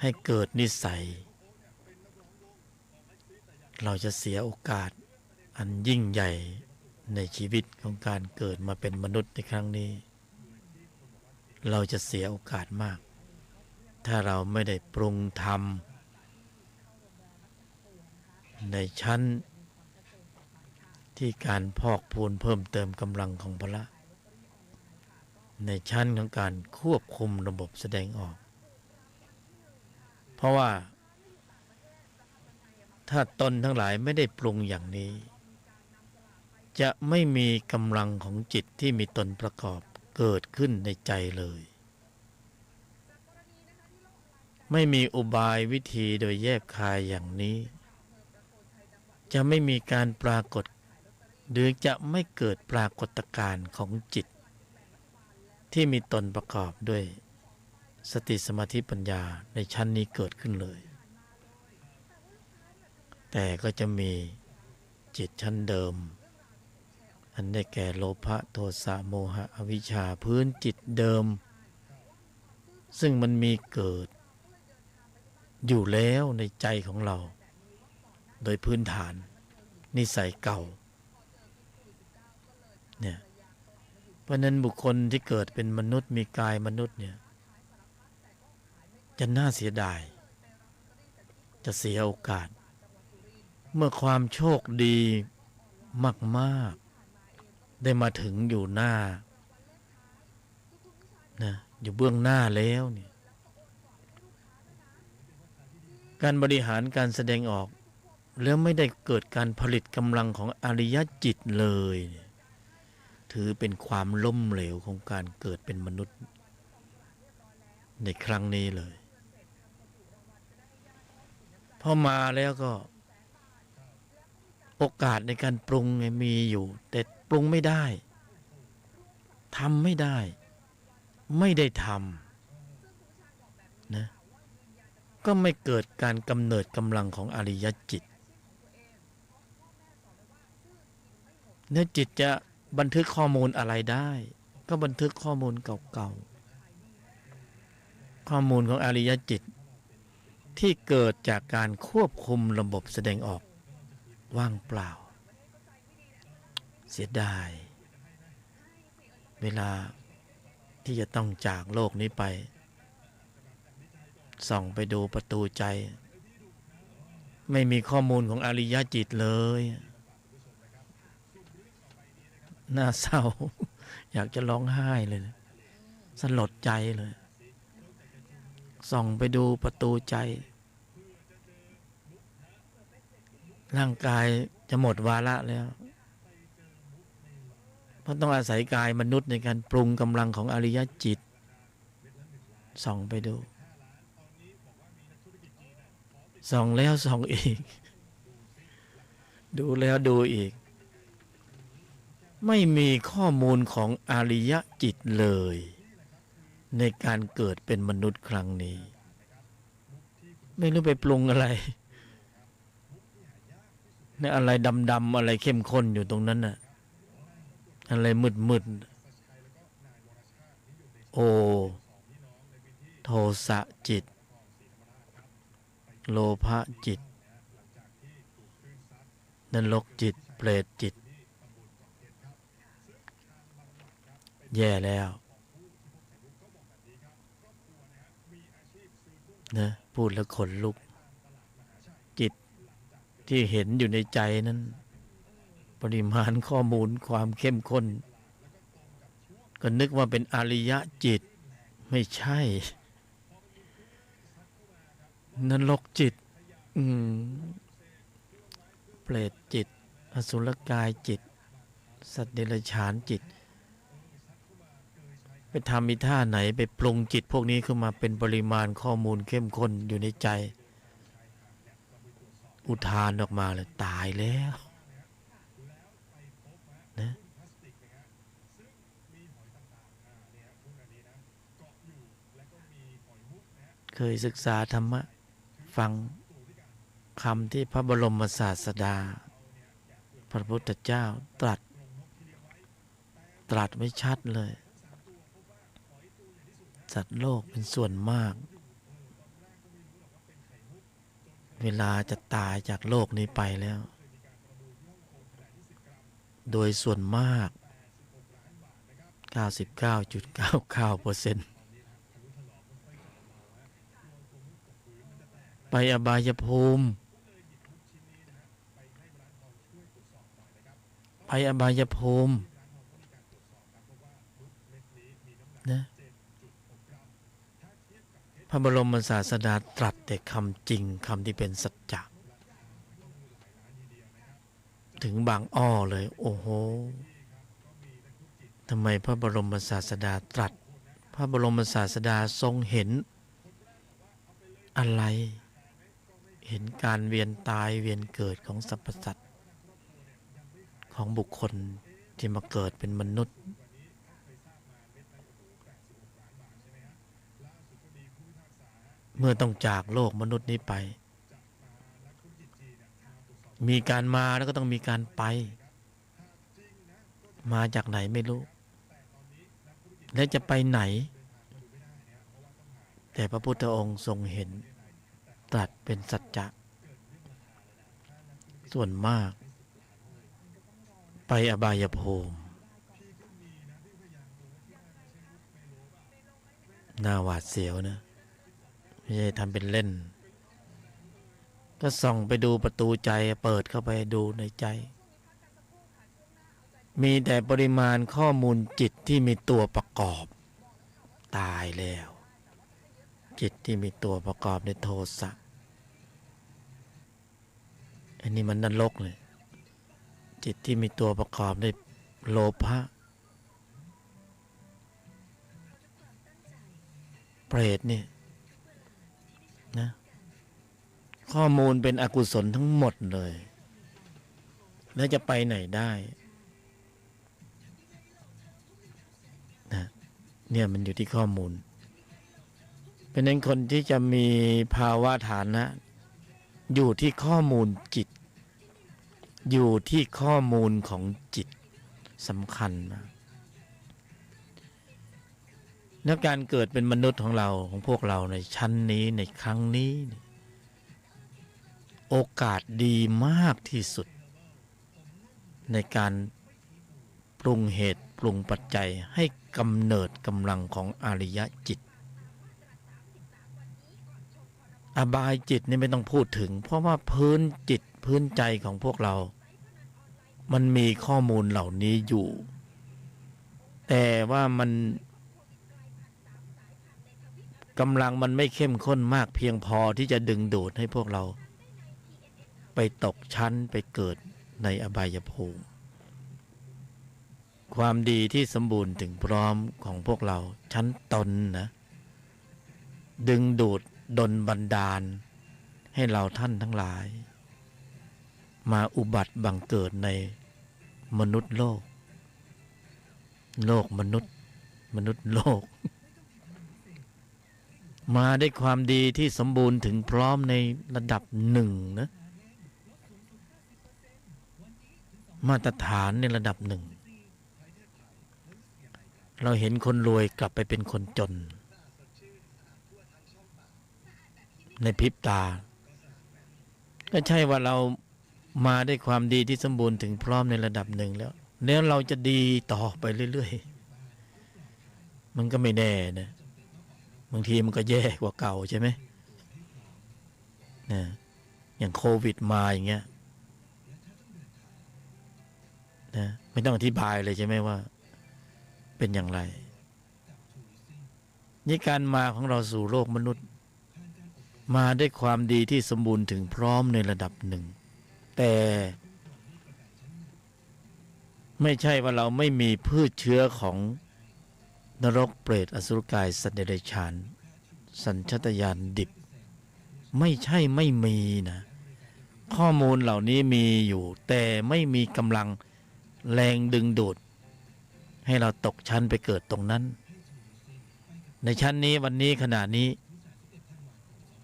ให้เกิดนิสัยเราจะเสียโอกาสอันยิ่งใหญ่ในชีวิตของการเกิดมาเป็นมนุษย์ในครั้งนี้เราจะเสียโอกาสมากถ้าเราไม่ได้ปรุงธรรมในชั้นที่การพอกพูนเพิ่มเติมกำลังของพละในชั้นของการควบคุมระบบแสดงออกเพราะว่าถ้าตนทั้งหลายไม่ได้ปรุงอย่างนี้จะไม่มีกำลังของจิตที่มีตนประกอบเกิดขึ้นในใจเลยไม่มีอุบายวิธีโดยแยบคายอย่างนี้จะไม่มีการปรากฏหรือจะไม่เกิดปรากฏการณ์ของจิตที่มีตนประกอบด้วยสติสมาธิปัญญาในชั้นนี้เกิดขึ้นเลยแต่ก็จะมีจิตชั้นเดิมอันได้แก่โลภะโทสะโมหะอวิชชาพื้นจิตเดิมซึ่งมันมีเกิดอยู่แล้วในใจของเราโดยพื้นฐานนิสัยเก่าเนี่ยเพราะนั้นบุคคลที่เกิดเป็นมนุษย์มีกายมนุษย์เนี่ยจะน่าเสียดายจะเสียโอกาสเมื่อความโชคดีมากๆได้มาถึงอยู่หน้านะอยู่เบื้องหน้าแล้วเนี่ย การบริหารการแสดงออกแล้วไม่ได้เกิดการผลิตกำลังของอริยจิตเลยถือเป็นความล้มเหลวของการเกิดเป็นมนุษย์ในครั้งนี้เลยพอมาแล้วก็โอกาสในการปรุงมีอยู่แต่ปรุงไม่ได้ทำไม่ได้ไม่ได้ทำนะก็ไม่เกิดการกำเนิดกำลังของอริยจิตเนื้อจิตจะบันทึกข้อมูลอะไรได้ก็บันทึกข้อมูลเก่าๆข้อมูลของอริยจิตที่เกิดจากการควบคุมระบบแสดงออกว่างเปล่าเสียดายเวลาที่จะต้องจากโลกนี้ไปส่องไปดูประตูใจไม่มีข้อมูลของอริยจิตเลยน่าเศร้าอยากจะร้องไห้เลยสลดใจเลยส่องไปดูประตูใจร่างกายจะหมดวาระแล้วเพราะต้องอาศัยกายมนุษย์ในการปรุงกำลังของอริยจิตส่องไปดูส่องแล้วส่องอีกดูแล้วดูอีกไม่มีข้อมูลของอริยจิตเลยในการเกิดเป็นมนุษย์ครั้งนี้ไม่รู้ไปปรุงอะไรเนี่ยอะไรดำๆอะไรเข้มข้นอยู่ตรงนั้นน่ะอะไรมืดๆโอโทสะจิตโลภะจิตนรกจิตเปรตจิตแย่แล้วนะพูดแล้วขนลุกจิตที่เห็นอยู่ในใจนั้นปริมาณข้อมูลความเข้มข้นก็นึกว่าเป็นอริยจิตไม่ใช่นรกจิตเปรตจิตอสุรกายจิตสัตว์เดรัจฉานจิตไปทำมีท่าไหนไปปรุงจิตพวกนี้ขึ้นมาเป็นปริมาณข้อมูลเข้มข้นอยู่ในใจอุทานออกมาเลยตายแล้วนะเคยศึกษาธรรมะฟังคำที่พระบรมศาสดาพระพุทธเจ้าตรัสไว้ชัดเลยสัตว์โลกเป็นส่วนมากเวลาจะตายจากโลกนี้ไปแล้วโดยส่วนมาก 99.99% ไปอบายภูมิไปอบายภูมินะพระบรมศาสดาตรัสแต่คำจริงคำที่เป็นสัจจะถึงบางอ้อเลยโอ้โหทำไมพระบรมศาสดาตรัสพระบรมศาสดาทรงเห็นอะไรเห็นการเวียนตายเวียนเกิดของสรรพสัตว์ของบุคคลที่มาเกิดเป็นมนุษย์เมื่อต้องจากโลกมนุษย์นี้ไปมีการมาแล้วก็ต้องมีการไปมาจากไหนไม่รู้และจะไปไหนแต่พระพุทธองค์ทรงเห็นตรัสเป็นสัจจะส่วนมากไปอบายภูมิน่าหวาดเสียวนะไม่ใช่ทำเป็นเล่นก็ส่องไปดูประตูใจเปิดเข้าไปดูในใจมีแต่ปริมาณข้อมูลจิตที่มีตัวประกอบตายแล้วจิตที่มีตัวประกอบในโทสะ อันนี้มันนรกเลยจิตที่มีตัวประกอบด้วยโลภะเปรตนี่นะข้อมูลเป็นอกุศลทั้งหมดเลยแล้วจะไปไหนได้นะเนี่ยมันอยู่ที่ข้อมูลเป็นนั้นคนที่จะมีภาวะฐานะอยู่ที่ข้อมูลจิตอยู่ที่ข้อมูลของจิตสำคัญนะและการเกิดเป็นมนุษย์ของเราของพวกเราในชั้นนี้ในครั้งนี้โอกาสดีมากที่สุดในการปรุงเหตุปรุงปัจจัยให้กำเนิดกำลังของอริยจิตอบายจิตนี่ไม่ต้องพูดถึงเพราะว่าพื้นจิตพื้นใจของพวกเรามันมีข้อมูลเหล่านี้อยู่แต่ว่ามันกำลังมันไม่เข้มข้นมากเพียงพอที่จะดึงดูดให้พวกเราไปตกชั้นไปเกิดในอบายภูมิความดีที่สมบูรณ์ถึงพร้อมของพวกเราชั้นตนนะดึงดูดดลบันดาลให้เราท่านทั้งหลายมาอุบัติบังเกิดในมนุษย์โลกมนุษย์โลกมาได้ความดีที่สมบูรณ์ถึงพร้อมในระดับหนึ่งนะมาตรฐานในระดับหนึ่งเราเห็นคนรวยกลับไปเป็นคนจนในพริบตาก็ใช่ว่าเรามาได้ความดีที่สมบูรณ์ถึงพร้อมในระดับหนึ่งแล้วเราจะดีต่อไปเรื่อยๆมันก็ไม่แน่นะบางทีมันก็แย่กว่าเก่าใช่ไหมนะอย่างโควิดมาอย่างเงี้ยนะไม่ต้องอธิบายเลยใช่ไหมว่าเป็นอย่างไรนี่การมาของเราสู่โลกมนุษย์มาด้วยความดีที่สมบูรณ์ถึงพร้อมในระดับหนึ่งแต่ไม่ใช่ว่าเราไม่มีพืชเชื้อของนรกเปรตอสุรกายสัตว์เดรัจฉานสัญชาตญาณดิบไม่ใช่ไม่มีนะข้อมูลเหล่านี้มีอยู่แต่ไม่มีกำลังแรงดึงดูดให้เราตกชั้นไปเกิดตรงนั้นในชั้นนี้วันนี้ขณะนี้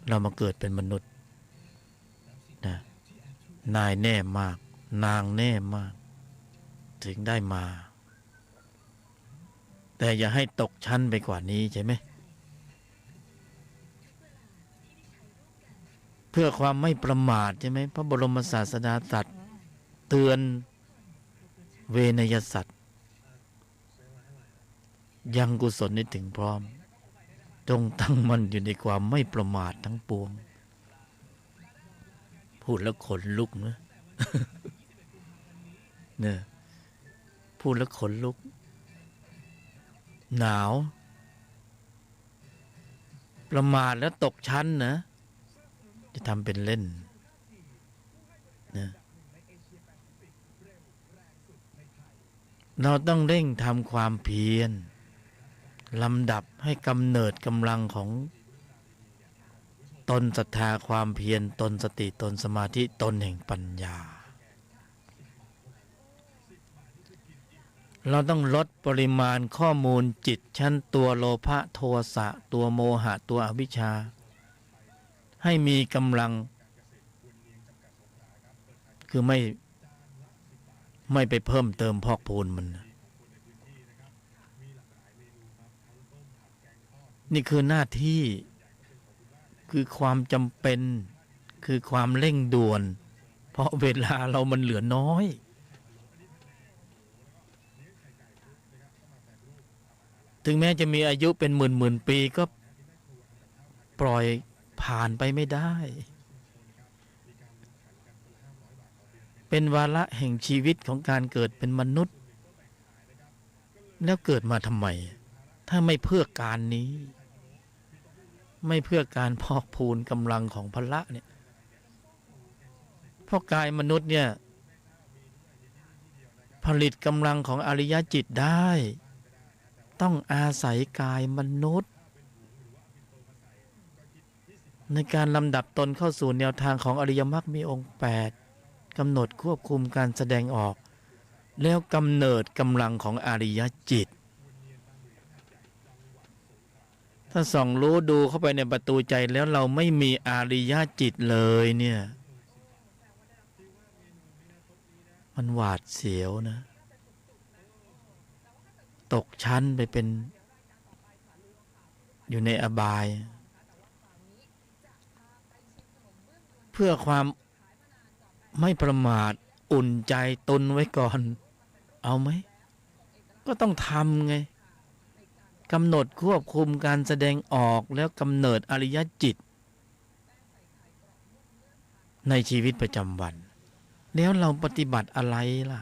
เรามาเกิดเป็นมนุษย์นะนายแน่มากนางแน่มากถึงได้มาแต่อย่าให้ตกชั้นไปกว่านี้ใช่ไหมเพื่อความไม่ประมาทใช่ไหมพระบรมศาสดาตรัสเตือนเวนยสัตว์ยังกุศลนี้ถึงพร้อมจงตั้งมั่นอยู่ในความไม่ประมาททั้งปวงพูดแล้วขนลุกนะเนี่ยพูดแล้วขนลุกหนาวประมาทแล้วตกชั้นนะจะทำเป็นเล่นนะเราต้องเร่งทำความเพียรลำดับให้กำเนิดกำลังของตนศรัทธาความเพียรตนสติตนสมาธิตนแห่งปัญญาเราต้องลดปริมาณข้อมูลจิตชั้นตัวโลภะโทสะตัวโมหะตัวอวิชชาให้มีกำลังคือไม่ไปเพิ่มเติมพอกพูนมันนี่คือหน้าที่คือความจำเป็นคือความเร่งด่วนเพราะเวลาเรามันเหลือน้อยถึงแม้จะมีอายุเป็นหมื่นปีก็ปล่อยผ่านไปไม่ได้เป็นวาระแห่งชีวิตของการเกิดเป็นมนุษย์แล้วเกิดมาทำไมถ้าไม่เพื่อการนี้ไม่เพื่อการพอกพูนกำลังของพละเนี่ย เพราะกายมนุษย์เนี่ยผลิตกำลังของอริยจิตได้ต้องอาศัยกายมนุษย์ในการลำดับตนเข้าสู่แนวทางของอริยมรรคมีองค์8กำหนดควบคุมการแสดงออกแล้วกำเนิดกำลังของอริยจิตถ้าส่องรู้ดูเข้าไปในประตูใจแล้วเราไม่มีอริยจิตเลยเนี่ยมันหวาดเสียวนะตกชั้นไปเป็นอยู่ในอบาย เพื่อความไม่ประมาทอุ่นใจตนไว้ก่อนเอาไหมก็ต้องทำไงกำหนดควบคุมการแสดงออกแล้วกำเนิดอริยจิตในชีวิตประจำวันแล้วเราปฏิบัติอะไรล่ะ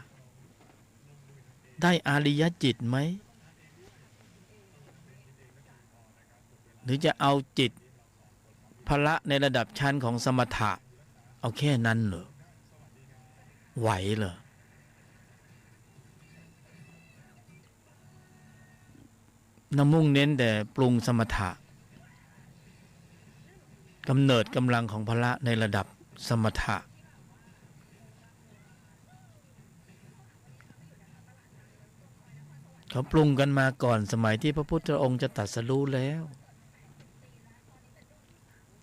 ได้อริยจิตไหมหรือจะเอาจิตพละในระดับชั้นของสมถะเอาแค่นั้นเหรอไหวเหรอน้ำมุ่งเน้นแต่ปรุงสมถะกำเนิดกำลังของพละในระดับสมถะเขาปรุงกันมาก่อนสมัยที่พระพุทธองค์จะตรัสรู้แล้ว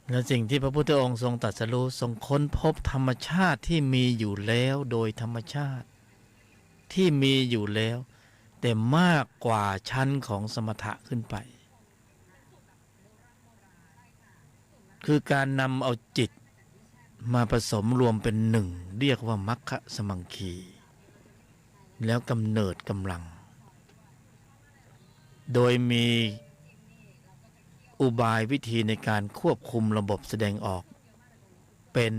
และสิ่งที่พระพุทธองค์ทรงตรัสรู้ทรงค้นพบธรรมชาติที่มีอยู่แล้วโดยธรรมชาติที่มีอยู่แล้วแต่มากกว่าชั้นของสมถะขึ้นไปคือการนำเอาจิตมาผสมรวมเป็นหนึ่งเรียกว่ามัคคะสมังคีแล้วกำเนิดกำลังโดยมีอุบายวิธีในการควบคุมระบบแสดงออกเป็น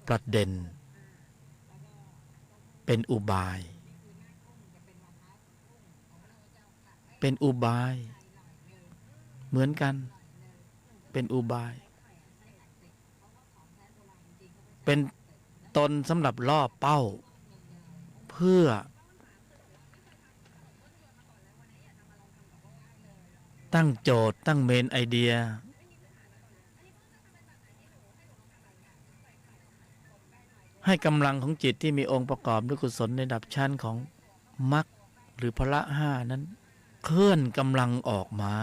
ประเด็นเป็นอุบายเป็นอุบายเหมือนกันเป็นอุบายเป็นตนสำหรับล่อเป้าเพื่อตั้งโจทย์ตั้งเมนไอเดียให้กำลังของจิตที่มีองค์ประกอบด้วยกุศลในระดับชั้นของมรรคหรือพละห้านั้นเคลื่อนกำลังออกมา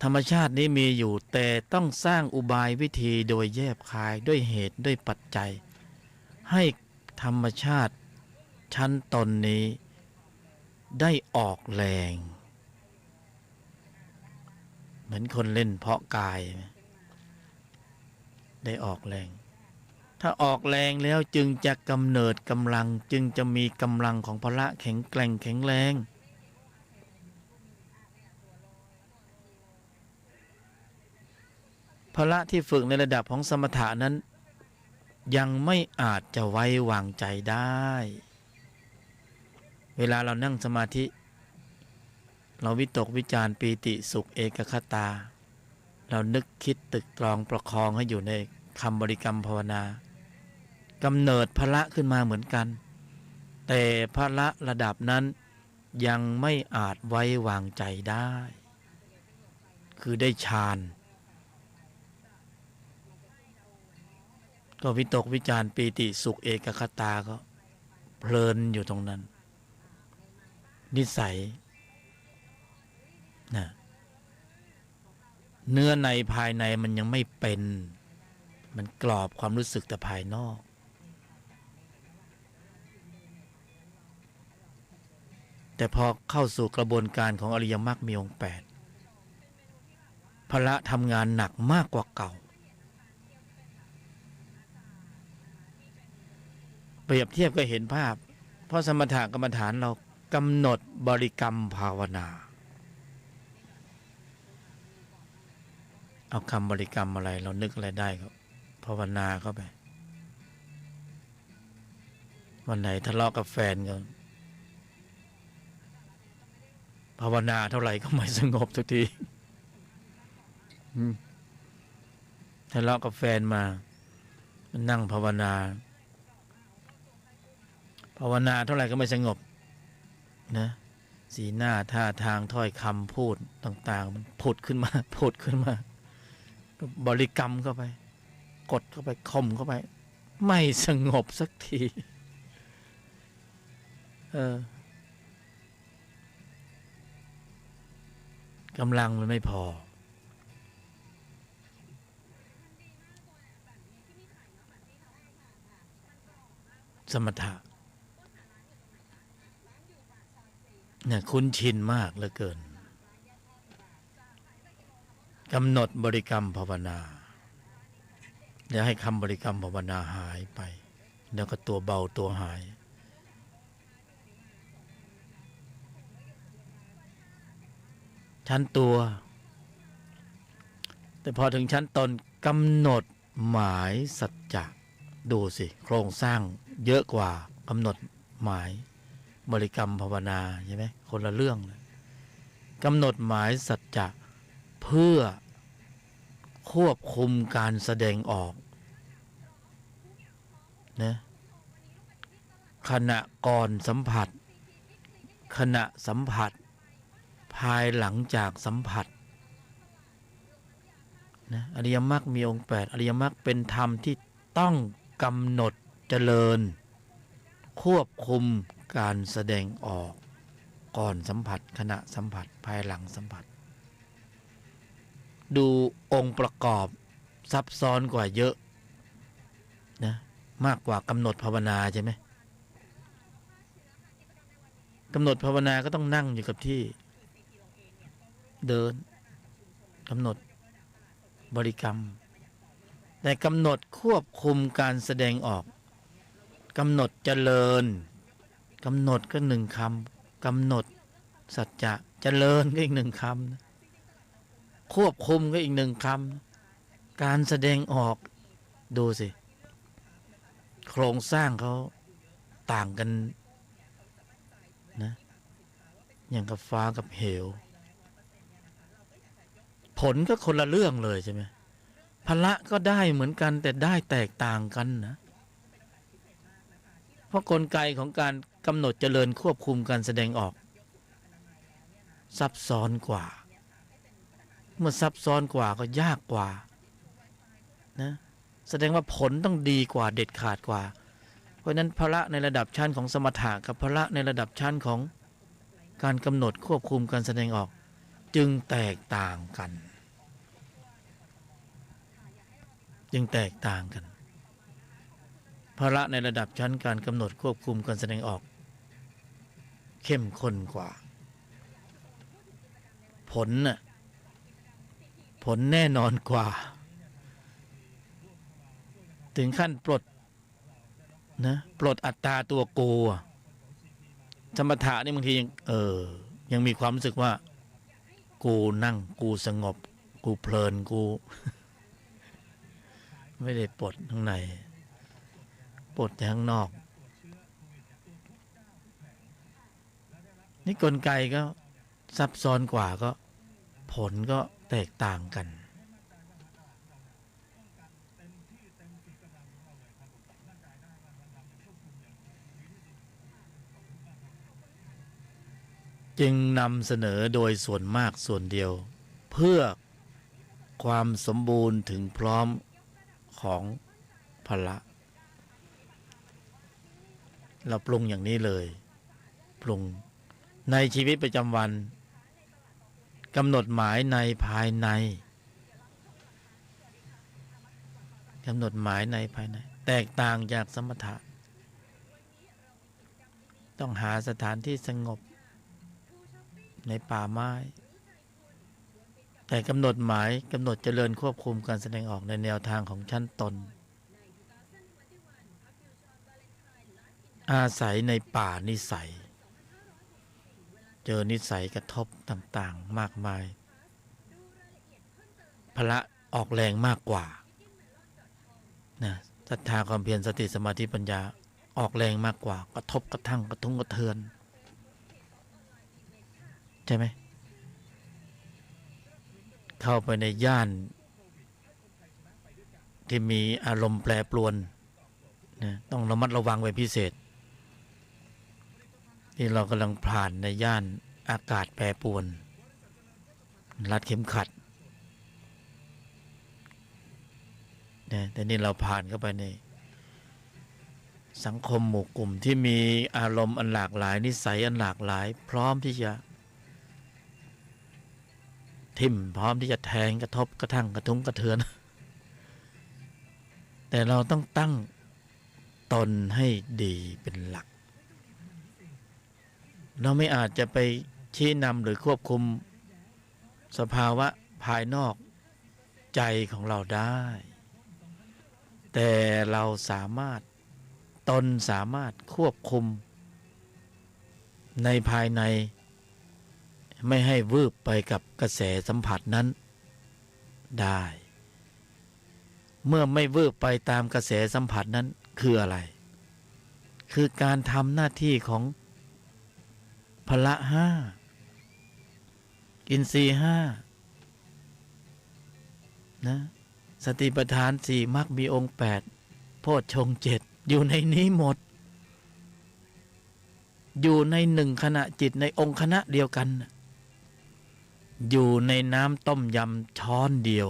ธรรมชาตินี้มีอยู่แต่ต้องสร้างอุบายวิธีโดยแยบคายด้วยเหตุด้วยปัจจัยให้ธรรมชาติชั้นตนนี้ได้ออกแรงเหมือนคนเล่นเพาะกายได้ออกแรงถ้าออกแรงแล้วจึงจะกำเนิดกำลังจึงจะมีกำลังของพละแข็งแกร่งแข็งแรงพละที่ฝึกในระดับของสมถะนั้นยังไม่อาจจะไว้วางใจได้เวลาเรานั่งสมาธิเราวิตกวิจารปีติสุขเอกคตาเรานึกคิดตึกตรองประคองให้อยู่ในคำบริกรรมภาวนากำเนิดพละขึ้นมาเหมือนกันแต่พละระดับนั้นยังไม่อาจไว้วางใจได้คือได้ฌานก็วิตกวิจารปีติสุขเอกคตาก็เพลินอยู่ตรงนั้นนิสัยนะเนื้อในภายในมันยังไม่เป็นมันกรอบความรู้สึกแต่ภายนอกแต่พอเข้าสู่กระบวนการของอริยมรรคมีองค์8พละทำงานหนักมากกว่าเก่าเปรียบเทียบก็เห็นภาพเพราะสมถะกรรมฐานเรากำหนดบริกรรมภาวนาเอาคำบริกรรมอะไรเรานึกอะไรได้ก็ภาวนาเข้าไปวันไหนทะเลาะกับแฟนก็ภาวนาเท่าไหร่ก็ไม่สงบทุกที ทะเลาะกับแฟนมามันนั่งภาวนาเท่าไหร่ก็ไม่สงบนะสีหน้าท่าทางถ้อยคำพูดต่างๆมันผุดขึ้นมาก็บริกรรมเข้าไปกดเข้าไปข่มเข้าไปไม่สงบสักทีกำลังมันไม่พอสมถะเนี่ยคุ้นชินมากเหลือเกินกำหนดบริกรรมภาวนาแล้วให้คำบริกรรมภาวนาหายไปแล้วก็ตัวเบาตัวหายชั้นตัวแต่พอถึงชั้นตนกำหนดหมายสัจจะดูสิโครงสร้างเยอะกว่ากำหนดหมายบริกรรมภาวนาใช่ไหมคนละเรื่องเลยกำหนดหมายสัจจะเพื่อควบคุมการแสดงออกนะขณะก่อนสัมผัสขณะสัมผัสภายหลังจากสัมผัสนะอริยมรรคมีองค์8อริยมรรคเป็นธรรมที่ต้องกำหนดเจริญควบคุมการแสดงออกก่อนสัมผัสขณะสัมผัสภายหลังสัมผัสดูองค์ประกอบซับซ้อนกว่าเยอะนะมากกว่ากำหนดภาวนาใช่ไหมกำหนดภาวนาก็ต้องนั่งอยู่กับที่เดินกำหนดบริกรรมแต่กำหนดควบคุมการแสดงออกกำหนดเจริญกำหนดก็1 คำกำหนดสัจจะเจริญก็อีก1 คำควบคุมก็อีก1 คำการแสดงออกดูสิโครงสร้างเขาต่างกันนะอย่างกับฟ้ากับเหวผลก็คนละเรื่องเลยใช่ไหมพละก็ได้เหมือนกันแต่ได้แตกต่างกันนะเพราะกลไกของการกำหนดเจริญควบคุมการแสดงออกซับซ้อนกว่าเมื่อซับซ้อนกว่าก็ยากกว่านะแสดงว่าผลต้องดีกว่าเด็ดขาดกว่าเพราะนั้นพละในระดับชั้นของสมถะกับพละในระดับชั้นของการกำหนดควบคุมการแสดงออกจึงแตกต่างกันพละในระดับชั้นการกำหนดควบคุมการแสดงออกเข้มข้นกว่าผลแน่นอนกว่าถึงขั้นปลดอัตตาตัวกูสมถะนี่บางทียังมีความรู้สึกว่ากูนั่งกูสงบกูเพลินกูไม่ได้ปลดข้างในปลดแต่ข้างนอกนี่กลไกก็ซับซ้อนกว่าก็ผลก็แตกต่างกันจึงนำเสนอโดยส่วนมากส่วนเดียวเพื่อความสมบูรณ์ถึงพร้อมของพละเราปรุงอย่างนี้เลยปรุงในชีวิตประจำวันกำหนดหมายในภายในกำหนดหมายในภายในแตกต่างจากสมถะต้องหาสถานที่สงบในป่าไม้แต่กำหนดหมายกำหนดเจริญควบคุมการแสดงออกในแนวทางของชั้นตนอาศัยในป่านิสัยเจอนิสัยกระทบต่างๆมากมายพละออกแรงมากกว่านะศรัทธาความเพียรสติสมาธิปัญญาออกแรงมากกว่ากระทบกระทั่งกระทุ้งกระเทือนใช่ไหมเข้าไปในย่าน ที่มีอารมณ์แปรปรวนนะต้องระมัดระวังเป็นพิเศษที่เรากำลังผ่านในย่านอากาศแปรปรวนรัดเข็มขัดนะแต่นี่เราผ่านเข้าไปในสังคมหมู่กลุ่มที่มีอารมณ์อันหลากหลายนิสัยอันหลากหลายพร้อมที่จะทิ่มพร้อมที่จะแทงกระทบกระทั่งกระทุ้งกระเทือนแต่เราต้องตั้งตนให้ดีเป็นหลักเราไม่อาจจะไปชี้นำหรือควบคุมสภาวะภายนอกใจของเราได้แต่เราสามารถควบคุมในภายในไม่ให้วืบไปกับกระแสสัมผัสนั้นได้เมื่อไม่วืบไปตามกระแสสัมผัสนั้นคืออะไรคือการทำหน้าที่ของพละห้าอินทรีย์ห้านะสติปัฏฐานสี่มรรคมีองค์8โพชฌงค์7อยู่ในนี้หมดอยู่ในหนึ่งขณะจิตในองค์คณะเดียวกันอยู่ในน้ำต้มยำช้อนเดียว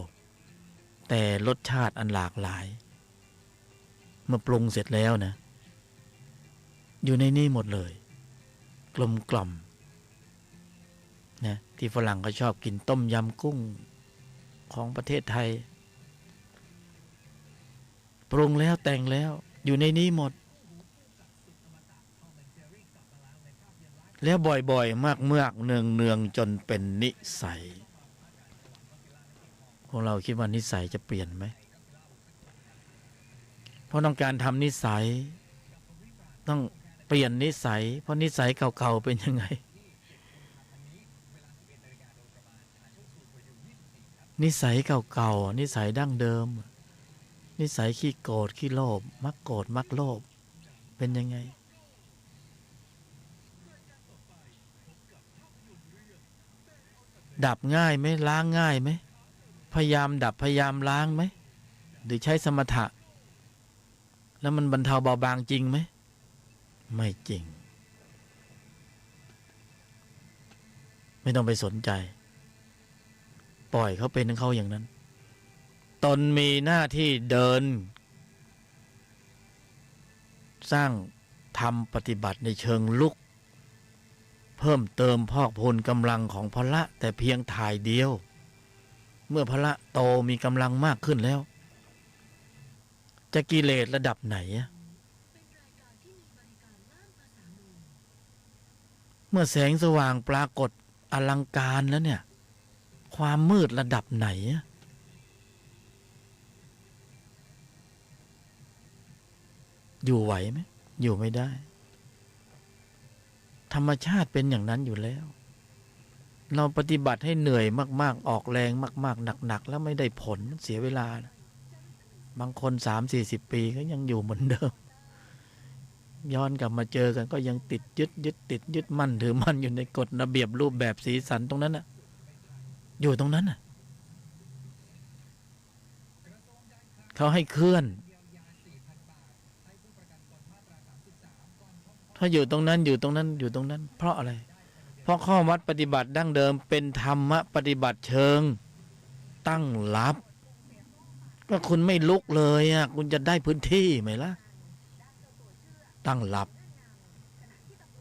แต่รสชาติอันหลากหลายเมื่อปรุงเสร็จแล้วนะอยู่ในนี้หมดเลยกลมกล่อมนะที่ฝรั่งก็ชอบกินต้มยำกุ้งของประเทศไทยปรุงแล้วแต่งแล้วอยู่ในนี้หมดแล้วบ่อยๆมากๆเนืองๆจนเป็นนิสัยพวกเราคิดว่านิสัยจะเปลี่ยนไหมเพราะต้องการทำนิสัยต้องเปลี่ยนนิสัยเพราะนิสัยเก่าๆเป็นยังไงนิสัยเก่าๆนิสัยดั้งเดิมนิสัยขี้โกรธขี้โลภมักโกรธมักโลภเป็นยังไงดับง่ายไหมล้างง่ายไหมพยายามดับพยายามล้างไหมหรือใช้สมถะแล้วมันบรรเทาเบาบางจริงไหมไม่จริงไม่ต้องไปสนใจปล่อยเขาเป็นของเขาอย่างนั้นตนมีหน้าที่เดินสร้างทำปฏิบัติในเชิงลุกเพิ่มเติมพอกพูนกำลังของพละแต่เพียงถ่ายเดียวเมื่อพละโตมีกำลังมากขึ้นแล้วจะกิเลสระดับไหนเมื่อแสงสว่างปรากฏอลังการแล้วเนี่ยความมืดระดับไหนอยู่ไหวไหมอยู่ไม่ได้ธรรมชาติเป็นอย่างนั้นอยู่แล้วเราปฏิบัติให้เหนื่อยมากๆออกแรงมากๆหนักๆแล้วไม่ได้ผลเสียเวลานะบางคน 30-40 ปีก็ยังอยู่เหมือนเดิมย้อนกลับมาเจอกันก็ยังติดยึดมั่นถือมั่นอยู่ในกฎระเบียบรูปแบบสีสันตรงนั้นน่ะอยู่ตรงนั้นน่ะเขาให้เคลื่อนถ้าอยู่ตรงนั้นอยู่ตรงนั้นอยู่ตรงนั้นเพราะอะไรเพราะข้อวัดปฏิบัติดั้งเดิมเป็นธรรมะปฏิบัติเชิงตั้งรับก็คุณไม่ลุกเลยคุณจะได้พื้นที่ไหมล่ะตั้งรับ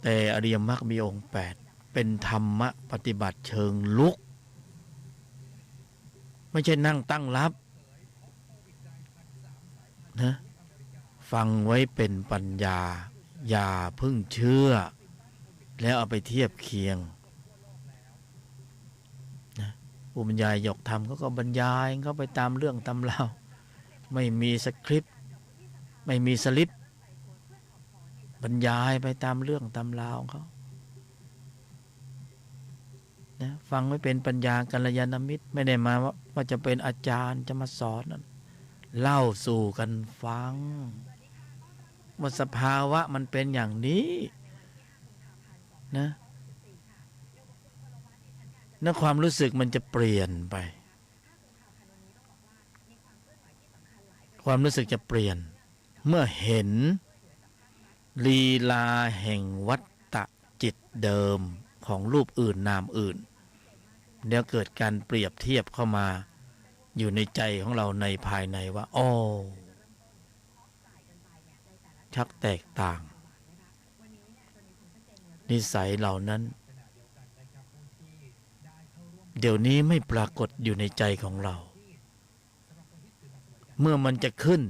แต่อริยมรรคมีองค์8เป็นธรรมะปฏิบัติเชิงลุกไม่ใช่นั่งตั้งรับนะฟังไว้เป็นปัญญาอย่าเพิ่งเชื่อแล้วเอาไปเทียบเคียงนะผู้บรรยายยกธรรมเขาก็บรรยายเขาไปตามเรื่องตามราวไม่มีสคริปต์ไม่มีสลิปบรรยายไปตามเรื่องตามราวของเขานะฟังไว้เป็นปัญญากัลยาณมิตรไม่ได้มาว่าจะเป็นอาจารย์จะมาสอนนั้นเล่าสู่กันฟังว่าสภาวะมันเป็นอย่างนี้นะความรู้สึกมันจะเปลี่ยนไป ความรู้สึกจะเปลี่ยนเมื่อเห็นลีลาแห่งวัตตะจิตเดิมของรูปอื่นนามอื่นเดี๋ยวเกิดการเปรียบเทียบเข้ามาอยู่ในใจของเราในภายในว่าโอ้ชักแตกต่างนิสัยเหล่านั้นเดี๋ยวนี้ไม่ปรากฏอยู่ในใจของเราเมื่อมันจะขึ้น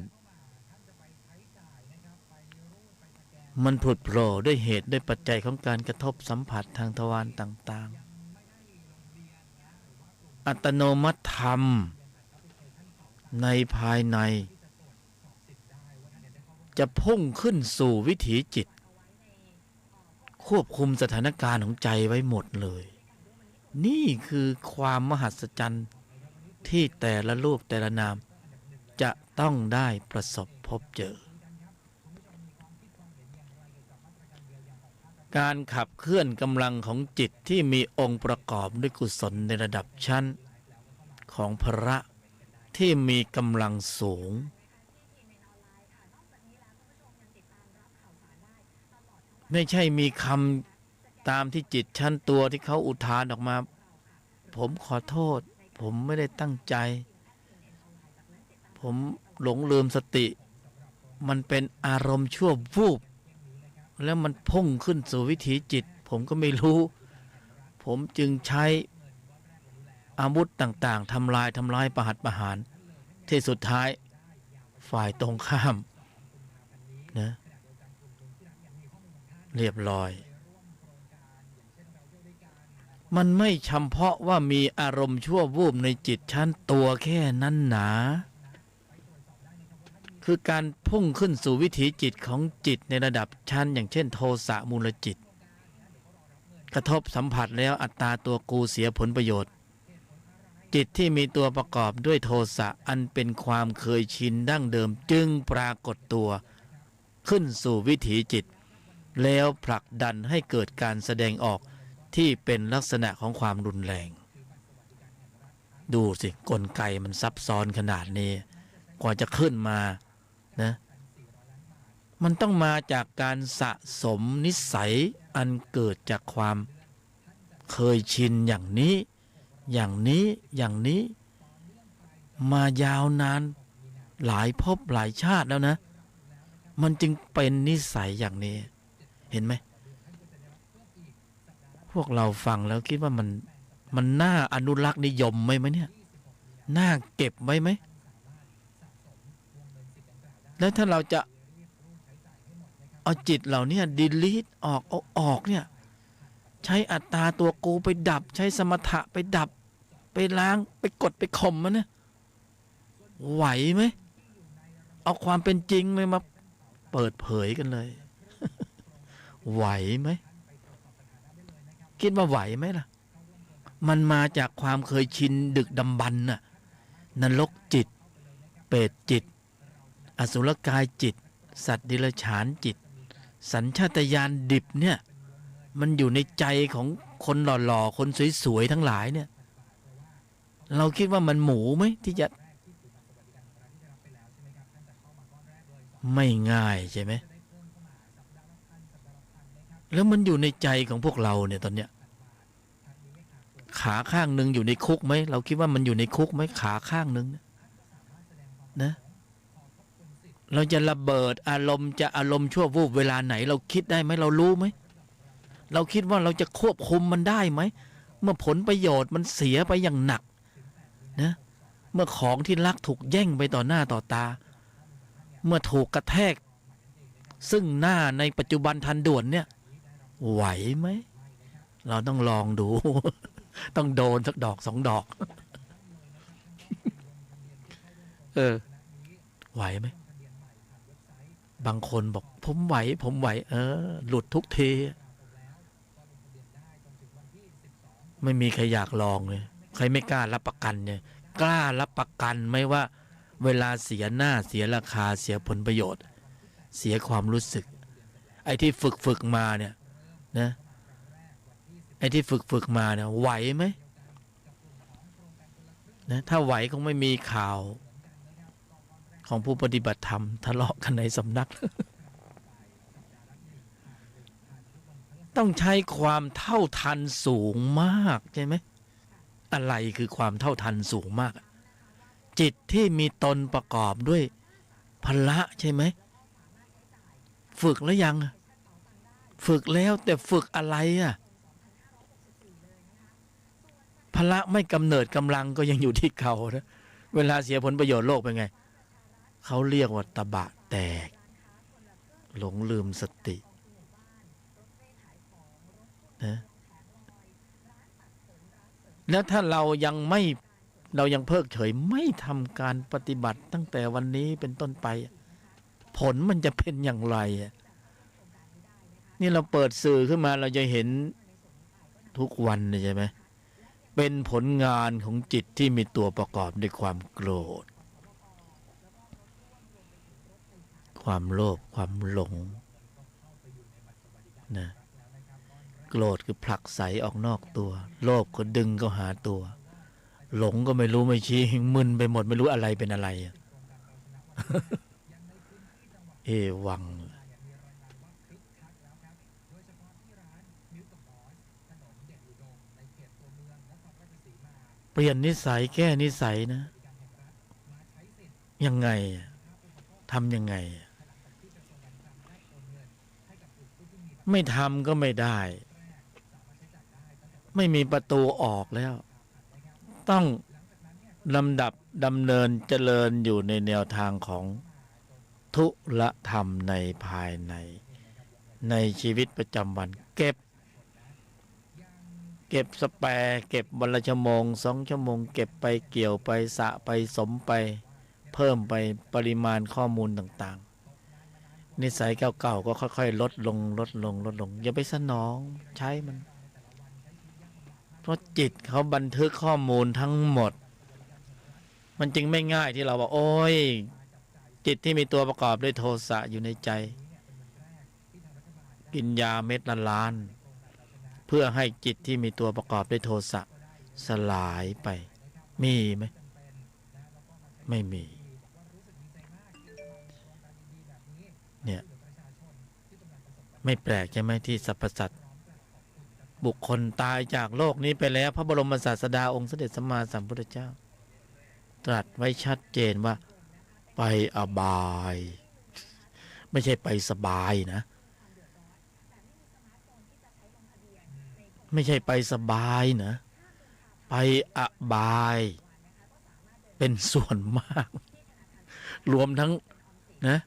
มันผุดโผล่ด้วยเหตุด้วยปัจจัยของการกระทบสัมผัสทางทวารต่างๆอัตโนมัติธรรมในภายในจะพุ่งขึ้นสู่วิถีจิตควบคุมสถานการณ์ของใจไว้หมดเลยนี่คือความมหัศจรรย์ที่แต่ละรูปแต่ละนามจะต้องได้ประสบพบเจอการขับเคลื่อนกำลังของจิตที่มีองค์ประกอบด้วยกุศลในระดับชั้นของพระที่มีกำลังสูงไม่ใช่มีคำตามที่จิตชั้นตัวที่เขาอุทานออกมาผมขอโทษผมไม่ได้ตั้งใจผมหลงลืมสติมันเป็นอารมณ์ชั่ววูบแล้วมันพุ่งขึ้นสู่วิถีจิตผมก็ไม่รู้ผมจึงใช้อาวุธต่างๆทำลายประหัตประหารที่สุดท้ายฝ่ายตรงข้ามนะเรียบร้อยมันไม่เฉพาะว่ามีอารมณ์ชั่ววูบในจิตชั้นตัวแค่นั้นหนาคือการพุ่งขึ้นสู่วิถีจิตของจิตในระดับชั้นอย่างเช่นโทสะมูลจิตกระทบสัมผัสแล้วอัตตาตัวกูเสียผลประโยชน์จิตที่มีตัวประกอบด้วยโทสะอันเป็นความเคยชินดั้งเดิมจึงปรากฏตัวขึ้นสู่วิถีจิตแล้วผลักดันให้เกิดการแสดงออกที่เป็นลักษณะของความรุนแรงดูสิกลไกมันซับซ้อนขนาดนี้กว่าจะขึ้นมานะมันต้องมาจากการสะสมนิสัยอันเกิดจากความเคยชินอย่างนี้มายาวนานหลายภพหลายชาติแล้วนะมันจึงเป็นนิสัยอย่างนี้เห็นไหมพวกเราฟังแล้วคิดว่ามันน่าอนุรักษ์นิยมไหมเนี่ยน่าเก็บไว้ไหมแล้วถ้าเราจะเอาจิตเหล่านี้ดีลีทออกเนี่ยใช้อัตตาตัวกูไปดับใช้สมถะไปดับไปล้างไปกดไปข่มมันเนี่ยไหวไหมเอาความเป็นจริงเลยมาเปิดเผยกันเลย ไหวไหมคิดว่าไหวไหมล่ะมันมาจากความเคยชินดึกดำบรรพ์น่ะนรกจิตเปรตจิตอสุรกายจิตสัตว์ดิลฉานจิตสัญชาตญาณดิบเนี่ยมันอยู่ในใจของคนหล่อๆคนสวยๆทั้งหลายเนี่ยเราคิดว่ามันหมูไหมที่จะไม่ง่ายใช่ไหมแล้วมันอยู่ในใจของพวกเราเนี่ยตอนเนี้ยขาข้างหนึ่งอยู่ในคุกไหมเราคิดว่ามันอยู่ในคุกไหมขาข้างหนึ่งนะเราจะระเบิดอารมณ์จะอารมณ์ชั่ววูบเวลาไหนเราคิดได้ไหมเรารู้ไหมเราคิดว่าเราจะควบคุมมันได้ไหมเมื่อผลประโยชน์มันเสียไปอย่างหนักนะเมื่อของที่รักถูกแย่งไปต่อหน้าต่อตาเมื่อถูกกระแทกซึ่งหน้าในปัจจุบันทันด่วนเนี่ยไหวไหมเราต้องลองดู ต้องโดนสักดอกสองดอก ไหวไหมบางคนบอกผมไหวหลุดทุกทีไม่มีใครอยากลองเลยใครไม่กล้ารับประกันเนี่ยกล้ารับประกันไหมว่าเวลาเสียหน้าเสียราคาเสียผลประโยชน์เสียความรู้สึกไอ้ที่ฝึกมาเนี่ยนะไอ้ที่ฝึกมาเนี่ยไหวไหมนะถ้าไหวคงไม่มีข่าว ของผู้ปฏิบัติธรรมทะเลาะกันในสำนัก ต้องใช้ความเท่าทันสูงมากใช่ไหมอะไรคือความเท่าทันสูงมาก จิตที่มีตนประกอบด้วยพละใช่ไหมฝึกแล้วยังฝึกแล้วแต่ฝึกอะไรพละไม่กำเนิดกำลังก็ยังอยู่ที่เขานะเวลาเสียผลประโยชน์โลกเป็นไงเขาเรียกว่าตบะแตกหลงลืมสตินะแล้วถ้าเรายังเพิกเฉยไม่ทำการปฏิบัติตั้งแต่วันนี้เป็นต้นไปผลมันจะเป็นอย่างไรนี่เราเปิดสื่อขึ้นมาเราจะเห็นทุกวันใช่ไหมเป็นผลงานของจิตที่มีตัวประกอบด้วยความโกรธความโลภความหลงนะโกรธคือผลักไสออกนอกตัวโลภก็ดึงก็หาตัวหลงก็ไม่รู้ไม่ชี้มึนไปหมดไม่รู้อะไรเป็นอะไร เอวังเปลี่ยนนิสัยแก้นิสัยนะยังไงทำยังไงไม่ทำก็ไม่ได้ไม่มีประตูออกแล้วต้องลำดับดำเนินเจริญอยู่ในแนวทางของทุลธรรมในภายในชีวิตประจำวันเก็บสแปร์เก็บวันละชั่วโมง2 ชั่วโมงเก็บไปเกี่ยวไปสะไปสมไปเพิ่มไปปริมาณข้อมูลต่างๆนิสัยเก่าๆก็ค่อยๆลดลงอย่าไปสนองใช้มันเพราะจิตเขาบันทึกข้อมูลทั้งหมดมันจึงไม่ง่ายที่เราบอกโอ้ยจิตที่มีตัวประกอบด้วยโทสะอยู่ในใจกินยาเม็ดละล้านเพื่อให้จิตที่มีตัวประกอบด้วยโทสะสลายไปมีไหมไม่มีเนี่ยไม่แปลกใช่ไหมที่สรรพสัตว์บุคคลตายจากโลกนี้ไปแล้วพระบรมศาสดาองค์สมเด็จสัมมาสัมพุทธเจ้าตรัสไว้ชัดเจนว่าไปอบายไม่ใช่ไปสบายนะไม่ใช่ไปสบายนะไปอบายเป็นส่วนมากรวมทั้งนะ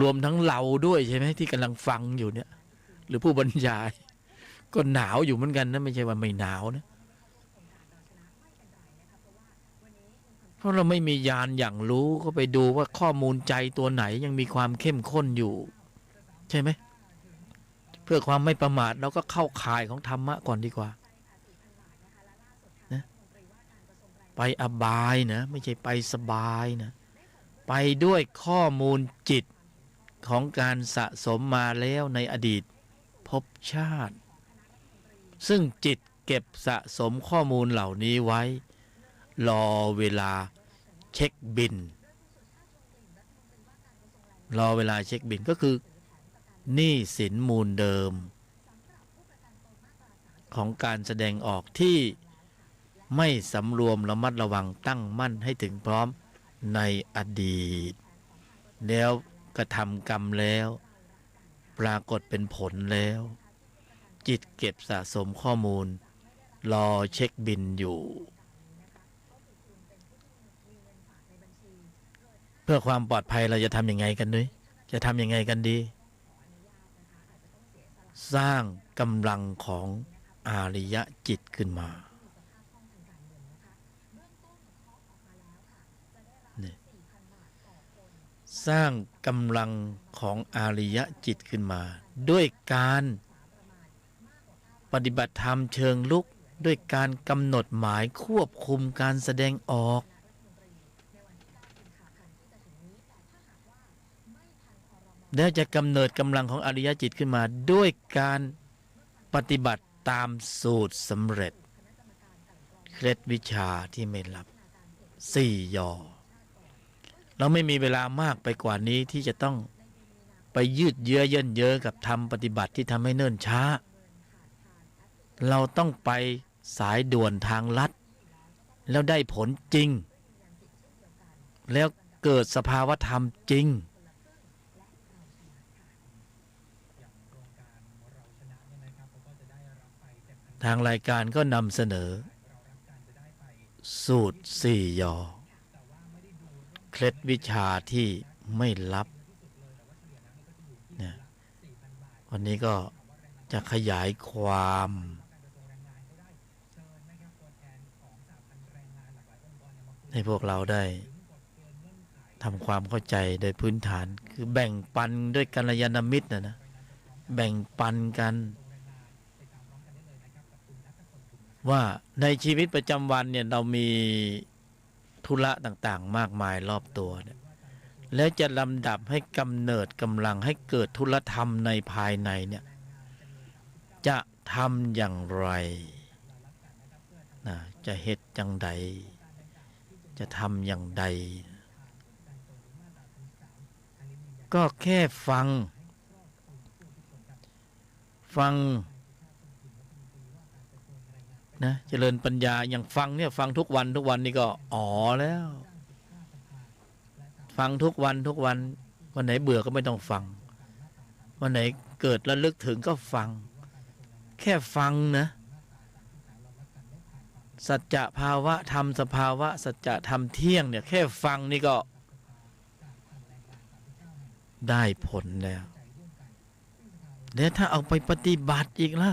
รวมทั้งเราด้วยใช่ไหมที่กำลังฟังอยู่เนี่ยหรือผู้บรรยายก็หนาวอยู่เหมือนกันนะไม่ใช่ว่าไม่หนาวนะเพราะเราไม่มีญาณอย่างรู้ก็ไปดูว่าข้อมูลใจตัวไหนยังมีความเข้มข้นอยู่ใช่ไหมเพื่อความไม่ประมาทเราก็เข้าข่ายของธรรมะก่อนดีกว่านะไปอบายนะไม่ใช่ไปสบายนะไปด้วยข้อมูลจิตของการสะสมมาแล้วในอดีตภพชาติซึ่งจิตเก็บสะสมข้อมูลเหล่านี้ไว้รอเวลาเช็คบินก็คือหนี้สินมูลเดิมของการแสดงออกที่ไม่สำรวมระมัดระวังตั้งมั่นให้ถึงพร้อมในอดีตแล้วกระทำกรรมแล้วปรากฏเป็นผลแล้วจิตเก็บสะสมข้อมูลรอเช็คบินอยู่เพื่อความปลอดภัยเราจะทำยังไงกันด้วยจะทำยังไงกันดีสร้างกำลังของอาริยจิตขึ้นมาสร้างกำลังของอาริยจิตขึ้นมาด้วยการปฏิบัติธรรมเชิงลุกด้วยการกำหนดหมายควบคุมการแสดงออกแล้วจะกำเนิดกำลังของอริยจิตขึ้นมาด้วยการปฏิบัติตามสูตรสำเร็จเคล็ดวิชาที่ไม่ลับ4 ยอ เราไม่มีเวลามากไปกว่านี้ที่จะต้องไปยืดเยื้อเยินเย้อกับทำปฏิบัติที่ทำให้เนิ่นช้าเราต้องไปสายด่วนทางลัดแล้วได้ผลจริงแล้วเกิดสภาวธรรมจริงทางรายการก็นำเสนอสูตร4 ยอเคล็ดวิชาที่ไม่ลับเนี่ยวันนี้ก็จะขยายความให้พวกเราได้ทำความเข้าใจโดยพื้นฐานคือแบ่งปันด้วยกัลยาณมิตรนะแบ่งปันกันว่าในชีวิตประจำวันเนี่ยเรามีธุระต่างๆมากมายรอบตัวเนี่ยแล้วจะลำดับให้กำเนิดกำลังให้เกิดธุรธรรมในภายในเนี่ยจะทำอย่างไรนะจะเหตุจังใดจะทำอย่างใดก็แค่ฟังนะเจริญปัญญาอย่างฟังเนี่ยฟังทุกวันนี่ก็อ๋อแล้วฟังทุกวันวันไหนเบื่อก็ไม่ต้องฟังวันไหนเกิดระลึกถึงก็ฟังแค่ฟังนะสัจจะภาวะธรรมสภาวะสัจจะธรรมเที่ยงเนี่ยแค่ฟังนี่ก็ได้ผลแล้วถ้าเอาไปปฏิบัติอีกล่ะ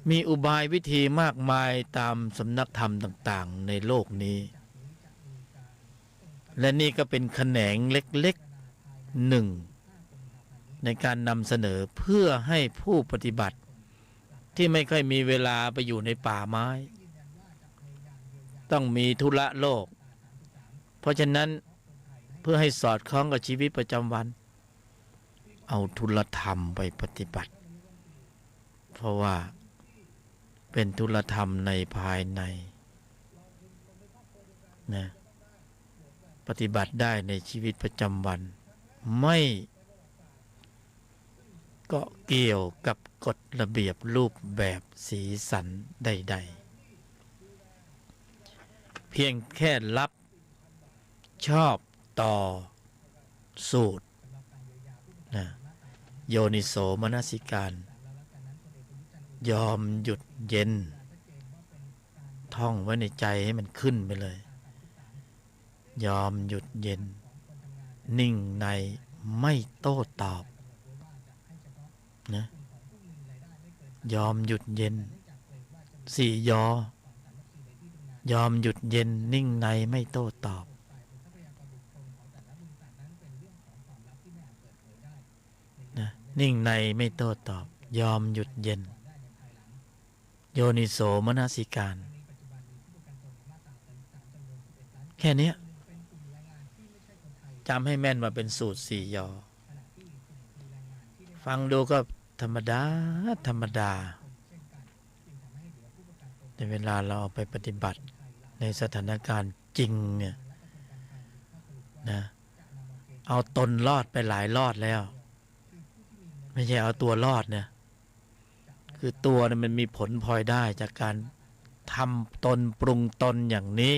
มีอุบายวิธีมากมายตามสำนักธรรมต่างๆในโลกนี้และนี่ก็เป็นแขนงเล็กๆหนึ่งในการนำเสนอเพื่อให้ผู้ปฏิบัติที่ไม่ค่อยมีเวลาไปอยู่ในป่าไม้ต้องมีธุระโลกเพราะฉะนั้นเพื่อให้สอดคล้องกับชีวิตประจำวันเอาธุลธรรมไปปฏิบัติเพราะว่าเป็นธุลธรรมในภายในนะปฏิบัติได้ในชีวิตประจำวันไม่ก็เกี่ยวกับกฎระเบียบรูปแบบสีสันใดๆเพียงแค่รับชอบต่อสูตรนะโยนิโสมนสิการยอมหยุดเย็นท่องไว้ในใจให้มันขึ้นไปเลยยอมหยุดเย็นนิ่งในไม่โต้ตอบนะยอมหยุดเย็น4 ยอยอมหยุดเย็นนิ่งในไม่โต้ตอบนะนิ่งในไม่โต้ตอบยอมหยุดเย็นโยนิโสมนสิการแค่นี้จำให้แม่นว่าเป็นสูตร4 ยอฟังดูก็ธรรมดาแต่เวลาเราเอาไปปฏิบัติในสถานการณ์จริงเนี่ยนะเอาตนรอดไปหลายรอดแล้วไม่ใช่เอาตัวรอดเนี่ยคือตัวเนี่ยมันมีผลพลอยได้จากการทำตนปรุงตนอย่างนี้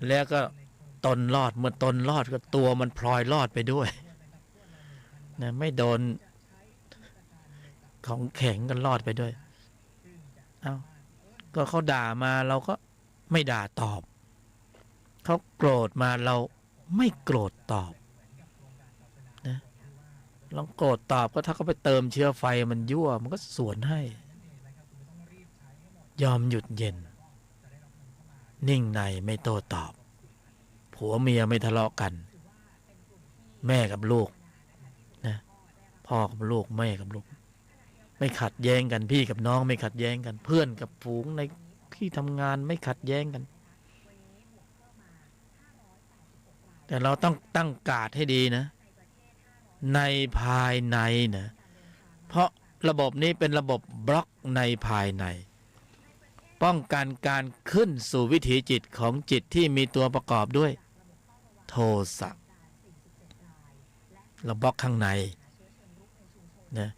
แล้วก็ตนรอดเมื่อตนรอดก็ตัวมันพลอยรอดไปด้วยนะไม่โดนของแข็งกันรอดไปด้วยก็เขาด่ามาเราก็ไม่ด่าตอบเขาโกรธมาเราไม่โกรธตอบนะลองโกรธตอบก็ถ้าเขาไปเติมเชื้อไฟมันยั่วมันก็สวนให้ยอมหยุดเย็นนิ่งในไม่โต้ตอบผัวเมียไม่ทะเลาะกันแม่กับลูกนะพ่อกับลูกแม่กับลูกไม่ขัดแย้งกันพี่กับน้องไม่ขัดแย้งกันเพื่อนกับฝูงในที่ทำงานไม่ขัดแย้งกันแต่เราต้องตั้งการ์ดให้ดีนะในภายในนะเพราะระบบนี้เป็นระบบบล็อกในภายใน ป้องกันการขึ้นสู่วิถีจิตของจิตที่มีตัวประกอบด้วยโทสะเราบล็อกข้างในนะ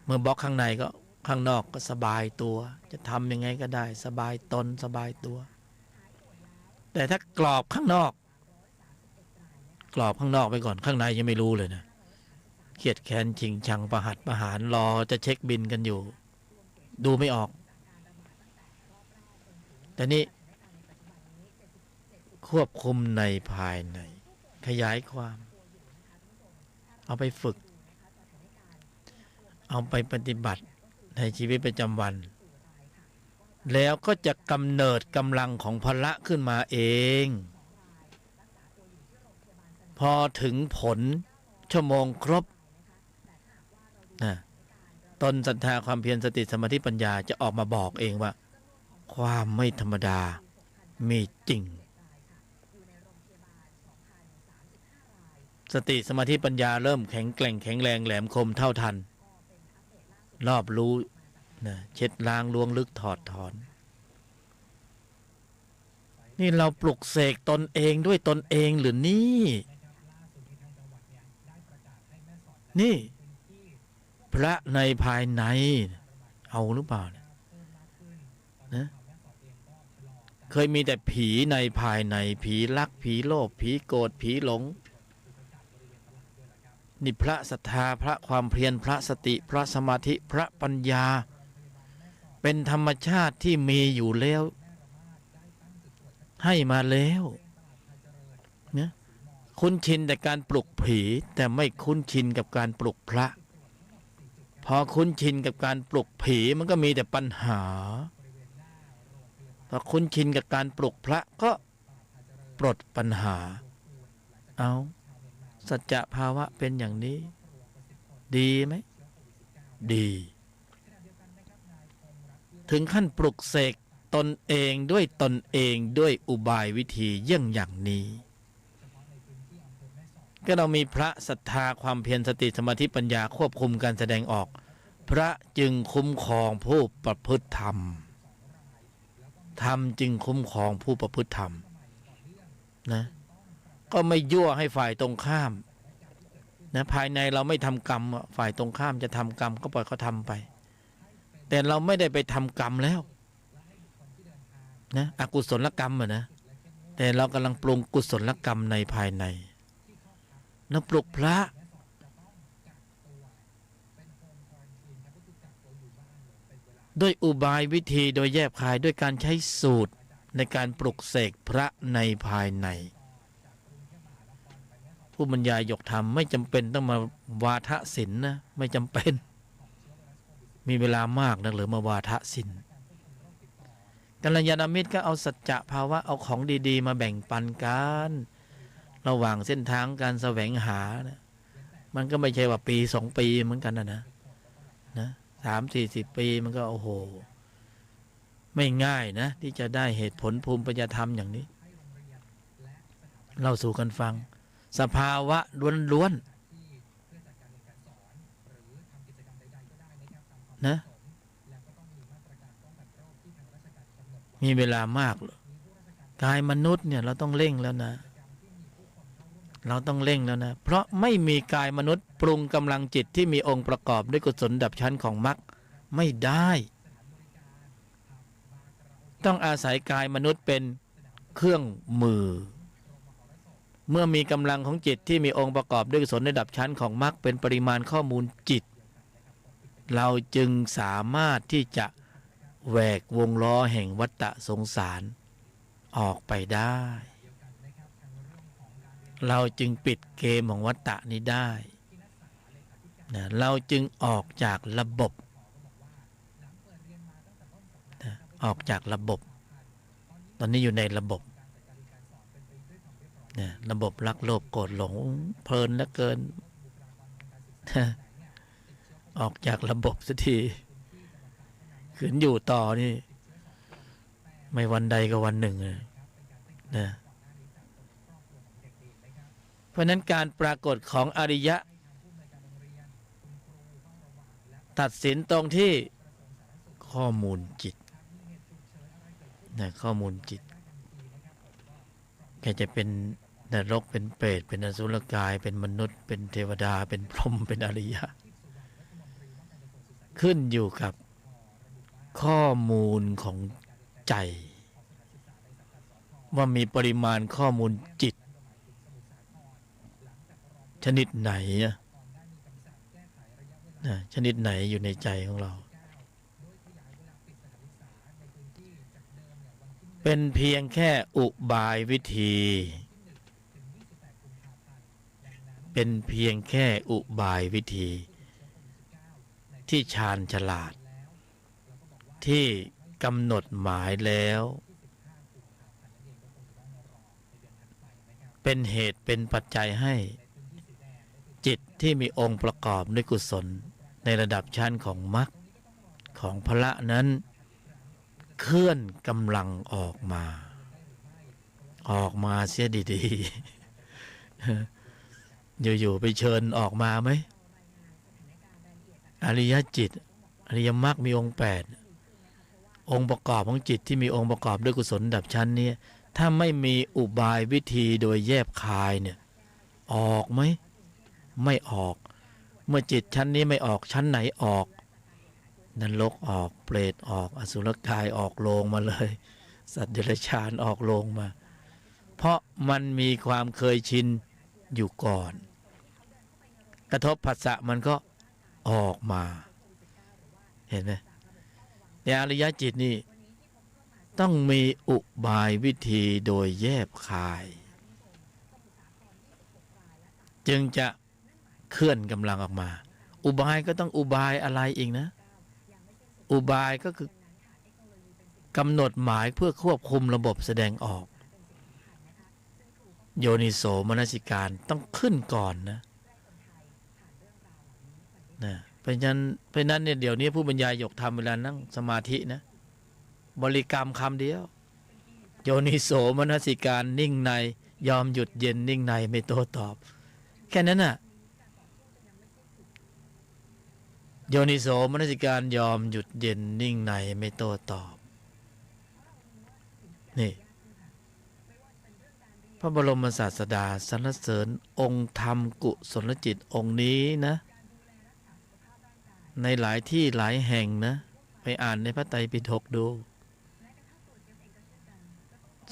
เมื่อบล็อกข้างในก็ข้างนอกก็สบายตัวจะทำยังไงก็ได้สบายตนสบายตัวแต่ถ้ากรอบข้างนอกไปก่อนข้างในยังไม่รู้เลยนะเครียดแค้นชิงชังประหัตประหารรอจะเช็คบินกันอยู่ดูไม่ออกแต่นี่ควบคุมในภายในขยายความเอาไปฝึกเอาไปปฏิบัติในชีวิตประจำวันแล้วก็จะกำเนิดกำลังของพละขึ้นมาเองพอถึงผลชั่วโมงครบนะตนศรัทธาความเพียรสติสมาธิปัญญาจะออกมาบอกเองว่าความไม่ธรรมดามีจริงสติสมาธิปัญญาเริ่มแข็งแกร่งแข็งแรงแหลมคมเท่าทันรอบรู้นะเช็ดล้างล้วงลึกถอดถอนนี่เราปลุกเสกตนเองด้วยตนเองหรือนี่พระในภายในเอาหรือเปล่านะเคยมีแต่ผีในภายในผีรักผีโลภผีโกรธผีหลงนี่พระศรัทธาพระความเพียรพระสติพระสมาธิพระปัญญาเป็นธรรมชาติที่มีอยู่แล้วให้มาแล้วเนี่ยคุ้นชินแต่การปลุกผีแต่ไม่คุ้นชินกับการปลุกพระพอคุ้นชินกับการปลุกผีมันก็มีแต่ปัญหาพอคุ้นชินกับการปลุกพระก็ปลดปัญหาเอาสัจจะภาวะเป็นอย่างนี้ดีไหมดีถึงขั้นปลุกเสกตนเองด้วยตนเองด้วยอุบายวิธีอย่างนี้ก็เรามีพระศรัทธาความเพียรสติสมาธิปัญญาควบคุมการแสดงออกพระจึงคุ้มครองผู้ประพฤติธรรมธรรมจึงคุ้มครองผู้ประพฤติธรรมนะก็ไม่ยั่วให้ฝ่ายตรงข้ามนะภายในเราไม่ทำกรรมฝ่ายตรงข้ามจะทำกรรมก็ปล่อยเขาทำไปแต่เราไม่ได้ไปทำกรรมแล้วนะอกุศลกรรมนะแต่เรากำลังปรุงกุศลกรรมในภายในเราปลุกพระด้วยอุบายวิธีโดยแยบคายด้วยการใช้สูตรในการปลุกเสกพระในภายในผู้บรรยายยกธรรมไม่จำเป็นต้องมาวาทศิลป์นะไม่จำเป็นมีเวลามากนักหรือมาวาทศิลป์กัลยาณมิตรก็เอาสัจจะภาวะเอาของดีๆมาแบ่งปันกันระหว่างเส้นทางการแสวงหานะมันก็ไม่ใช่ว่าปี2 ปีเหมือนกันนะ30-40 ปีมันก็โอ้โหไม่ง่ายนะที่จะได้เหตุผลภูมิปัญญาธรรมอย่างนี้เล่าสู่กันฟังสภาวะล้วนๆนะมีเวลามากเลยกายมนุษย์เนี่ยเราต้องเร่งแล้วนะเพราะไม่มีกายมนุษย์ปรุงกำลังจิตที่มีองค์ประกอบด้วยกุศลดับชั้นของมรรคไม่ได้ต้องอาศัยกายมนุษย์เป็นเครื่องมือเมื่อมีกำลังของจิตที่มีองค์ประกอบด้วยกุศลระดับชั้นของมรรคเป็นปริมาณข้อมูลจิตเราจึงสามารถที่จะแหวกวงล้อแห่งวัฏสงสารออกไปได้เราจึงปิดเกมของวัฏนี้ได้นะเราจึงออกจากระบบนะออกจากระบบตอนนี้อยู่ในระบบนะระบบรักโลภโกรธหลงเพลินเหลือเกินออกจากระบบสักทีขืนอยู่ต่อนี่ไม่วันใดก็วันหนึ่งนะเพราะนั้นการปรากฏของอริยะตัดสินตรงที่ข้อมูลจิต นะข้อมูลจิตแกจะเป็นนรกเป็นเปรตเป็นอสุรกายเป็นมนุษย์เป็นเทวดาเป็นพรหมเป็นอริยะขึ้นอยู่กับข้อมูลของใจว่ามีปริมาณข้อมูลจิตชนิดไหนชนิดไหนอยู่ในใจของเราเป็นเพียงแค่อุบายวิธีเป็นเพียงแค่อุบายวิธีที่ชาญฉลาดที่กำหนดหมายแล้วเป็นเหตุเป็นปัจจัยให้จิตที่มีองค์ประกอบด้วยกุศลในระดับชั้นของมรรคของพละนั้นเคลื่อนกำลังออกมาเสียดีๆ อยู่ๆไปเชิญออกมาไหมอริยจิตอริยมรรคมีองค์8องค์ประกอบของจิตที่มีองค์ประกอบด้วยกุศลระดับชั้นนี้ถ้าไม่มีอุบายวิธีโดยแยบคายเนี่ยออกไหมไม่ออกเมื่อจิตชั้นนี้ไม่ออกชั้นไหนออกนรกออกเปรตออกอสุรกายออกโลงมาเลยสัตว์เดรัจฉานออกโลงมาเพราะมันมีความเคยชินอยู่ก่อนกระทบผัสสะมันก็ออกมาเห็นไหมในอริยจิตนี่ต้องมีอุบายวิธีโดยแยบคายจึงจะเคลื่อนกำลังออกมาอุบายก็ต้องอุบายอะไรอีกนะอุบายก็คือกำหนดหมายเพื่อควบคุมระบบแสดงออกโยนิโสมนสิการต้องขึ้นก่อนนะเพราะฉะนั้นเนี่ยเดี๋ยวนี้ผู้บรรยายยกธรรมเวลานั่งสมาธินะบริกรรมคำเดียวโยนิโสมนสิการนิ่งในยอมหยุดเย็นนิ่งในไม่โต้ตอบแค่นั้นน่ะโยนิโสมนสิการยอมหยุดเย็นนิ่งในไม่โต้ตอบนี่พระบรมศาสดาสรรเสริญองค์ธรรมกุศลจิตองค์นี้นะในหลายที่หลายแห่งนะไปอ่านในพระไตรปิฎกดู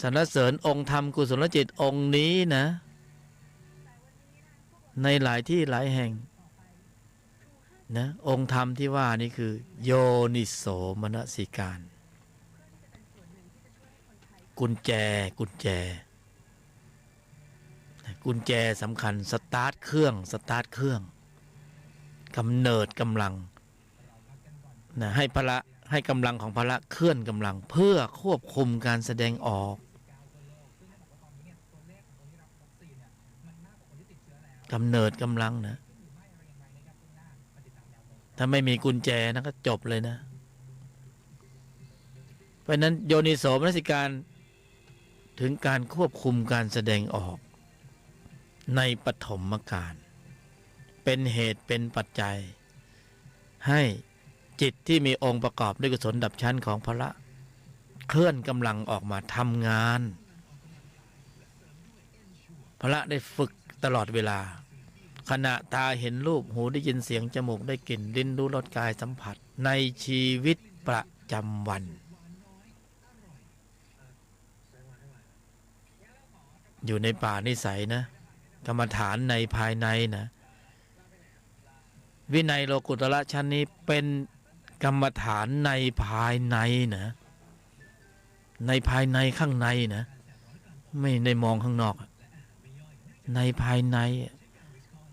สรรเสริญองค์ธรรมกุศลจิตองค์นี้นะในหลายที่หลายแห่งนะองค์ธรรมที่ว่านี่คือโยนิโสมนสิการกุญแจสำคัญสตาร์ทเครื่องกำเนิดกำลังนะให้กำลังของพละเคลื่อนกำลังเพื่อควบคุมการแสดงออกกำเนิดกำลังนะถ้าไม่มีกุญแจนะก็จบเลยนะเพราะนั้นโยนิโสมนสิการถึงการควบคุมการแสดงออกในปฐมกาลเป็นเหตุเป็นปัจจัยให้จิตที่มีองค์ประกอบด้วยกุศลดับชั้นของพละเคลื่อนกำลังออกมาทำงานพละได้ฝึกตลอดเวลาขณะตาเห็นรูปหูได้ยินเสียงจมูกได้กลิ่นลิ้นรู้รสกายสัมผัสในชีวิตประจำวันอยู่ในป่านิสัยนะกรรมฐานในภายในนะวินัยโลกุตระชั้นนี้เป็นกรรมฐานในภายในนะในภายในข้างในนะไม่ได้มองข้างนอกในภายใน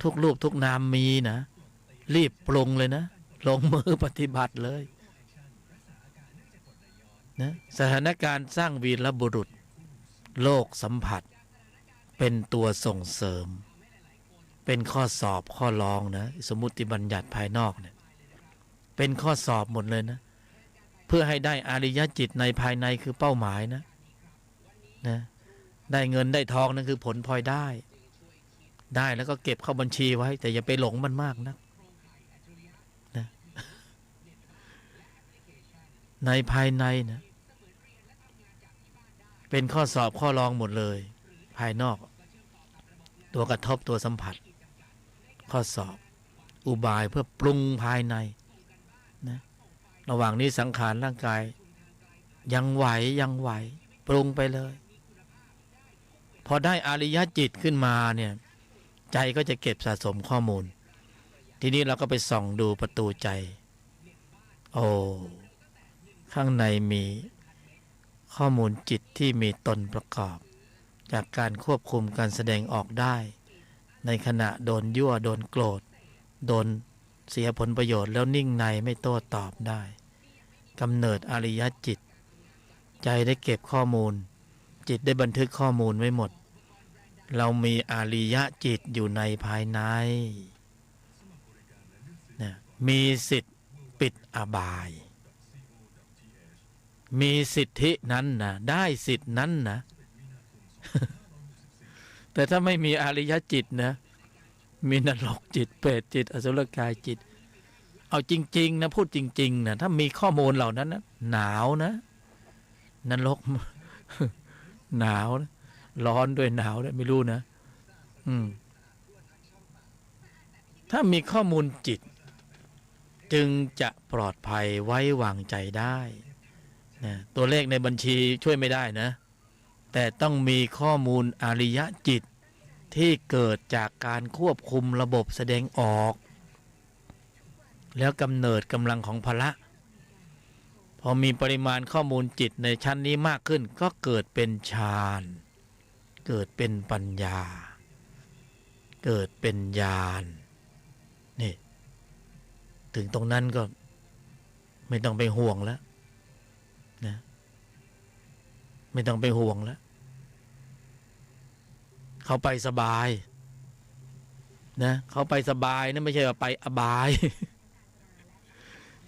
ทุกรูปทุกนามมีนะรีบปรุงเลยนะลงมือปฏิบัติเลยนะสถานการณ์สร้างวีรบุรุษโลกสัมผัสเป็นตัวส่งเสริมเป็นข้อสอบข้อรองนะสมมุติบัญญัติภายนอกเนี่ยเป็นข้อสอบหมดเลยนะเพื่อให้ได้อริยจิตในภายในคือเป้าหมายนะได้เงินได้ทองนั่นคือผลพลอยได้แล้วก็เก็บเข้าบัญชีไว้แต่อย่าไปหลงมันมากนะในภายในนะ เป็นข้อสอบข้อรองหมดเลย ภายนอกตัวกระทบตัวสัมผัส ข้อสอบอุบายเพื่อปรุงภายในนะระหว่างนี้สังขารร่างกายยังไหวปรุงไปเลย พอได้อริยจิตขึ้นมาเนี่ยใจก็จะเก็บสะสมข้อมูล ทีนี้เราก็ไปส่องดูประตูใจโอ้ข้างในมีข้อมูลจิตที่มีตนประกอบจากการควบคุมการแสดงออกได้ในขณะโดนยั่วโดนโกรธโดนเสียผลประโยชน์แล้วนิ่งในไม่โต้ตอบได้กำเนิดอริยจิตใจได้เก็บข้อมูลจิตได้บันทึกข้อมูลไว้หมดเรามีอริยจิตอยู่ในภายในนะมีสิทธิ์ปิดอบายมีสิทธินั้นนะได้สิทธินั้นนะ แต่ถ้าไม่มีอริยจิตนะมีนรกจิตเปรตจิตอสุรกายจิตเอาจริงๆนะพูดจริงๆนะถ้ามีข้อมูลเหล่านั้นนะหนาวนะนรก หนาวนะร้อนด้วยหนาวด้วยไม่รู้นะถ้ามีข้อมูลจิตจึงจะปลอดภัยไว้วางใจได้นะตัวเลขในบัญชีช่วยไม่ได้นะแต่ต้องมีข้อมูลอริยจิตที่เกิดจากการควบคุมระบบแสดงออกแล้วกำเนิดกำลังของพละพอมีปริมาณข้อมูลจิตในชั้นนี้มากขึ้นก็เกิดเป็นฌานเกิดเป็นปัญญาเกิดเป็นญาณนี่ถึงตรงนั้นก็ไม่ต้องไปห่วงแล้วนะไม่ต้องไปห่วงแล้วเขาไปสบายนะเขาไปสบายนะไม่ใช่ว่าไปอบาย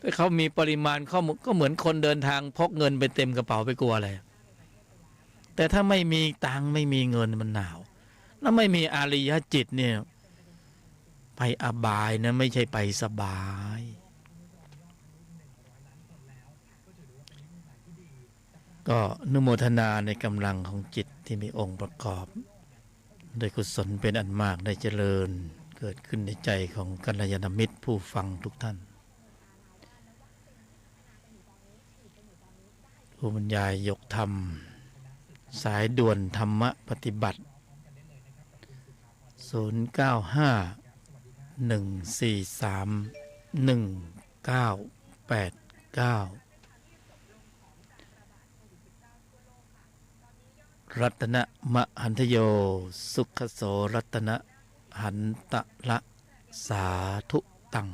ถ้าเขามีปริมาณข้อมูลก็เหมือนคนเดินทางพกเงินไปเต็มกระเป๋าไปกลัวอะไรแต่ถ้าไม่มีตังค์ไม่มีเงินมันหนาวแล้วไม่มีอริยจิตเนี่ยไปอบายนะไม่ใช่ไปสบายก็นุโมทนาในกำลังของจิตที่มีองค์ประกอบโดยกุศลเป็นอันมากได้เจริญเกิดขึ้นในใจของกัลยาณมิตรผู้ฟังทุกท่านผู้บรรยายยกธรรมสายด่วนธรรมปฏิบัติ0951431989รัตนะมหันทโยสุขโสรัตนะหันตะละสาธุตัง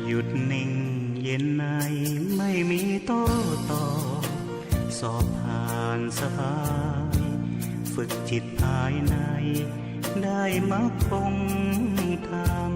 หยุดนิ่งเย็นในไม่มีโต้ตอบสอบผ่านสบายฝึกจิตภายในได้มรรคองธรรม